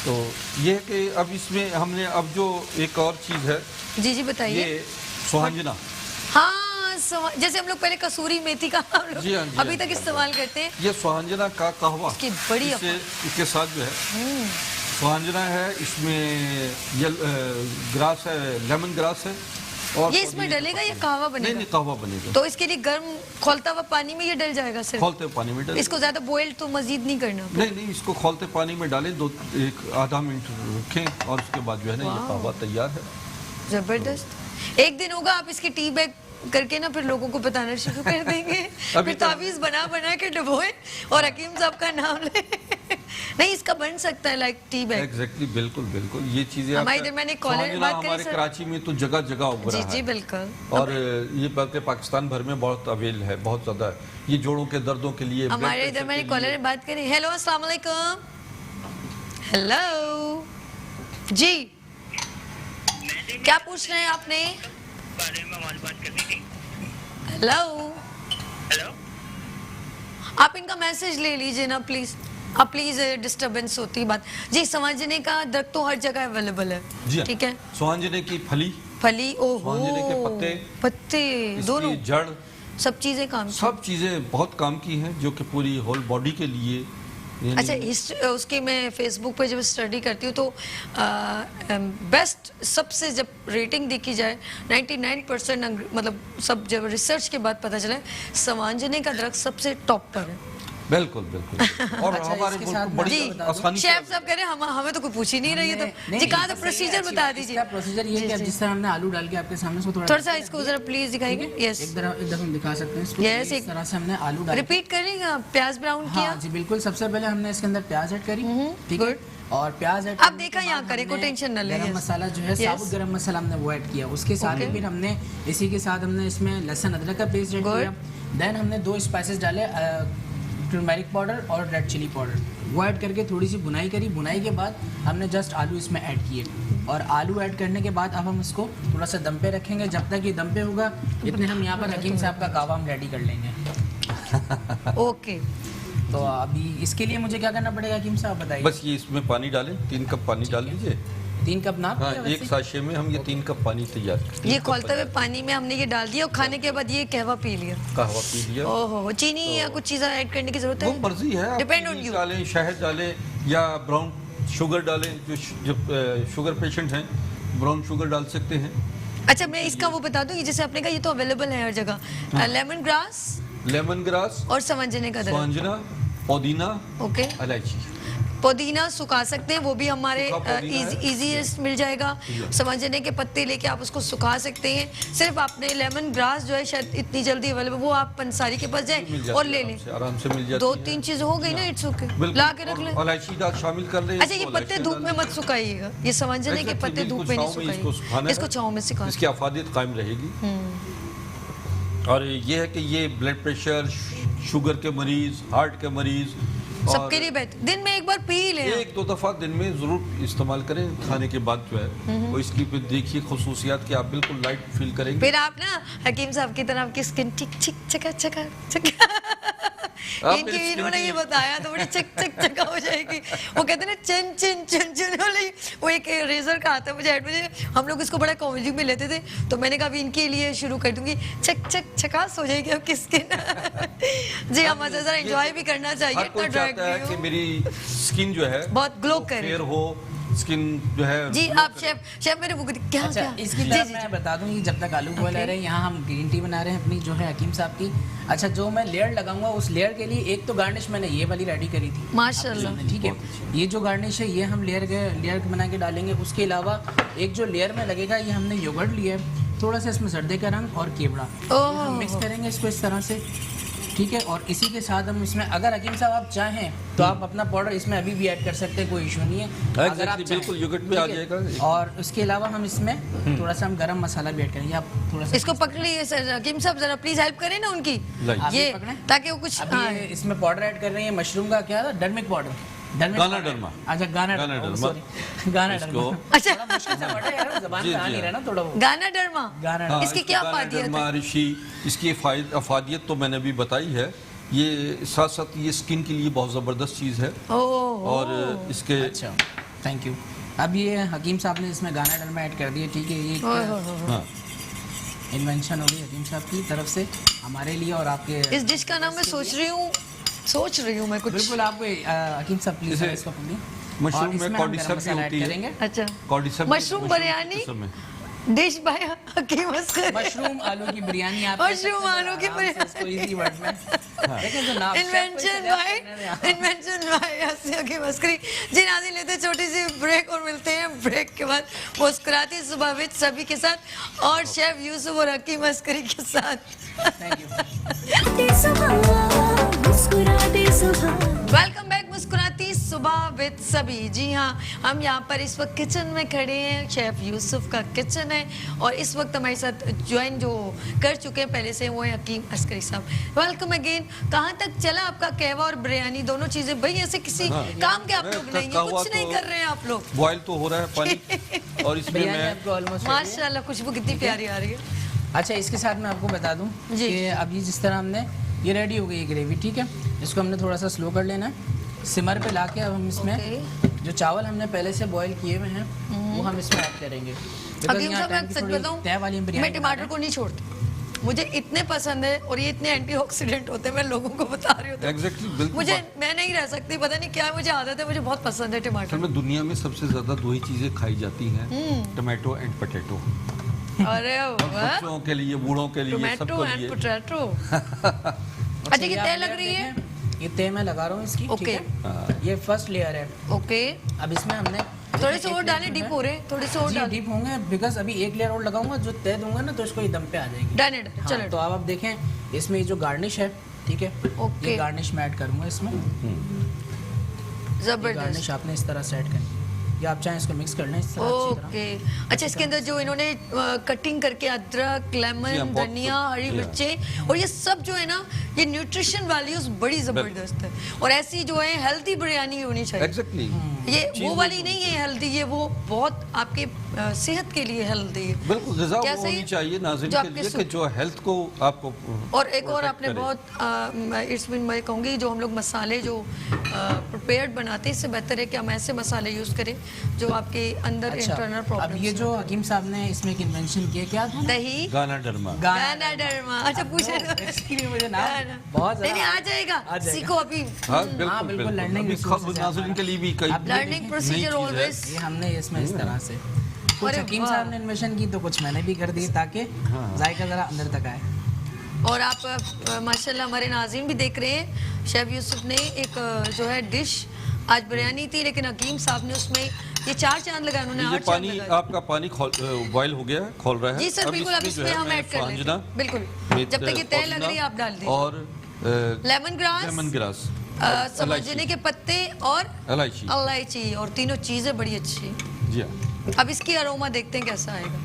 तो ये है कि अब इसमें हमने अब जो एक और चीज़ है, जी बताइए। ये सुहांजना। हाँ, जैसे हम लोग पहले कसूरी मेथी का हम लोग अभी तक इस्तेमाल करते हैं, ये सुहांजना का कहवा, बड़ी इसके साथ जो है सुहांजना है, इसमें ग्रास है, लेमन ग्रास है, और ये इसमें डलेगा या कहवा बनेगा? नहीं, कहवा बनेगा। तो इसके लिए गर्म खोलता हुआ पानी में ये डल जाएगा सिर्फ? खोलते पानी में डलेगा। इसको ज्यादा बॉइल तो मजीद नहीं करना? नहीं, इसको खोलते पानी में डालें, आधा मिनट रखें और उसके बाद जो है ना ये कहवा तैयार है। जबरदस्त। एक दिन होगा आप इसकी टी बैग करके ना फिर लोगों को बताना शुरू कर देंगे, फिर तावीज़ बना के डुबोए और हकीम साहब का नाम ले। नहीं इसका बन सकता है लाइक टी बैग। एग्जैक्टली, बिल्कुल बिल्कुल, ये चीजें हमारे आपका- इधर मैंने कॉलेज स्वांजना बात करी हमारे सर। कराची में तो जगह जगह उग जी रहा जी है, बिल्कुल। और ये बल्कि पाकिस्तान भर में बहुत अवेल है, बहुत ज्यादा है। ये जोड़ों के दर्दों के लिए, ब्लड हमारे इधर प्रेशर मैंने के कॉलर लिए। में बात करी। हेलो अस्सलाम वालेकुम। हेलो जी, क्या पूछ रहे हैं आपने? बारे में मालूमात करनी थी। हेलो, हेलो, आप इनका मैसेज ले लीजिए ना प्लीज। आप प्लीज, डिस्टरबेंस होती है बात। जी, समझने का दरख्त तो हर जगह अवेलेबल है, जी ठीक है। स्वांजने की फली, फली, ओहो, स्वांजने के पत्ते दोनों, इसकी जड़, सब चीजें काम की। सब चीजें बहुत काम की हैं, जो कि पूरी होल बॉडी के लिए। यानी- अच्छा, उसकी मैं फेसबुक पे जब स्टडी करती हूँ तो बेस्ट सबसे जब रेटिंग देखी जाए 99% मतलब सब जब रिसर्च के बाद पता चला है समंजने का दरख्त सबसे टॉप पर है। बिल्कुल बिल्कुल। और अच्छा, हमारे इसके मुल्क साथ को बड़ी जी, आसानी से शेफ साहब कह रहे हैं हमें तो कोई पूछ ही नहीं रही है। तो नहीं, जी कहा तो इसका प्रोसीजर सही बता है। दीजिए। इसका प्रोसीजर ये है कि अब जिस तरह हमने आलू डाल के आपके सामने इसको थोड़ा सा इसको जरा प्लीज दिखाएंगे। यस, एक दफा हम दिखा सकते हैं इसको। Yes, इस तरह से हमने आलू डाल रिपीट करेंगे। प्याज ब्राउन किया। हाँ जी बिल्कुल। सबसे पहले हमने इसके अंदर प्याज ऐड करी, ठीक है। और प्याज ऐड आप देखा यहाँ करें, कोई टेंशन न लें। गरम मसाला जो है, Yes. साबुत गरम मसाला हमने वो ऐड किया। उसके साथ ही Okay. फिर हमने इसी के साथ हमने इसमें लहसुन अदरक का पेस्ट ऐड Good. किया। देन हमने 2 स्पाइसेस डाले, टर्मरिक पाउडर और रेड चिली पाउडर, वो ऐड करके थोड़ी सी भुनाई करी। भुनाई के बाद हमने जस्ट आलू इसमें ऐड किए, और आलू ऐड करने के बाद अब हम इसको थोड़ा सा दम पे रखेंगे। जब तक ये दम पे होगा इतने हम यहाँ पर हकीम साहब का कावा हम रेडी कर लेंगे। ओके, तो अभी इसके लिए मुझे क्या करना पड़ेगा हकीम साहब, बताइए। बस ये इसमें पानी डालें, 3 कप पानी डाल दीजिए। 3 कप नाप हाँ, किया एक वैसे? साशे में हम ये 3 कप पानी तैयार करें। ये खोलते हुए पानी में हमने ये डाल दिया और खाने के बाद ये कहवा पी लिया। कहवा पी लिया। ओहो, चीनी या कुछ चीज़ें ऐड करने की जरूरत वो है? मर्जी है, आप डिपेंड ऑन चीनी यू। डालें, शहद डालें या ब्राउन शुगर डालें। जो शुगर पेशेंट हैं ब्राउन शुगर डाल सकते हैं। अच्छा, मैं इसका वो बता दूं, ये जैसे आपने कहा ये तो अवेलेबल है हर जगह। लेमन ग्रास लेमन ग्रास, और समंजने का दरख्त। स्वांजना, पुदीना, ओके, इलायची। पुदीना सुखा सकते हैं, वो भी हमारे सूखा पुदीना है। इजीएस्ट मिल जाएगा। समंजने के पत्ते लेके आप उसको सुखा सकते हैं। सिर्फ आपने लेमन ग्रास जो है शायद इतनी जल्दी अवेलेबल, वो आप पंसारी के पास मिल जाए जाती और है, ले लें। आराम से मिल जाती 2-3 चीज हो गई ना, इट्स ओके, बिल्कुल। ला के रख और लें। इलायची डाल शामिल कर लें। अच्छा, ये इसको पत्ते इलायची धूप में डाल मत सुखाइएगा, ये समंजने के Exactly, पत्ते धूप बिल्कुल में नहीं छाँव में इसको सुखाना सुखाइए, है। इसको छाँव में सुखा। इसकी आफादियत कायम रहेगी। और ये है कि ये ब्लड प्रेशर, शुगर के मरीज, हार्ट के मरीज, और सबके लिए बेहतर, दिन में एक बार पी लें। 1-2 दफ़ा दिन में ज़रूर इस्तेमाल करें खाने के बाद जो है। और इसकी फिर देखिए खसूसियात कि आप बिल्कुल लाइट फील करेंगे। फिर आप ना हकीम साहब की तरह आपकी स्किन टिक चिक चका चका चका मेरी इनकी skin इन्होंने की- ये बताया तो बड़ी चक चक चका हो जाएगी। वो कहते हैं ना चिन चिन चिन चिन वाली, वो एक रेजर का आता है मुझे मुझे हम लोग इसको बड़ा कॉमेडी में लेते थे, तो मैंने कहा अभी इनके लिए शुरू कर दूंगी, चक चक चकास हो जाएगी आपकी स्किन। जी, हम मजा जरा एंजॉय भी करना चाहिए, हर इतना कोई चाहता है कि ड्रैग मेरी स्किन जो है बहुत ग्लो वो करे। फेयर हो, स्किन जो है जी, glow आप करे। शेफ मेरे बुक क्या अच्छा, क्या इसकी जी तरफ जी मैं बता दूं कि जब तक आलू बॉयल आ रहे हैं, यहाँ हम ग्रीन टी बना रहे हैं अपनी जो है हकीम साहब की। अच्छा, जो मैं लेयर लगाऊंगा उस लेयर के लिए एक तो गार्निश मैंने ये वाली रेडी करी थी माशाल्लाह। आपके सामने, ठीक है। ये जो गार्निश है ये हम लेयर बना के डालेंगे। उसके अलावा एक जो लेयर में लगेगा, ये हमने योगर्ट लिया है, थोड़ा सा इसमें सर्दे का रंग और केवड़ा, ओह। हम मिक्स करेंगे इसको इस तरह से, ठीक है। और इसी के साथ हम इसमें, अगर हकीम साहब आप चाहें तो आप अपना पाउडर इसमें अभी भी ऐड कर सकते हैं, कोई इशू नहीं है। अगर आप Exactly, बिल्कुल, योगर्ट भी आ ठीक है? जाएगा। और उसके अलावा हम इसमें थोड़ा सा हम गरम मसाला भी ऐड करेंगे। आप थोड़ा सा इसको पकड़िए सर, हकीम साहब जरा प्लीज हेल्प करें ना उनकी, लाइए। आप ये भी पकड़ें। ताकि वो कुछ अभी ये इसमें पाउडर ऐड कर रहे हैं मशरूम का, क्या था, डर्मिक पाउडर, गाना डर्मा। अच्छा, गाना गाना डर्मा, डर्मा। सॉरी, गाना इसको- डर्मा। अच्छा, थोड़ा मुश्किल से वर्ड है यार, ज़बान जी, पे आ जी, नहीं रहा ना थोड़ा वो। गाना डरमा, गाना हाँ, इसकी इसको क्या गाना अफादियत डर्मा, है? ऋषि, इसकी अफादियत तो मैंने अभी बताई है। ये साथ साथ ये स्किन के लिए बहुत ज़बरदस्त चीज़ है। ओह, और इसके अच्छा, थैंक यू। अब ये हकीम साहब ने इसमें गाना डर्मा ऐड कर दिया, ठीक है। ये ओह, ओह, ओह। हाँ, इन्वेंशन हो गई हकीम साहब की तरफ से हमारे लिए और आपके। इस डिश का नाम मैं सोच रही हूँ मैं कुछ। बिल्कुल, आप हकीम साहब प्लीज इसे इसको पकड़िए। मशरूम और में इसमें हम कॉर्डिसप गरम भी मसाला ऐड होती है। करेंगे। अच्छा, कॉर्डिसप मशरूम बिरयानी डिश बाय हकीम असगर। मशरूम आलू की बिरयानी आप मशरूम आलू की बिरयानी। इजी वर्ड में लेकिन जो नाम इन्वेंशन बाय हकीम अस्करी। जी नाज़रीन, लेते हैं छोटी सी ब्रेक और मिलते हैं ब्रेक के बाद मुस्कुराती सुबह विद सभी के साथ और शेफ यूसुफ और हकीम अस्करी के साथ। Thank you. मुस्कुराते सुबह वेलकम बैक मुस्कुराती सुबह विद सभी। जी हाँ, हम यहाँ पर इस वक्त किचन में खड़े हैं। शेफ यूसुफ का किचन है और इस वक्त हमारे साथ ज्वाइन जो कर चुके हैं पहले से वो है हकीम अस्करी साहब। Welcome again. कहाँ तक चला आपका कहवा और बिरयानी दोनों चीजें? भाई ऐसे किसी काम के आप लोग नहीं है, कुछ नहीं कर रहे हैं आप लोग। बॉयल तो हो रहा है पानी और इसमें मैं माशाल्लाह खुशबू कितनी प्यारी आ रही है। अच्छा, इसके साथ मैं आपको बता दूं कि अब ये जिस तरह हमने ये रेडी हो गई ग्रेवी, ठीक है, इसको हमने थोड़ा सा स्लो कर लेना है। सिमर पे लाके अब हम इसमें जो चावल हमने पहले से बॉईल किए हुए हैं वो हम इसमें ऐड करेंगे। अभी मैं सच बताऊं, मैं टमाटर को नहीं छोड़ती, मुझे इतने पसंद है और ये इतने एंटीऑक्सीडेंट होते हैं, मैं लोगों को बता रही हूँ। Exactly, बिल्कुल। मुझे मैं नहीं रह सकती, पता नहीं क्या मुझे आदत है, मुझे बहुत पसंद है टमाटर। असल में दुनिया में सबसे ज्यादा दो ही चीजें खाई जाती हैं, टमाटो एंड पोटैटो। अरे वाह, बच्चों के लिए, बूढ़ों के लिए, टोमेटो सबके एंड लिए। पोटैटो। अच्छा, ये तय लग रही है? ये तय मैं लगा रहा हूँ इसकी, ठीक है। ये फर्स्ट लेयर है। ओके, अब इसमें हमने थोड़े से और डालें, डीप हो रहे, थोड़े से और डाल। डीप होंगे बिकॉज अभी एक लेयर और लगाऊंगा, जो तय दूंगा ना तो इसको ये दम पे आ जाएगी। डन इट, चलो। तो अब आप देखें इसमें ये जो गार्निश है, ठीक है, ओके, ये गार्निश मैं ऐड करूंगा इसमें। जबरदस्त गार्निश आपने इस तरह से ऐड करनी है, या आप चाहें इसको मिक्स कर लें इस तरह अच्छी तरह। ओके। अच्छा, इसके अंदर जो इन्होंने कटिंग करके अदरक, लेमन, धनिया, हरी मिर्चें और ये सब जो है ना, ये न्यूट्रिशन वैल्यूज बड़ी जबरदस्त है और ऐसी जो है हेल्दी बिरयानी होनी चाहिए। एग्जैक्टली, ये वो वाली नहीं है हेल्दी, ये वो बहुत आपके सेहत के लिए हेल्दी है। बिल्कुल ग़िज़ा क्या वो सही होनी है? चाहिए नाज़रीन जो के आपके लिए कि जो हेल्थ को आपको और एक और protect आपने करे। बहुत इट्स मीन मैं कहूँगी जो हम लोग मसाले जो प्रिपेयर्ड बनाते हैं, इससे बेहतर है कि हम ऐसे मसाले यूज़ करें जो आपके अंदर इंटरनल अब प्रॉब्लम। ये जो हकीम साहब ने इसमें एक इन्वेंशन किया, क्या था? दही, गाना डरमा। गाना डरमा। अच्छा, पूछे इसलिए मुझे नाम बहुत नहीं आ जाएगा, सीखो अभी। हाँ बिल्कुल, बिल्कुल, learning resources अभी है नाज़रीन के लिए भी कई लर्निंग प्रोसीजर ऑलवेज। ये हमने इसमें इस तरह से कुछ हकीम साहब ने इन्वेंशन की तो कुछ मैंने भी कर दी ताकि जायका ज़रा अंदर तक आए। और आप माशाल्लाह हमारे नाज़रीन भी देख रहे हैं, शेफ यूसुफ ने एक जो है डिश, आज बिरयानी थी लेकिन हकीम साहब ने उसमें ये 4 चांद लगाए, उन्होंने ये 8 चांद पानी लगाए। आपका पानी बॉयल हो गया है, खोल रहा है। जी सर, बिल्कुल। अब इसमें हम ऐड कर लेते हैं, बिल्कुल। जब तक ये तय लग रही है आप डाल दीजिए। और लेमन ग्रास, समझने के पत्ते और इलायची और तीनों चीज़ें बड़ी अच्छी। जी हाँ। अब इसकी अरोमा देखते हैं कैसा आएगा।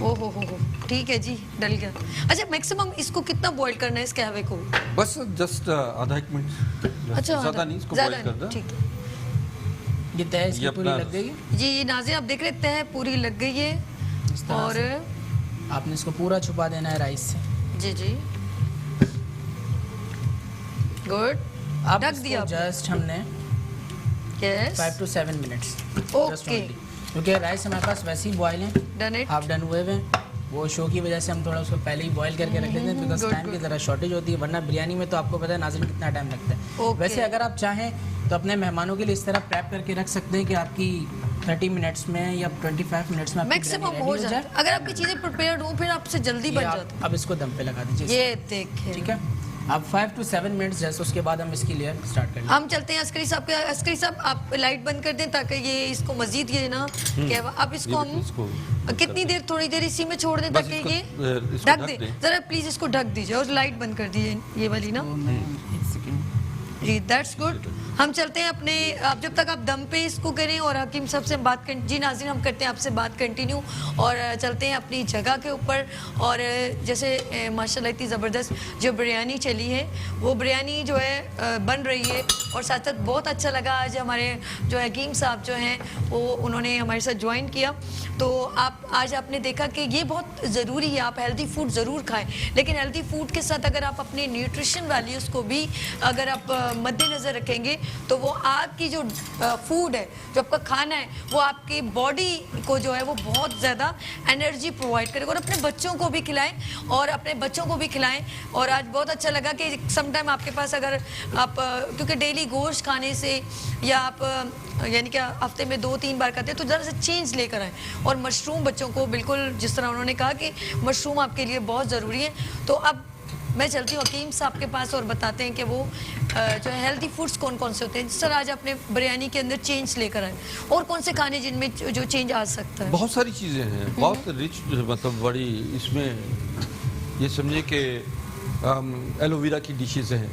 ओ हो, ठीक है जी, डल गया। अच्छा, मैक्सिमम इसको कितना बॉईल करना है इस कहवे को? बस जस्ट आधा 1 मिनट। अच्छा, ज़्यादा नहीं, इसको बॉईल कर दो। ठीक। ये तय इसकी पूरी लग गई जी, ये नाज़रीन आप देख रहे हैं, तय पूरी लग गई है और आपने इसको पूरा छुपा देना है राइस से। जी गुड। अब ढक दिया जस्ट हमने यस 5 to 7 मिनट्स ओके, क्योंकि राइस हमारे पास वैसे ही बॉयल है, डन इट। हाफ डन हुए हैं। वो शो की वजह से हम थोड़ा उसको पहले ही बॉयल करके रख देते हैं बिकॉज टाइम की ज़रा शॉर्टेज होती है, वरना बिरयानी में तो आपको पता है नाज़रीन कितना टाइम लगता है। वैसे अगर आप चाहें तो अपने मेहमानों के लिए इस तरह प्रेप करके रख सकते हैं कि आपकी 30 मिनट्स में या 25 मिनट्स में मैक्सिमम हो जाए। अगर आपकी चीज़ें प्रिपेयर्ड हो फिर आपसे जल्दी बन जाता है। अब इसको दम पे लगा दीजिए, ये देखिए, ठीक है। अब 5 to 7 मिनट्स जैसे, उसके बाद हम इसकी लेयर स्टार्ट करेंगे। हम चलते हैं अस्करी साहब के। अस्करी साहब आप लाइट बंद कर दें ताकि ये इसको मजीद ये ना क्या, अब इसको हम कितनी देर, थोड़ी देर इसी में छोड़ दें ताकि ये ढक दे। जरा प्लीज इसको ढक दीजिए और लाइट बंद कर दीजिए ये वाली ना। जी, दैट्स गुड। हम चलते हैं अपने, आप जब तक आप दम पे इसको करें और हकीम साहब से बात कर। जी नाज़रीन, हम करते हैं आपसे बात कंटिन्यू और चलते हैं अपनी जगह के ऊपर। और जैसे माशाल्लाह इतनी ज़बरदस्त जो बिरयानी चली है वो बिरयानी जो है बन रही है और साथ साथ बहुत अच्छा लगा आज हमारे जो हकीम साहब जो हैं वो उन्होंने हमारे साथ ज्वाइन किया। तो आज आपने देखा कि ये बहुत ज़रूरी है, आप हेल्दी फूड ज़रूर खाएँ, लेकिन हेल्दी फूड के साथ अगर आप अपने न्यूट्रिशन वैल्यूज़ को भी अगर आप मद्देनज़र रखेंगे तो वो आपकी जो फूड है, जो आपका खाना है, वो आपकी बॉडी को जो है वो बहुत ज़्यादा एनर्जी प्रोवाइड करेगा। और अपने बच्चों को भी खिलाएं और अपने बच्चों को भी खिलाएं। और आज बहुत अच्छा लगा कि समटाइम आपके पास अगर आप क्योंकि डेली गोश्त खाने से या आप यानी कि हफ्ते में 2-3 बार खाते हैं तो ज़रा सा चेंज लेकर आएँ। और मशरूम बच्चों को बिल्कुल जिस तरह उन्होंने कहा कि मशरूम आपके लिए बहुत ज़रूरी है। तो अब मैं चलती हूँ हकीम साहब के पास और बताते हैं कि वो जो है हेल्दी फूड्स कौन कौन से होते हैं। जिस तरह आज अपने बिरयानी के अंदर चेंज लेकर आए, और कौन से खाने जिनमें जो चेंज आ सकता है? बहुत सारी चीज़ें हैं, बहुत रिच, मतलब बड़ी इसमें ये समझिए कि एलोवेरा की डिशेज़ हैं,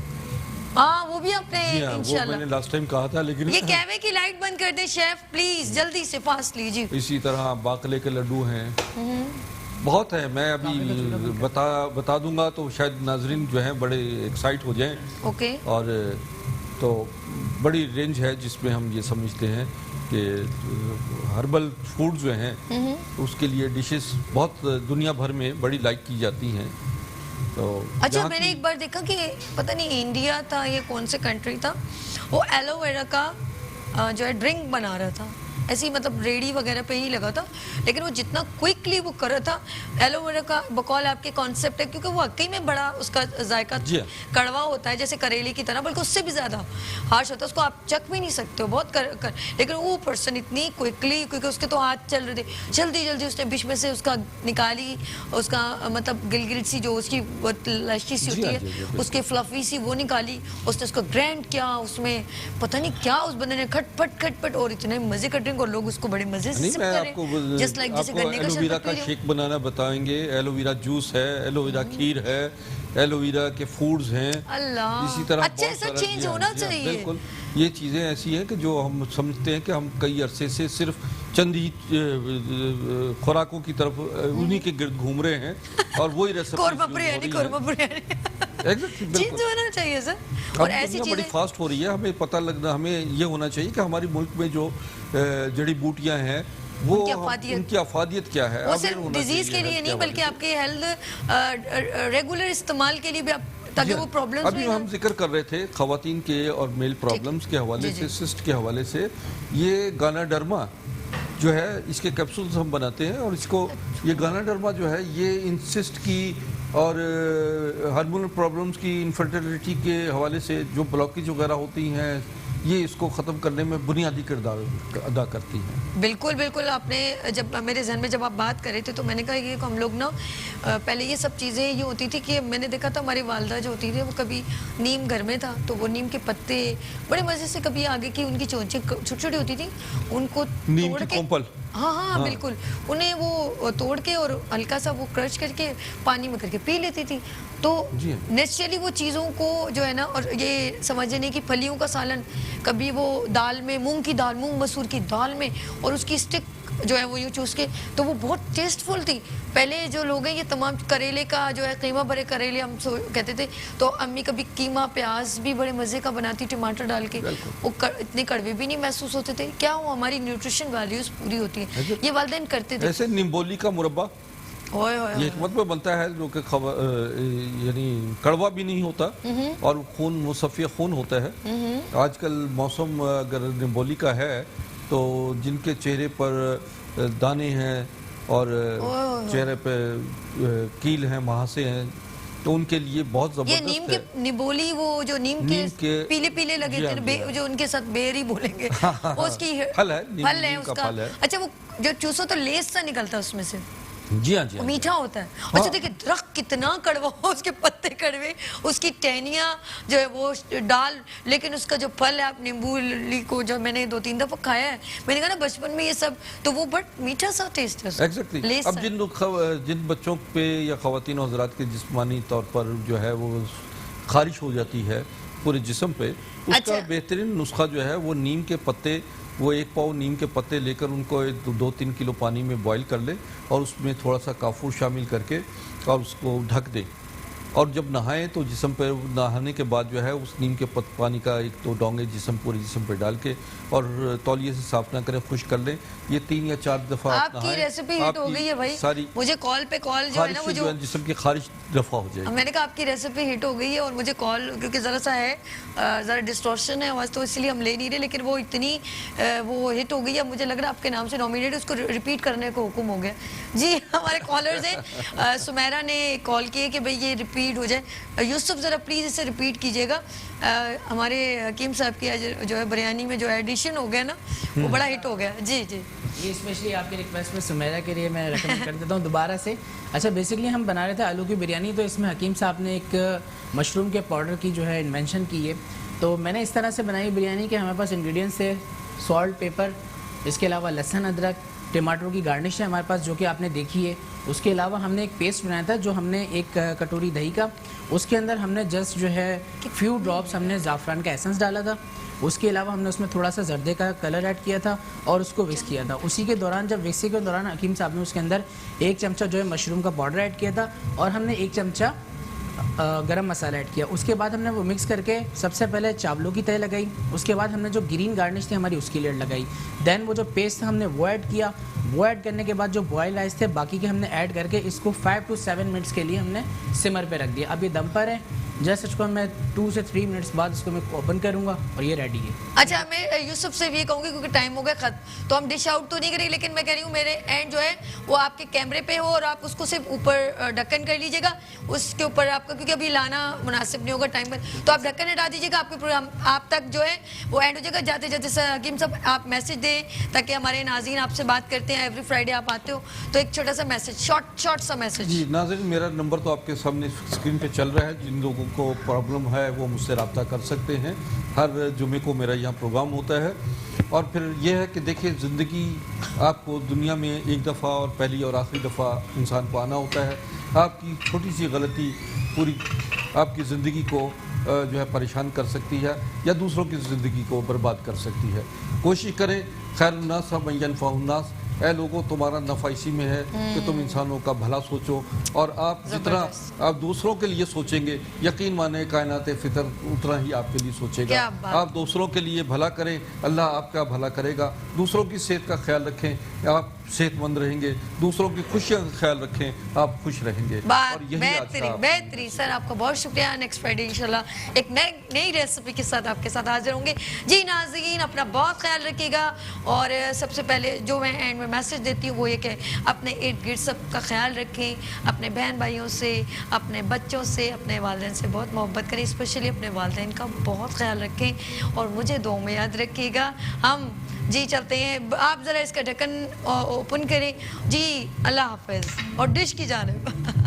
हाँ वो भी आपने जी हाँ, वो इंशाल्लाह। मैंने लास्ट टाइम कहा था, लेकिन ये कहवे की लाइट बंद कर दे शेफ प्लीज, जल्दी से फास्ट लीजिए। इसी तरह बाकले के लड्डू हैं, बहुत है। मैं अभी बता दूंगा तो शायद नाजरीन जो हैं बड़े एक्साइट हो जाएं। ओके। और तो बड़ी रेंज है जिसमें हम ये समझते हैं कि हर्बल फूड जो हैं उसके लिए डिशेस बहुत दुनिया भर में बड़ी लाइक की जाती हैं। तो अच्छा, यहाँ मैंने की- एक बार देखा कि पता नहीं इंडिया था ये कौन से कंट्री था, वो एलोवेरा का जो है ड्रिंक बना रहा था, ऐसी मतलब रेडी वगैरह पे ही लगा था, लेकिन वो जितना क्विकली वो कर रहा था, एलोवेरा का बकौल आपके कॉन्सेप्ट है, क्योंकि वो वाकई में बड़ा उसका जायका जी हाँ। कड़वा होता है जैसे करेले की तरह, बल्कि उससे भी ज़्यादा हार्श होता है, उसको आप चख भी नहीं सकते हो बहुत लेकिन वो पर्सन इतनी क्विकली, क्योंकि उसके तो हाथ चल रहे थे, जल्दी जल्दी उसने बीच में से उसका निकाली, उसका मतलब गिलगिल सी जो उसकी लस्सी सी जी होती हाँ, है जी, जी, बिल्कुल। उसके फ्लफी सी वो निकाली, उसने उसको ग्राइंड किया, उसमें पता नहीं क्या उस बंदे ने खटपट और इतने मजे का ड्रिंक, और लोग उसको बड़े मजे से नहीं, सिप मैं कर रहे आपको हैं, जस्ट लाइक जैसे गन्ने का एलोवेरा शरबत का पी रहे हो। शेक बनाना बताएंगे। एलोवेरा जूस है, एलोवेरा खीर है, एलोवेरा के फूड्स हैं। अल्लाह, इसी तरह अच्छा, बहुत ऐसा सारा- चेंज जी हाँ, होना जी हाँ, चाहिए। बिल्कुल। ये चीज़ें ऐसी हैं कि जो हम समझते हैं कि हम कई अरसे से सिर्फ चंद ही खुराकों की तरफ उन्हीं के गिर्द घूम रहे हैं और वही recipe korma biryani Exactly, change बिल्कुल। होना चाहिए सर। अब और ऐसी दुनिया बड़ी चीजें फास्ट हो रही है, हमें पता लगना, हमें ये होना चाहिए कि हमारी मुल्क में जो जड़ी बूटियां हैं वो उनकी अफादियत- उनकी अफादियत क्या है, वो aware सिर्फ होना डिजीज चाहिए के लिए health नहीं हवाले बल्कि से। आपके हेल्थ रेगुलर इस्तेमाल के लिए भी आप, ताकि जी वो हाँ। प्रॉब्लम्स अभी हम जिक्र कर रहे थे खवातीन के और मेल प्रॉब्लम्स के हवाले जी, से, जी। सिस्ट के हवाले से। ये गानाडर्मा जो है इसके कैप्सूल्स हम बनाते हैं, और इसको ये गानाडर्मा जो है ये इन सिस्ट की और हार्मोनल प्रॉब्लम्स की, इनफर्टिलिटी के हवाले से जो ब्लॉकेज वगैरह होती हैं, ये इसको ख़त्म करने में बुनियादी किरदार अदा करती हैं। बिल्कुल बिल्कुल। आपने जब मेरे जहन में जब आप बात कर रहे थे तो मैंने कहा ये हम लोग ना पहले ये सब चीज़ें ये होती थी कि मैंने देखा था हमारी वालदा जो होती थी वो कभी नीम घर में था तो वो नीम के पत्ते बड़े मज़े से, कभी आगे की उनकी चोंचें छोटी छोटी होती थी, उनको नीम तोड़ की के, कोंपल। हाँ बिल्कुल, उन्हें वो तोड़ के और हल्का सा वो क्रश करके पानी में करके पी लेती थी। तो जी हाँ। नेचुरली वो चीज़ों को जो है ना, और ये समझने की फलियों का सालन, कभी वो दाल में मूंग की दाल, मूंग मसूर की दाल में, और उसकी स्टिक जो है वो यूँ चूस के, तो वो बहुत टेस्टफुल थी। पहले जो लोग हैं ये तमाम करेले का जो है कीमा भरे करेले हम कहते थे, तो अम्मी कभी कीमा प्याज भी बड़े मज़े का बनाती टमाटर डाल के, वो इतने कड़वे भी नहीं महसूस होते थे। क्या वो हमारी न्यूट्रिशन वैल्यूज़ पूरी होती है, ये वालिदैन करते थे। ऐसे निम्बोली का मुरब्बा ओए ये हिकमत में बनता है, जो कि यानी कड़वा भी नहीं होता और खून मुसफ़्फ़ी खून होता है। आजकल मौसम अगर निम्बोली का है तो जिनके चेहरे पर दाने हैं और चेहरे पे कील हैं, महासे हैं, तो उनके लिए बहुत ये नीम ज़बरदस्त के है। निबोली, वो जो नीम नीम के के- पीले पीले लगे जी थे हाँ, बे, जी हाँ। जो उनके साथ बेर ही बोलेंगे वो उसकी फल है, नीम- फल है नीम का उसका। फल है। अच्छा, वो जो चूसो तो लेस सा निकलता है उसमें से, जी हाँ, जी वो हाँ। मीठा होता है। अच्छा देखिए, दरख्त कितना कड़वा हो, उसके पत्ते कड़वे, उसकी टहनियाँ जो है वो डाल, लेकिन उसका जो फल है, आप नींबू को जब मैंने 2-3 दफ़ा खाया है, मैंने कहा ना बचपन में ये सब, तो वो बट मीठा सा टेस्ट है उसका। एग्जैक्टली। लेस अब सा। जिन बच्चों पे या ख़वातीन और हज़रात के जिस्मानी तौर पर जो है वो खारिश हो जाती है पूरे जिस्म पे, उसका अच्छा। बेहतरीन नुस्खा जो है वो नीम के पत्ते, वो 1 पाव नीम के पत्ते लेकर उनको 2-3 किलो पानी में बॉईल कर ले और उसमें थोड़ा सा काफूर शामिल करके और उसको ढक दे, और जब नहाएं तो जिस्म पे नहाने के बाद जो है उस नीम के पानी का 1-2 डोंगे जिस्म पे डाल के और तौलिए से साफ ना करें, खुश कर लें। ये 3 या 4 दफ़ा आप आपकी नहाएं, रेसिपी हिट हो आपकी गई है भाई, सारी मुझे कॉल पे कॉल जो है ना खारिश वो जो है जिस्म की खारिश रफा हो जाएगी। मैंने कहा आपकी रेसिपी हिट हो गई है, और मुझे कॉल क्योंकि ज़रा सा है, ज़रा डिस्टॉर्शन है आवाज़, तो इसलिए हम ले नहीं रहे, लेकिन वो इतनी वो हिट हो गई है, मुझे लग रहा है आपके नाम से नॉमिनेट, उसको रिपीट करने को हुक्म हो गया जी। हमारे कॉलर्स हैं, सुमेरा ने कॉल किए कि भाई ये रिपीट हो जाए। यूसुफ ज़रा प्लीज़ इसे रिपीट कीजिएगा। हमारे हकीम साहब की आज जो है बिरयानी में जो एडिशन हो गया ना, वो बड़ा हिट हो गया। जी जी, ये स्पेशली आपके रिक्वेस्ट में सुमेरा के लिए मैं रेकमेंड कर देता हूँ दोबारा से। अच्छा, बेसिकली हम बना रहे थे आलू की बिरयानी, तो इसमें हकीम साहब ने एक मशरूम के पाउडर की जो है इन्वेंशन की है। तो मैंने इस तरह से बनाई बिरयानी कि हमारे पास इंग्रेडिएंट्स थे सॉल्ट, पेपर, इसके अलावा लहसुन, अदरक, टमाटरों की गार्निश है हमारे पास जो कि आपने देखी है। उसके अलावा हमने एक पेस्ट बनाया था जो हमने एक कटोरी दही का, उसके अंदर हमने जस्ट जो है फ्यू ड्रॉप्स हमने ज़ाफ़रान का एसेंस डाला था। उसके अलावा हमने उसमें थोड़ा सा जर्दे का कलर ऐड किया था और उसको विक्स किया था। उसी के दौरान जब विक्सिंग के दौरान हकीम साहब ने उसके अंदर 1 चमचा जो है मशरूम का पाउडर ऐड किया था और हमने 1 चमचा गरम मसाला ऐड किया। उसके बाद हमने वो मिक्स करके सबसे पहले चावलों की तह लगाई, उसके बाद हमने जो ग्रीन गार्निश थी हमारी उसकी लेयर लगाई, देन वो जो पेस्ट था हमने वो ऐड किया। वो ऐड करने के बाद जो बॉयल राइस थे बाकी के हमने ऐड करके इसको 5 to 7 मिनट्स के लिए हमने सिमर पे रख दिया। अब ये दम पर है, जस्ट इसको मैं 2 से 3 मिनट्स बाद इसको मैं ओपन करूँगा और ये रेडी है। अच्छा, मैं यूसुफ से भी ये कहूँगी क्योंकि टाइम हो गया खत्म, तो हम डिश आउट तो नहीं करेंगे, लेकिन मैं कह रही हूँ मेरे एंड जो है वो आपके कैमरे पे हो और आप उसको सिर्फ ऊपर ढक्कन कर लीजिएगा, उसके ऊपर आपका, क्योंकि अभी लाना मुनासिब नहीं होगा टाइम पर, तो आप ढक्कन हटा दीजिएगा, आपके प्रोग्राम आप तक जो है वो एंड हो जाएगा। जाते जाते सर हकीम साहब आप मैसेज दें ताकि हमारे नाज़रीन आपसे बात करते हैं, एवरी फ्राइडे आप आते हो, तो एक छोटा सा मैसेज, शॉर्ट सा मैसेज। जी नाज़रीन, मेरा नंबर तो आपके सामने स्क्रीन पे चल रहा है, जिन लोगों को प्रॉब्लम है वो मुझसे रब्ता कर सकते हैं। हर जुमे को मेरा यहाँ प्रोग्राम होता है। और फिर यह है कि देखिए, ज़िंदगी आपको दुनिया में एक दफ़ा और पहली और आखिरी दफ़ा इंसान को आना होता है। आपकी छोटी सी गलती पूरी आपकी ज़िंदगी को जो है परेशान कर सकती है या दूसरों की ज़िंदगी को बर्बाद कर सकती है। कोशिश करें खैरुन्नास मन यनफ़उन्नास, ऐ लोगों तुम्हारा नफ़ा इसी में है कि तुम इंसानों का भला सोचो, और आप जितना आप दूसरों के लिए सोचेंगे, यकीन माने कायनात फितर उतना ही आपके लिए सोचेगा। आप दूसरों के लिए भला करें, अल्लाह आपका भला करेगा। दूसरों की सेहत का ख्याल रखें, आप सेहतमंद रहेंगे। दूसरों की खुशियों का ख्याल रखें, आप खुश रहेंगे। बात बेहतरीन सर, आपका बहुत शुक्रिया। नेक्स्ट फ्राइडे इंशाल्लाह एक नई रेसिपी के साथ आपके साथ हाजिर होंगे। जी नाज़रीन, अपना बहुत ख्याल रखिएगा। और सबसे पहले जो मैं एंड में मैसेज देती हूँ वो ये कि अपने इर्द गिर्द सब का ख्याल रखें, अपने बहन भाइयों से, अपने बच्चों से, अपने वालिदैन से बहुत मोहब्बत करें, स्पेशली अपने वालिदैन का बहुत ख्याल रखें और मुझे दुआ में याद रखिएगा। हम जी चलते हैं, आप ज़रा इसका ढक्कन ओपन करें। जी अल्लाह हाफ़िज़ और डिश की जानिब।